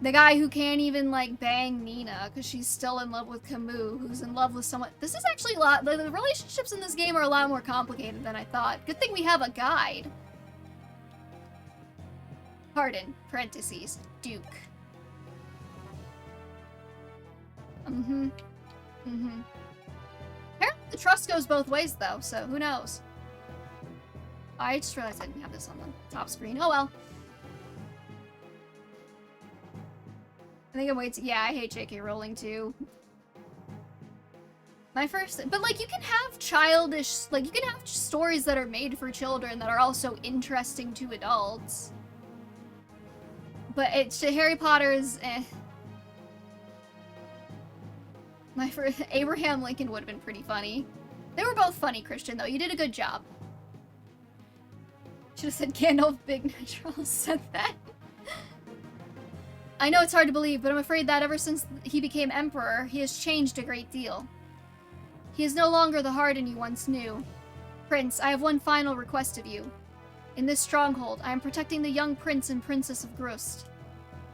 The guy who can't even, like, bang Nina because she's still in love with Camus, who's in love with someone. This is actually a lot. The relationships in this game are a lot more complicated than I thought. Good thing we have a guide. Hardin, parentheses, Duke. Apparently the trust goes both ways, though, so who knows? I just realized I didn't have this on the top screen. Oh well. I think I'm waiting. Yeah, I hate J.K. Rowling too. My first, but like you can have childish, like you can have stories that are made for children that are also interesting to adults. But it's Harry Potter's. My first Abraham Lincoln would have been pretty funny. They were both funny, Christian. Though you did a good job. Should have said Gandalf Big Natural said that. I know it's hard to believe, but I'm afraid that ever since he became emperor, he has changed a great deal. He is no longer the Hardin you once knew. Prince, I have one final request of you. In this stronghold, I am protecting the young prince and princess of Grust.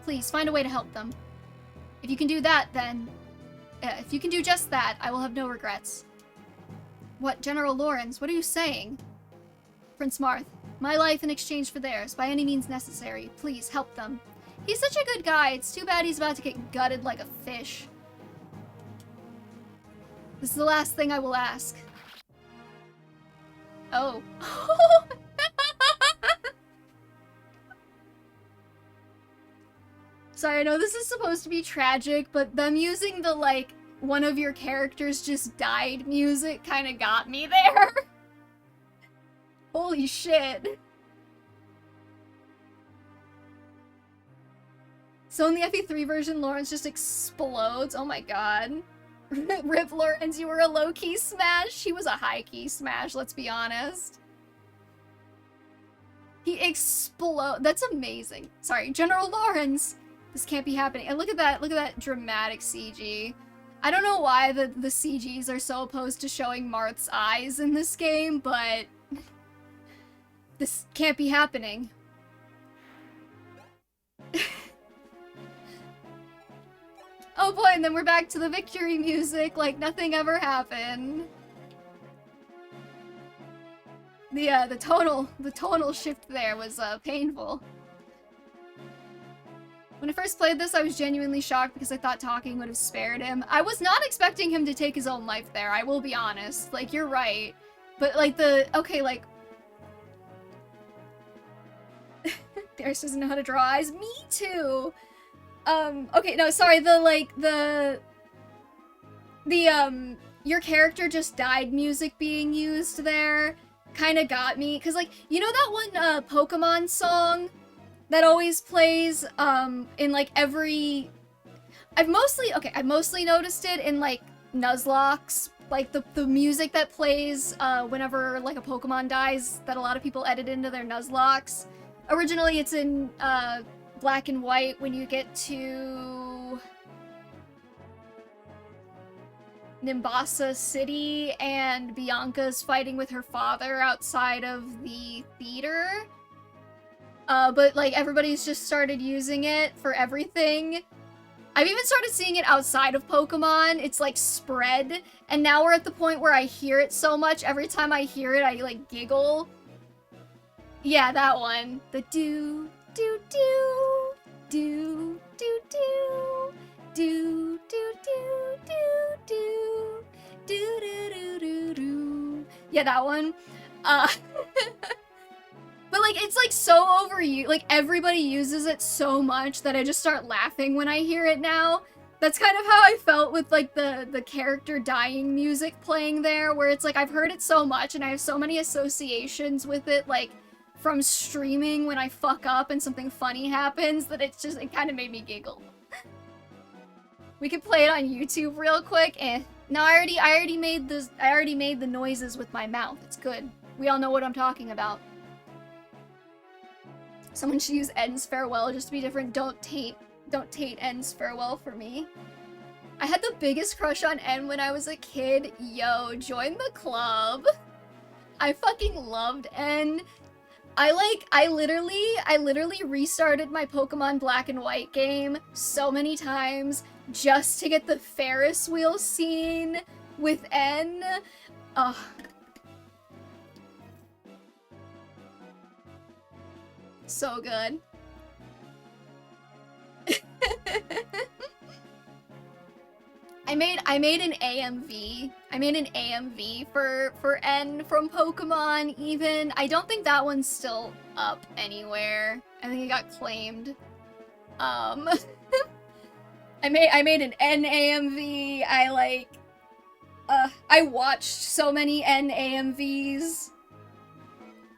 Please, find a way to help them. If you can do that, then... if you can do just that, I will have no regrets. What, General Lawrence, what are you saying? Prince Marth, my life in exchange for theirs, by any means necessary. Please, help them. He's such a good guy, it's too bad he's about to get gutted like a fish. This is the last thing I will ask. Oh. Sorry, I know this is supposed to be tragic, but them using the, like, one of your characters just died music kinda got me there. Holy shit. So in the FE3 version, Lawrence just explodes. Oh my god. Rip Lawrence, you were a low-key smash. He was a high-key smash, let's be honest. He explode. That's amazing. Sorry, General Lawrence. This can't be happening. And look at that dramatic CG. I don't know why the CGs are so opposed to showing Marth's eyes in this game, but this can't be happening. point, and then we're back to the victory music, like nothing ever happened. The tonal shift there was painful. When I first played this, I was genuinely shocked because I thought talking would have spared him. I was not expecting him to take his own life there, I will be honest. Like, you're right. But, like, okay, like... Darius doesn't know how to draw eyes. Me too! Okay, no, sorry, your character just died music being used there kind of got me. Because, like, you know that one, Pokemon song that always plays, in, like, every... I've mostly noticed it in, like, Nuzlocke's, like, the music that plays, whenever, like, a Pokemon dies that a lot of people edit into their Nuzlocke's. Originally, it's in, Black and White when you get to... Nimbasa City and Bianca's fighting with her father outside of the theater. But, like, everybody's just started using it for everything. I've even started seeing it outside of Pokemon. It's, like, spread. And now we're at the point where I hear it so much, every time I hear it, I, like, giggle. Yeah, that one. The do, do, do, do, do, do, do, do, do, do, do, do, do, do, do. Yeah, that one. But, like, it's, like, so overused. Like, everybody uses it so much that I just start laughing when I hear it now. That's kind of how I felt with, like, the character dying music playing there, where it's, like, I've heard it so much and I have so many associations with it, like, from streaming when I fuck up and something funny happens, that it kind of made me giggle. We could play it on YouTube real quick. No, I already made the noises with my mouth. It's good. We all know what I'm talking about. Someone should use En's farewell just to be different. Don't taint En's farewell for me. I had the biggest crush on En when I was a kid. Yo, join the club. I fucking loved En. I literally restarted my Pokemon Black and White game so many times just to get the Ferris wheel scene with En. Ugh. So good. I made an AMV. I made an AMV for En from Pokemon even. I don't think that one's still up anywhere. I think it got claimed. I made an En AMV. I watched so many En AMVs.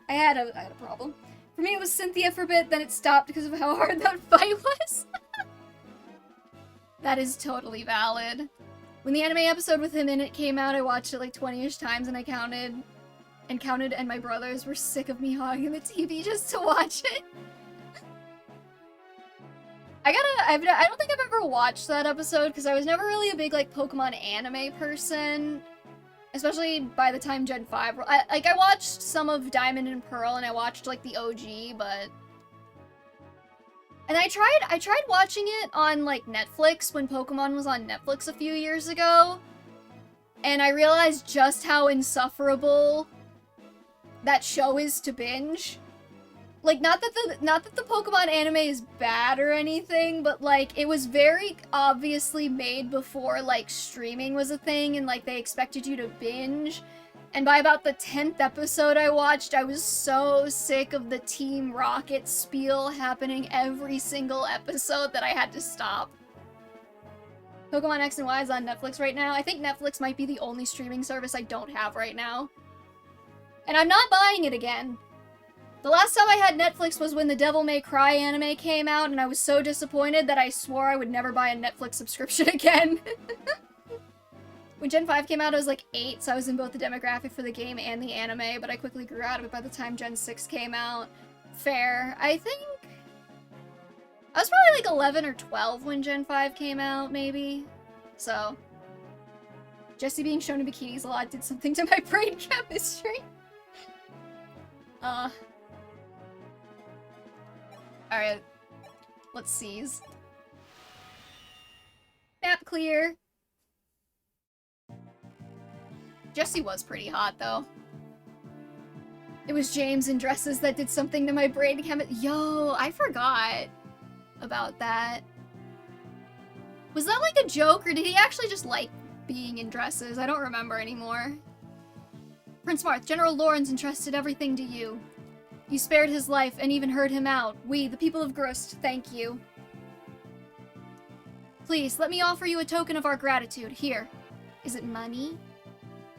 I had a problem. For me, it was Cynthia for a bit, then it stopped because of how hard that fight was. That is totally valid. When the anime episode with him in it came out, I watched it like 20-ish times and I counted, and my brothers were sick of me hogging the TV just to watch it. I don't think I've ever watched that episode because I was never really a big, like, Pokemon anime person. Especially by the time Gen 5. I watched some of Diamond and Pearl and I watched, like, the OG, but... And I tried watching it on, like, Netflix when Pokemon was on Netflix a few years ago. And I realized just how insufferable that show is to binge. Like, not that the Pokemon anime is bad or anything, but, like, it was very obviously made before, like, streaming was a thing and, like, they expected you to binge. And by about the 10th episode I watched, I was so sick of the Team Rocket spiel happening every single episode that I had to stop. Pokemon X and Y is on Netflix right now. I think Netflix might be the only streaming service I don't have right now. And I'm not buying it again. The last time I had Netflix was when the Devil May Cry anime came out, and I was so disappointed that I swore I would never buy a Netflix subscription again. When Gen 5 came out, I was like 8, so I was in both the demographic for the game and the anime, but I quickly grew out of it by the time Gen 6 came out. Fair. I think... I was probably like 11 or 12 when Gen 5 came out, maybe. So... Jessie being shown in bikinis a lot did something to my brain chemistry. Alright. Let's seize. Yep. clear. Jessie was pretty hot, though. It was James in dresses that did something to my brain. Yo, I forgot about that. Was that like a joke, or did he actually just like being in dresses? I don't remember anymore. Prince Marth, General Lawrence entrusted everything to you. You spared his life and even heard him out. We, the people of Grust, thank you. Please, let me offer you a token of our gratitude. Here. Is it money?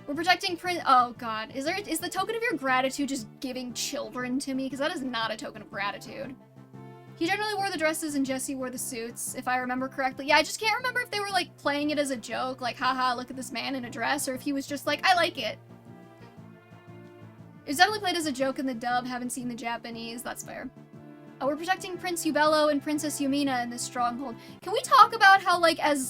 We're protecting Prince- Oh god. Is the token of your gratitude just giving children to me? Because that is not a token of gratitude. He generally wore the dresses and Jessie wore the suits, if I remember correctly. Yeah, I just can't remember if they were, like, playing it as a joke, like, haha, look at this man in a dress, or if he was just like, I like it. It was definitely played as a joke in the dub, haven't seen the Japanese, that's fair. We're protecting Prince Ubello and Princess Yumina in this stronghold. Can we talk about how, like, can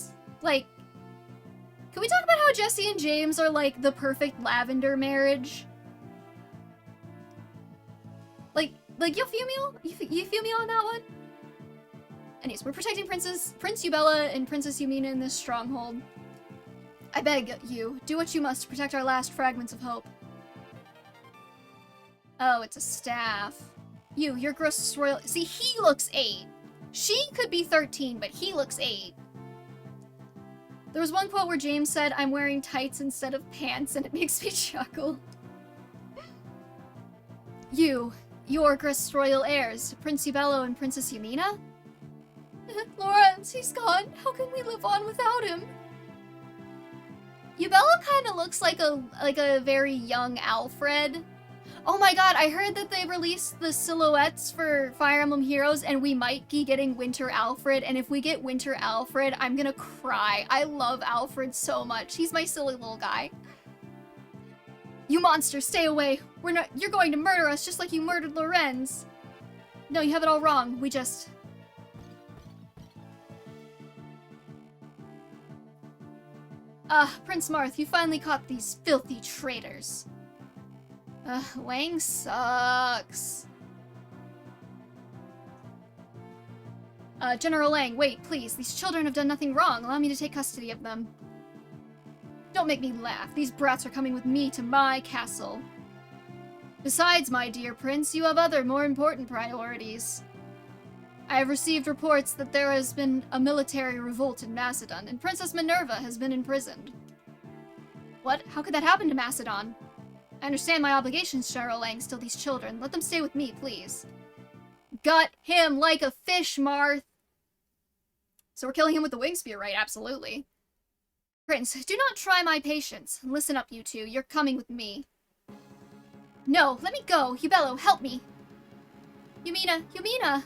we talk about how Jessie and James are, like, the perfect lavender marriage? Like, you feel me? You feel me on that one? Anyways, we're protecting Prince Ubella and Princess Yumina in this stronghold. I beg you, do what you must to protect our last fragments of hope. Oh, it's a staff. You're Grust's royal- See, he looks 8. She could be 13, but he looks 8. There was one quote where James said, I'm wearing tights instead of pants, and it makes me chuckle. You're Grust's royal heirs, Prince Ubello and Princess Yumina? Lawrence, he's gone. How can we live on without him? Ubello kind of looks like a very young Alfred. Oh my god, I heard that they released the silhouettes for Fire Emblem Heroes, and we might be getting Winter Alfred, and if we get Winter Alfred, I'm gonna cry. I love Alfred so much. He's my silly little guy. You monster, stay away. You're going to murder us just like you murdered Lorenz. No, you have it all wrong. We just... Prince Marth, you finally caught these filthy traitors. Lang sucks. General Lang, wait, please. These children have done nothing wrong. Allow me to take custody of them. Don't make me laugh. These brats are coming with me to my castle. Besides, my dear prince, you have other, more important priorities. I have received reports that there has been a military revolt in Macedon, and Princess Minerva has been imprisoned. What? How could that happen to Macedon? I understand my obligations, General Lang, still these children. Let them stay with me, please. Gut him like a fish, Marth! So we're killing him with the wing spear, right? Absolutely. Prince, do not try my patience. Listen up, you two. You're coming with me. No, let me go. Ubello, help me. Yumina!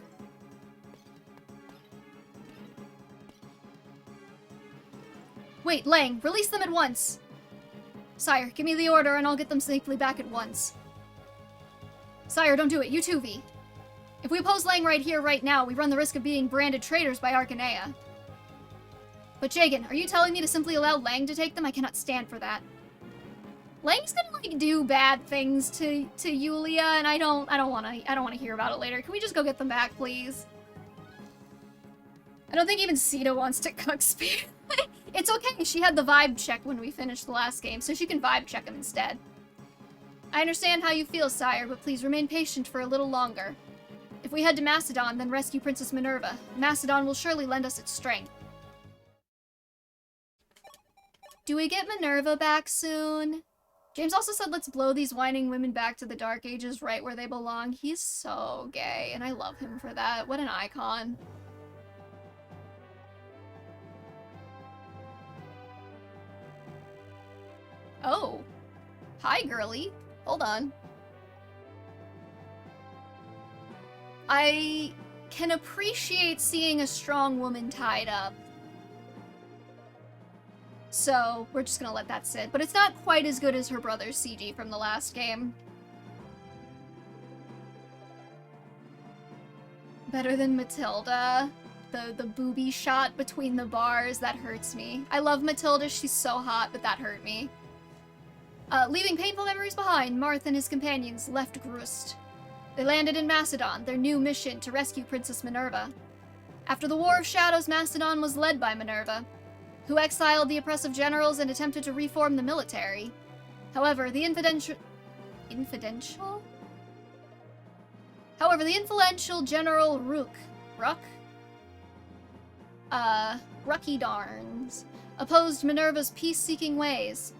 Wait, Lang, release them at once. Sire, give me the order and I'll get them safely back at once. Sire, don't do it. You too, V. If we oppose Lang right here, right now, we run the risk of being branded traitors by Arcanea. But Jagan, are you telling me to simply allow Lang to take them? I cannot stand for that. Lang's gonna, like, do bad things to Yulia, and I don't wanna hear about it later. Can we just go get them back, please? I don't think even Sita wants to cook Spear. It's okay, she had the vibe check when we finished the last game, so she can vibe check him instead. I understand how you feel, sire, but please remain patient for a little longer. If we head to Macedon, then rescue Princess Minerva. Macedon will surely lend us its strength. Do we get Minerva back soon? James also said let's blow these whining women back to the Dark Ages right where they belong. He's so gay, and I love him for that. What an icon. Oh. Hi, girly. Hold on. I can appreciate seeing a strong woman tied up. So, we're just gonna let that sit. But it's not quite as good as her brother's CG from the last game. Better than Matilda. The booby shot between the bars, that hurts me. I love Matilda, she's so hot, but that hurt me. Leaving painful memories behind, Marth and his companions left Grust. They landed in Macedon, their new mission to rescue Princess Minerva. After the War of Shadows, Macedon was led by Minerva. who exiled the oppressive generals and attempted to reform the military. However, the influential General Rucky Darns opposed Minerva's peace-seeking ways.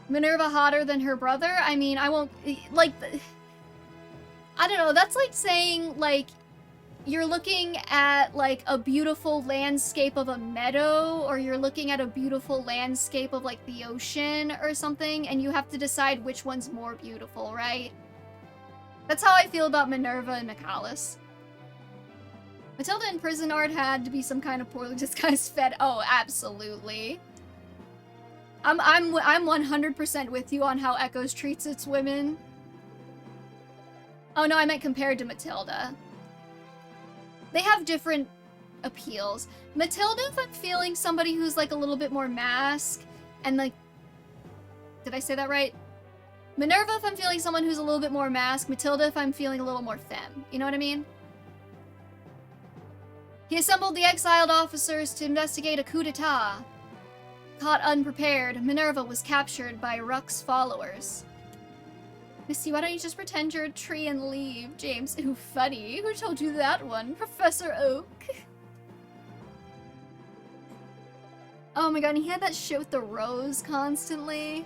Minerva hotter than her brother? I mean, I won't, like, I don't know, that's like saying, like, you're looking at, like, a beautiful landscape of a meadow, or you're looking at a beautiful landscape of, like, the ocean or something, and you have to decide which one's more beautiful, right? That's how I feel about Minerva and Michalis. Matilda in prison art had to be some kind of poorly disguised fed. Oh, absolutely. I'm 100% with you on how Echoes treats its women. Oh no, I meant compared to Matilda. They have different appeals. Matilda, if I'm feeling somebody who's like a little bit more mask, and like... Did I say that right? Minerva, if I'm feeling someone who's a little bit more mask. Matilda, if I'm feeling a little more femme. You know what I mean? He assembled the exiled officers to investigate a coup d'etat. Caught unprepared, Minerva was captured by Ruck's followers. Missy, why don't you just pretend you're a tree and leave? James, ooh, funny. Who told you that one? Professor Oak? Oh my god, and he had that shit with the rose constantly.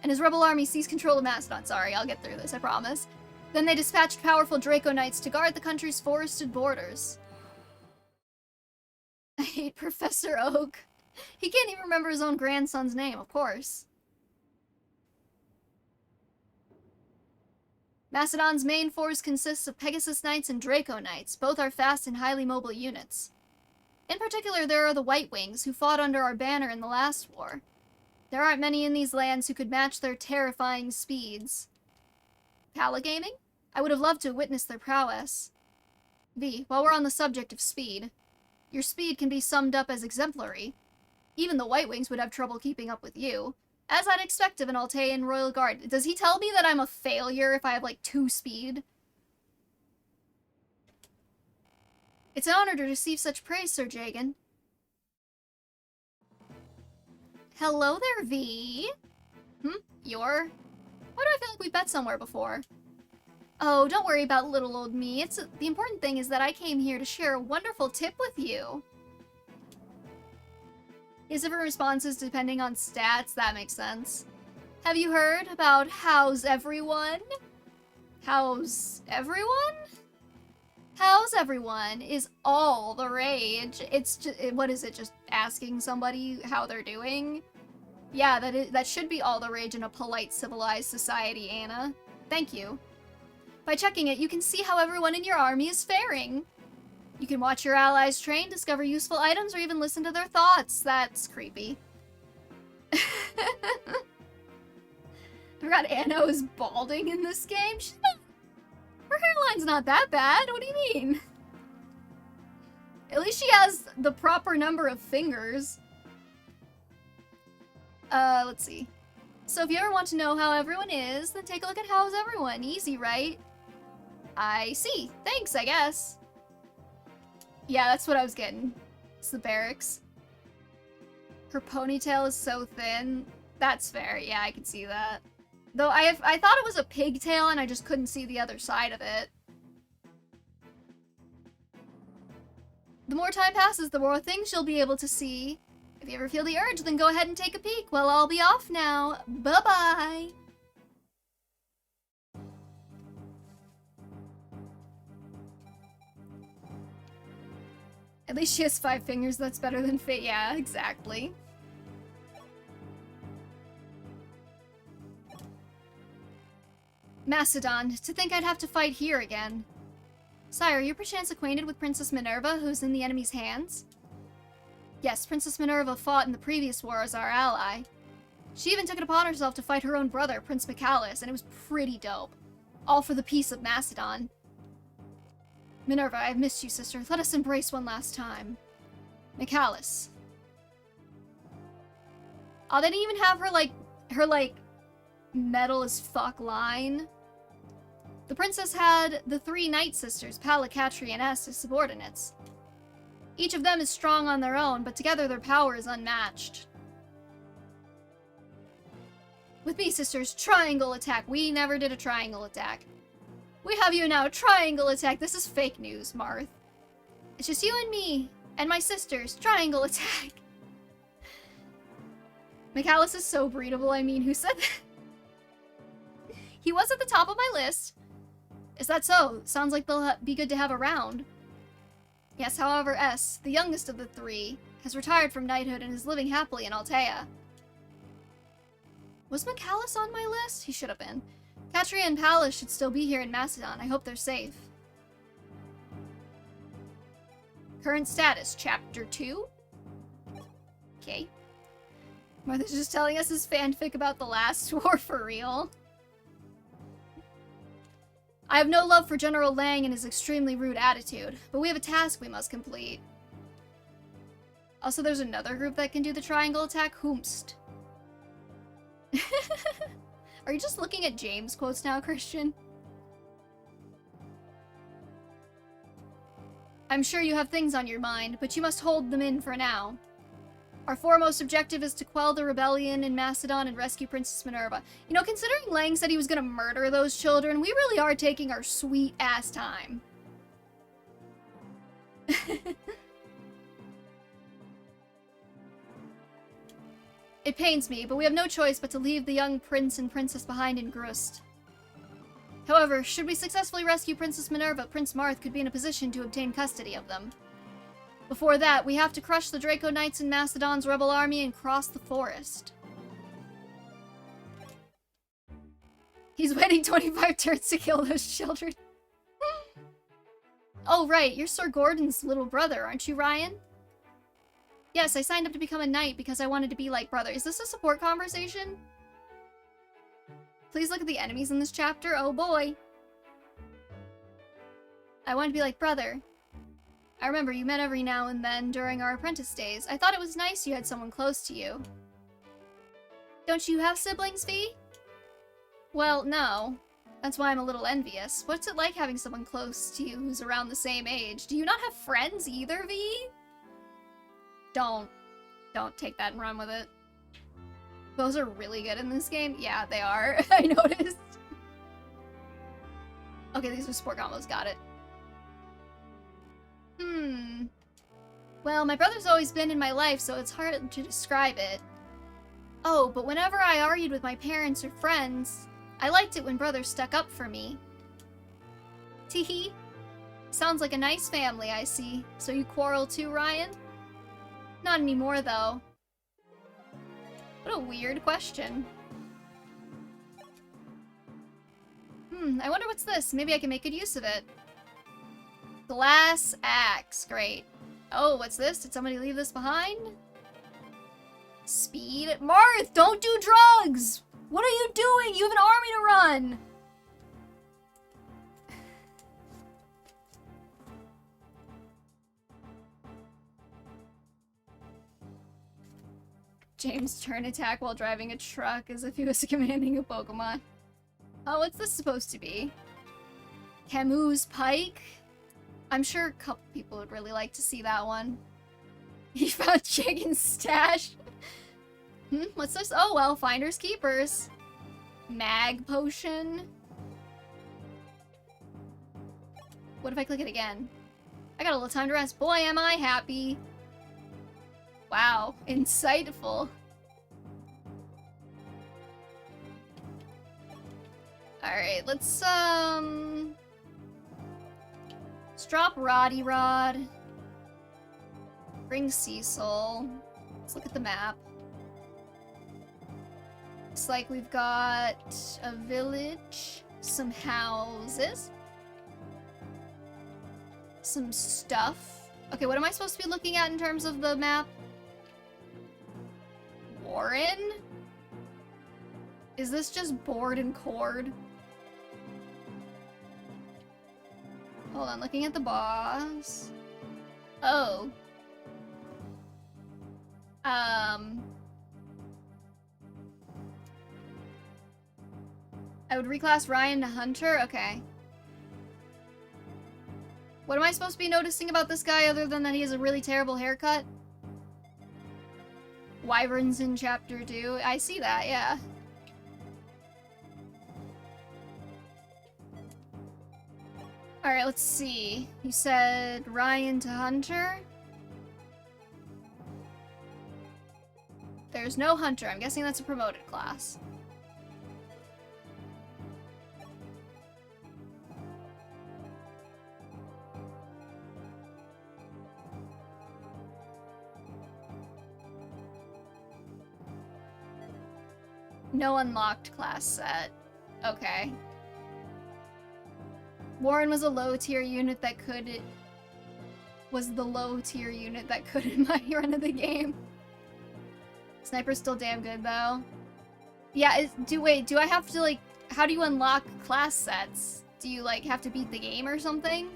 And his rebel army seized control of Macedon. Sorry, I'll get through this, I promise. Then they dispatched powerful Draco Knights to guard the country's forested borders. I hate Professor Oak. He can't even remember his own grandson's name, of course. Macedon's main force consists of Pegasus Knights and Draco Knights. Both are fast and highly mobile units. In particular, there are the White Wings, who fought under our banner in the last war. There aren't many in these lands who could match their terrifying speeds. Palagaming? I would have loved to witness their prowess. V, while we're on the subject of speed, your speed can be summed up as exemplary. Even the White Wings would have trouble keeping up with you. As I'd expect of an Altean Royal Guard. Does he tell me that I'm a failure if I have, like, 2 speed? It's an honor to receive such praise, Sir Jagan. Hello there, V. Why do I feel like we've met somewhere before? Oh, don't worry about little old me. The important thing is that I came here to share a wonderful tip with you. His different responses depending on stats, that makes sense. Have you heard about how's everyone? How's everyone? How's everyone is all the rage. It's just, what is it, just asking somebody how they're doing? Yeah, that should be all the rage in a polite, civilized society, Anna. Thank you. By checking it, you can see how everyone in your army is faring. You can watch your allies train, discover useful items, or even listen to their thoughts. That's creepy. I forgot Anna is balding in this game. Her hairline's not that bad. What do you mean? At least she has the proper number of fingers. Let's see. So if you ever want to know how everyone is, then take a look at how's everyone. Easy, right? I see. Thanks, I guess. Yeah, that's what I was getting. It's the barracks. Her ponytail is so thin. That's fair. Yeah, I can see that. Though I thought it was a pigtail and I just couldn't see the other side of it. The more time passes, the more things you'll be able to see. If you ever feel the urge, then go ahead and take a peek. Well, I'll be off now. Bye-bye. At least she has 5 fingers. That's better than Fate. Yeah, exactly. Macedon, to think I'd have to fight here again. Sire, you're perchance acquainted with Princess Minerva, who's in the enemy's hands? Yes, Princess Minerva fought in the previous war as our ally. She even took it upon herself to fight her own brother, Prince Michalis, and it was pretty dope. All for the peace of Macedon. Minerva, I've missed you, sister. Let us embrace one last time. Michalis. Oh, they didn't even have her, metal as fuck line. The princess had the 3 Night Sisters, Pala, Catri, and S, as subordinates. Each of them is strong on their own, but together their power is unmatched. With me, sisters, triangle attack. We never did a triangle attack. We have you now, triangle attack. This is fake news, Marth. It's just you and me, and my sisters, triangle attack. McAllis is so breedable, I mean, who said that? He was at the top of my list. Is that so? Sounds like they'll be good to have around. Yes, however, S, the youngest of the three, has retired from knighthood and is living happily in Altea. Was McAllis on my list? He should have been. Katria and Pallas should still be here in Macedon. I hope they're safe. Current status, Chapter 2. Okay. Martha's just telling us his fanfic about the last war for real. I have no love for General Lang and his extremely rude attitude, but we have a task we must complete. Also, there's another group that can do the triangle attack, Whomst. Are you just looking at James quotes now, Christian? I'm sure you have things on your mind, but you must hold them in for now. Our foremost objective is to quell the rebellion in Macedon and rescue Princess Minerva. You know, considering Lang said he was gonna murder those children, we really are taking our sweet-ass time. It pains me, but we have no choice but to leave the young prince and princess behind in Grust. However, should we successfully rescue Princess Minerva, Prince Marth could be in a position to obtain custody of them. Before that, we have to crush the Draco Knights in Macedon's rebel army and cross the forest. He's waiting 25 turns to kill those children. Oh, right, you're Sir Gordon's little brother, aren't you, Ryan? Yes, I signed up to become a knight because I wanted to be like brother. Is this a support conversation? Please look at the enemies in this chapter. Oh boy. I want to be like brother. I remember you met every now and then during our apprentice days. I thought it was nice you had someone close to you. Don't you have siblings, V? Well, no. That's why I'm a little envious. What's it like having someone close to you who's around the same age? Do you not have friends either, V? Don't take that and run with it. Those are really good in this game. Yeah, they are. I noticed. Okay, these are support combos. Got it. Well, my brother's always been in my life, so it's hard to describe it. Oh, but whenever I argued with my parents or friends, I liked it when brother stuck up for me. Teehee. Sounds like a nice family, I see. So you quarrel too, Ryan? Not anymore, though. What a weird question. I wonder what's this? Maybe I can make good use of it. Glass axe. Great. Oh, what's this? Did somebody leave this behind? Speed? Marth, don't do drugs! What are you doing? You have an army to run! James' turn attack while driving a truck as if he was commanding a Pokemon. Oh, what's this supposed to be? Camus' Pike? I'm sure a couple people would really like to see that one. He found Chicken Stash. What's this? Oh, well, finders keepers. Mag Potion. What if I click it again? I got a little time to rest. Boy, am I happy. Wow, insightful. Alright, let's drop Roddy Rod. Bring Cecil. Let's look at the map. Looks like we've got a village, some houses, some stuff. Okay, what am I supposed to be looking at in terms of the map? Warren? Is this just board and cord? Hold on, looking at the boss. Oh. I would reclass Ryan to Hunter? Okay. What am I supposed to be noticing about this guy other than that he has a really terrible haircut? Wyverns in chapter 2. I see that, yeah. Alright, let's see. You said Ryan to Hunter? There's no Hunter. I'm guessing that's a promoted class. No unlocked class set. Okay. Warren was a low-tier unit that could... was the low-tier unit that could in my run of the game. Sniper's still damn good, though. Yeah, wait, do I have to, like... How do you unlock class sets? Do you, like, have to beat the game or something?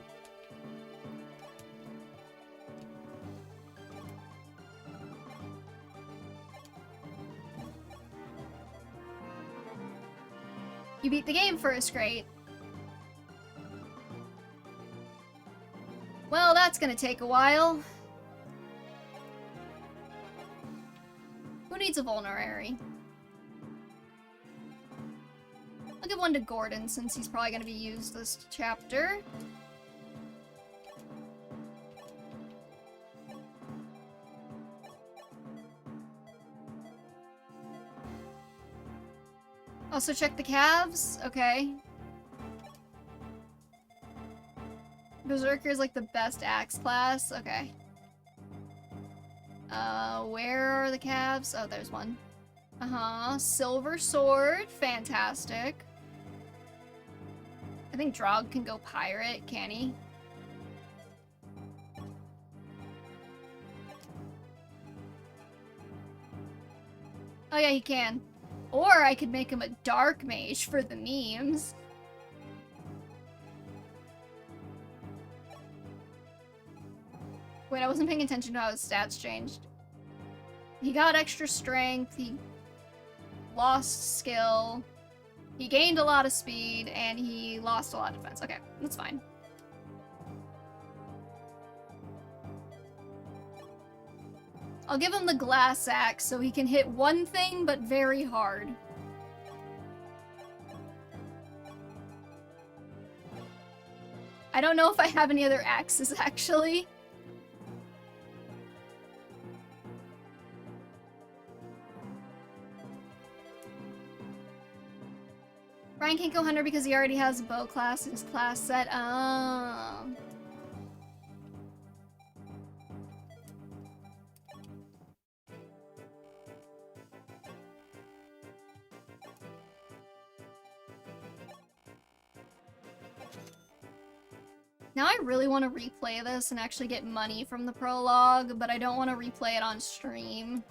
You beat the game first, great. Well, that's gonna take a while. Who needs a vulnerary? I'll give one to Gordon since he's probably gonna be used this chapter. Also check the calves? Okay. Berserker is like the best axe class? Okay. Where are the calves? Oh, there's one. Uh-huh. Silver sword. Fantastic. I think Drog can go pirate, can he? Oh yeah, he can. Or I could make him a dark mage for the memes. Wait, I wasn't paying attention to how his stats changed. He got extra strength, he lost skill, he gained a lot of speed, and he lost a lot of defense. Okay, that's fine. I'll give him the glass axe so he can hit one thing, but very hard. I don't know if I have any other axes, actually. Ryan can't go hunter because he already has a bow class in his class set. Oh. Now I really want to replay this and actually get money from the prologue, but I don't want to replay it on stream.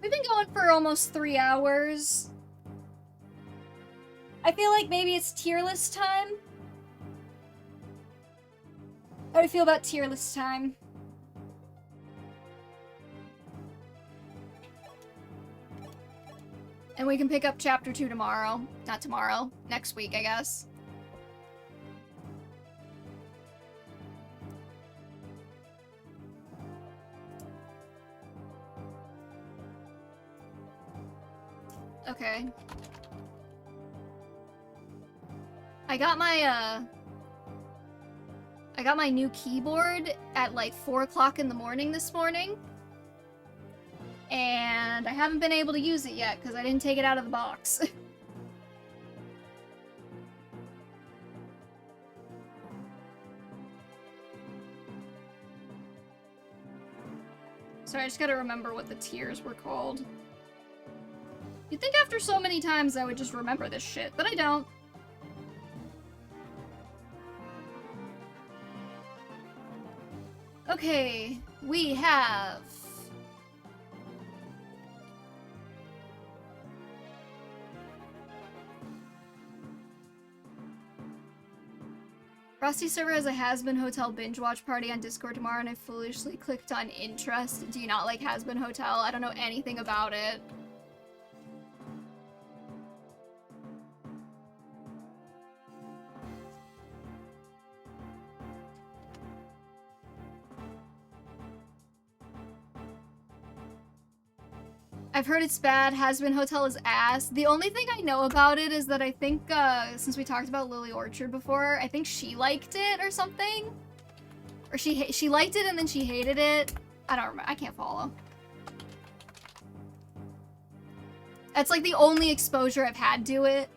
We've been going for almost 3 hours. I feel like maybe it's tier list time. How do you feel about tier list time? And we can pick up chapter 2 tomorrow. Not tomorrow. Next week, I guess. Okay. I got my new keyboard at like 4 o'clock in the morning this morning. And I haven't been able to use it yet because I didn't take it out of the box. Sorry, I just gotta remember what the tiers were called. You'd think after so many times I would just remember this shit, but I don't. Okay, we have Frosty server has a Has-Been Hotel binge watch party on Discord tomorrow, and I foolishly clicked on interest. Do you not like Has-Been Hotel? I don't know anything about it. I've heard it's bad. Has-Been Hotel is ass. The only thing I know about it is that I think, since we talked about Lily Orchard before, I think she liked it or something. Or she liked it and then she hated it. I don't remember. I can't follow. That's like the only exposure I've had to it.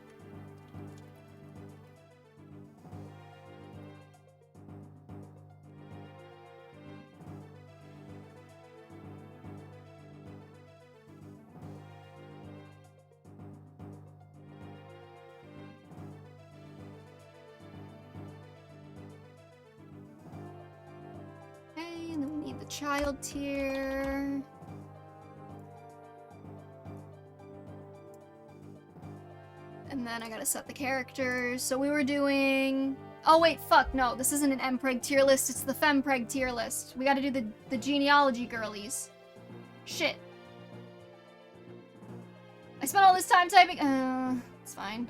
Okay, and then we need the child tier. And then I gotta set the characters. So we were doing... Oh wait, fuck, no. This isn't an Mpreg tier list, it's the Fempreg tier list. We gotta do the genealogy girlies. Shit. I spent all this time typing... it's fine.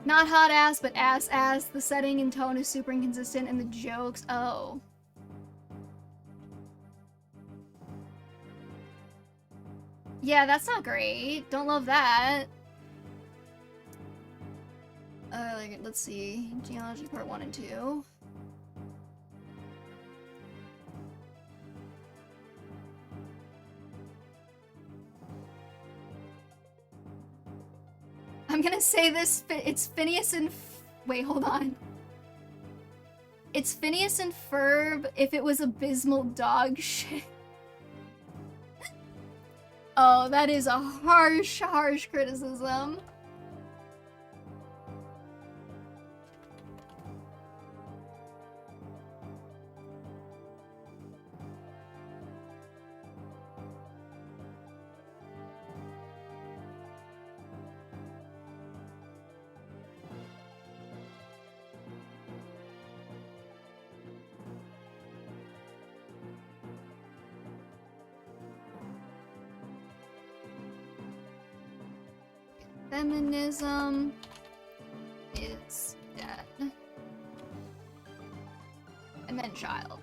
Not hot ass, but ass ass. The setting and tone is super inconsistent, and the jokes... Oh. Yeah, that's not great. Don't love that. Let's see. Genealogy part 1 and 2. I'm gonna say this, it's Phineas and... Wait, hold on. It's Phineas and Ferb if it was abysmal dog shit. Oh, that is a harsh, harsh criticism. Feminism is dead. And then child.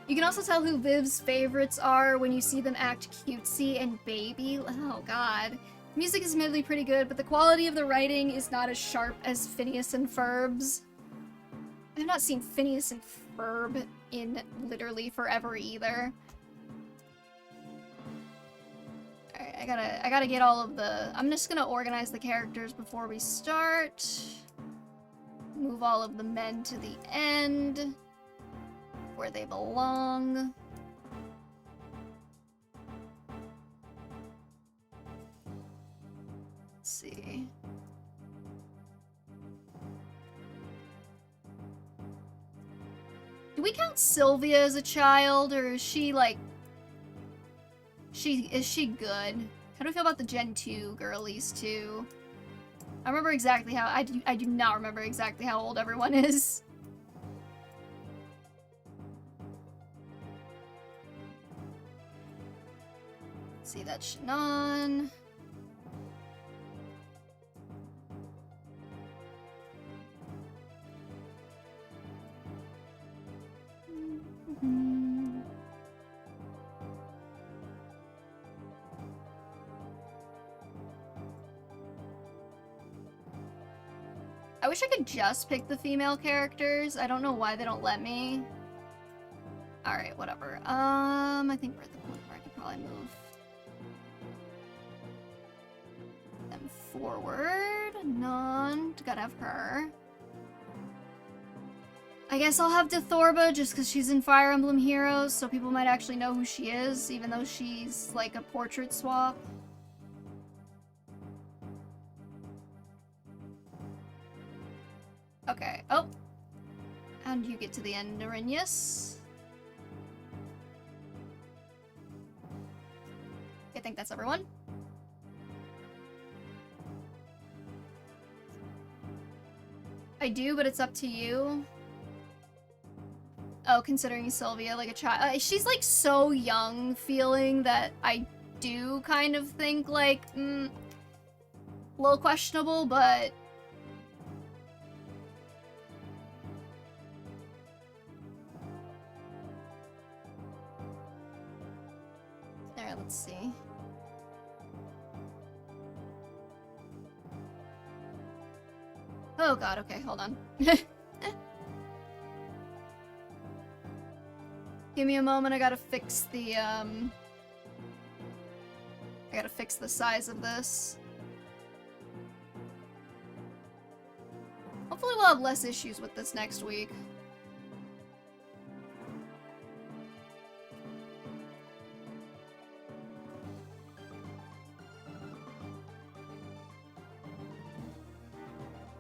You can also tell who Viv's favorites are when you see them act cutesy and baby. Oh god. Music is admittedly pretty good, but the quality of the writing is not as sharp as Phineas and Ferb's. I've not seen Phineas and Ferb in literally forever either. I gotta get all of the... I'm just gonna organize the characters before we start. Move all of the men to the end, where they belong. Let's see. Do we count Sylvia as a child, or is she, like... Is she good? How do I feel about the Gen 2 girlies, too? I remember exactly how... I do not remember exactly how old everyone is. Let's see, that's Shannon. I wish I could just pick the female characters. I don't know why they don't let me. Alright, whatever. I think we're at the point where I could probably move them forward. None. Gotta have her. I guess I'll have Dithorba just because she's in Fire Emblem Heroes, so people might actually know who she is, even though she's like a portrait swap. Okay. Oh. And you get to the end, Arrhenius. think that's everyone. I do, but it's up to you. Oh, considering Sylvia like a child. She's like so young feeling that I do kind of think like, a little questionable, but... There, let's see. Oh god, okay, hold on. Give me a moment, I gotta fix the, I gotta fix the size of this. Hopefully we'll have less issues with this next week.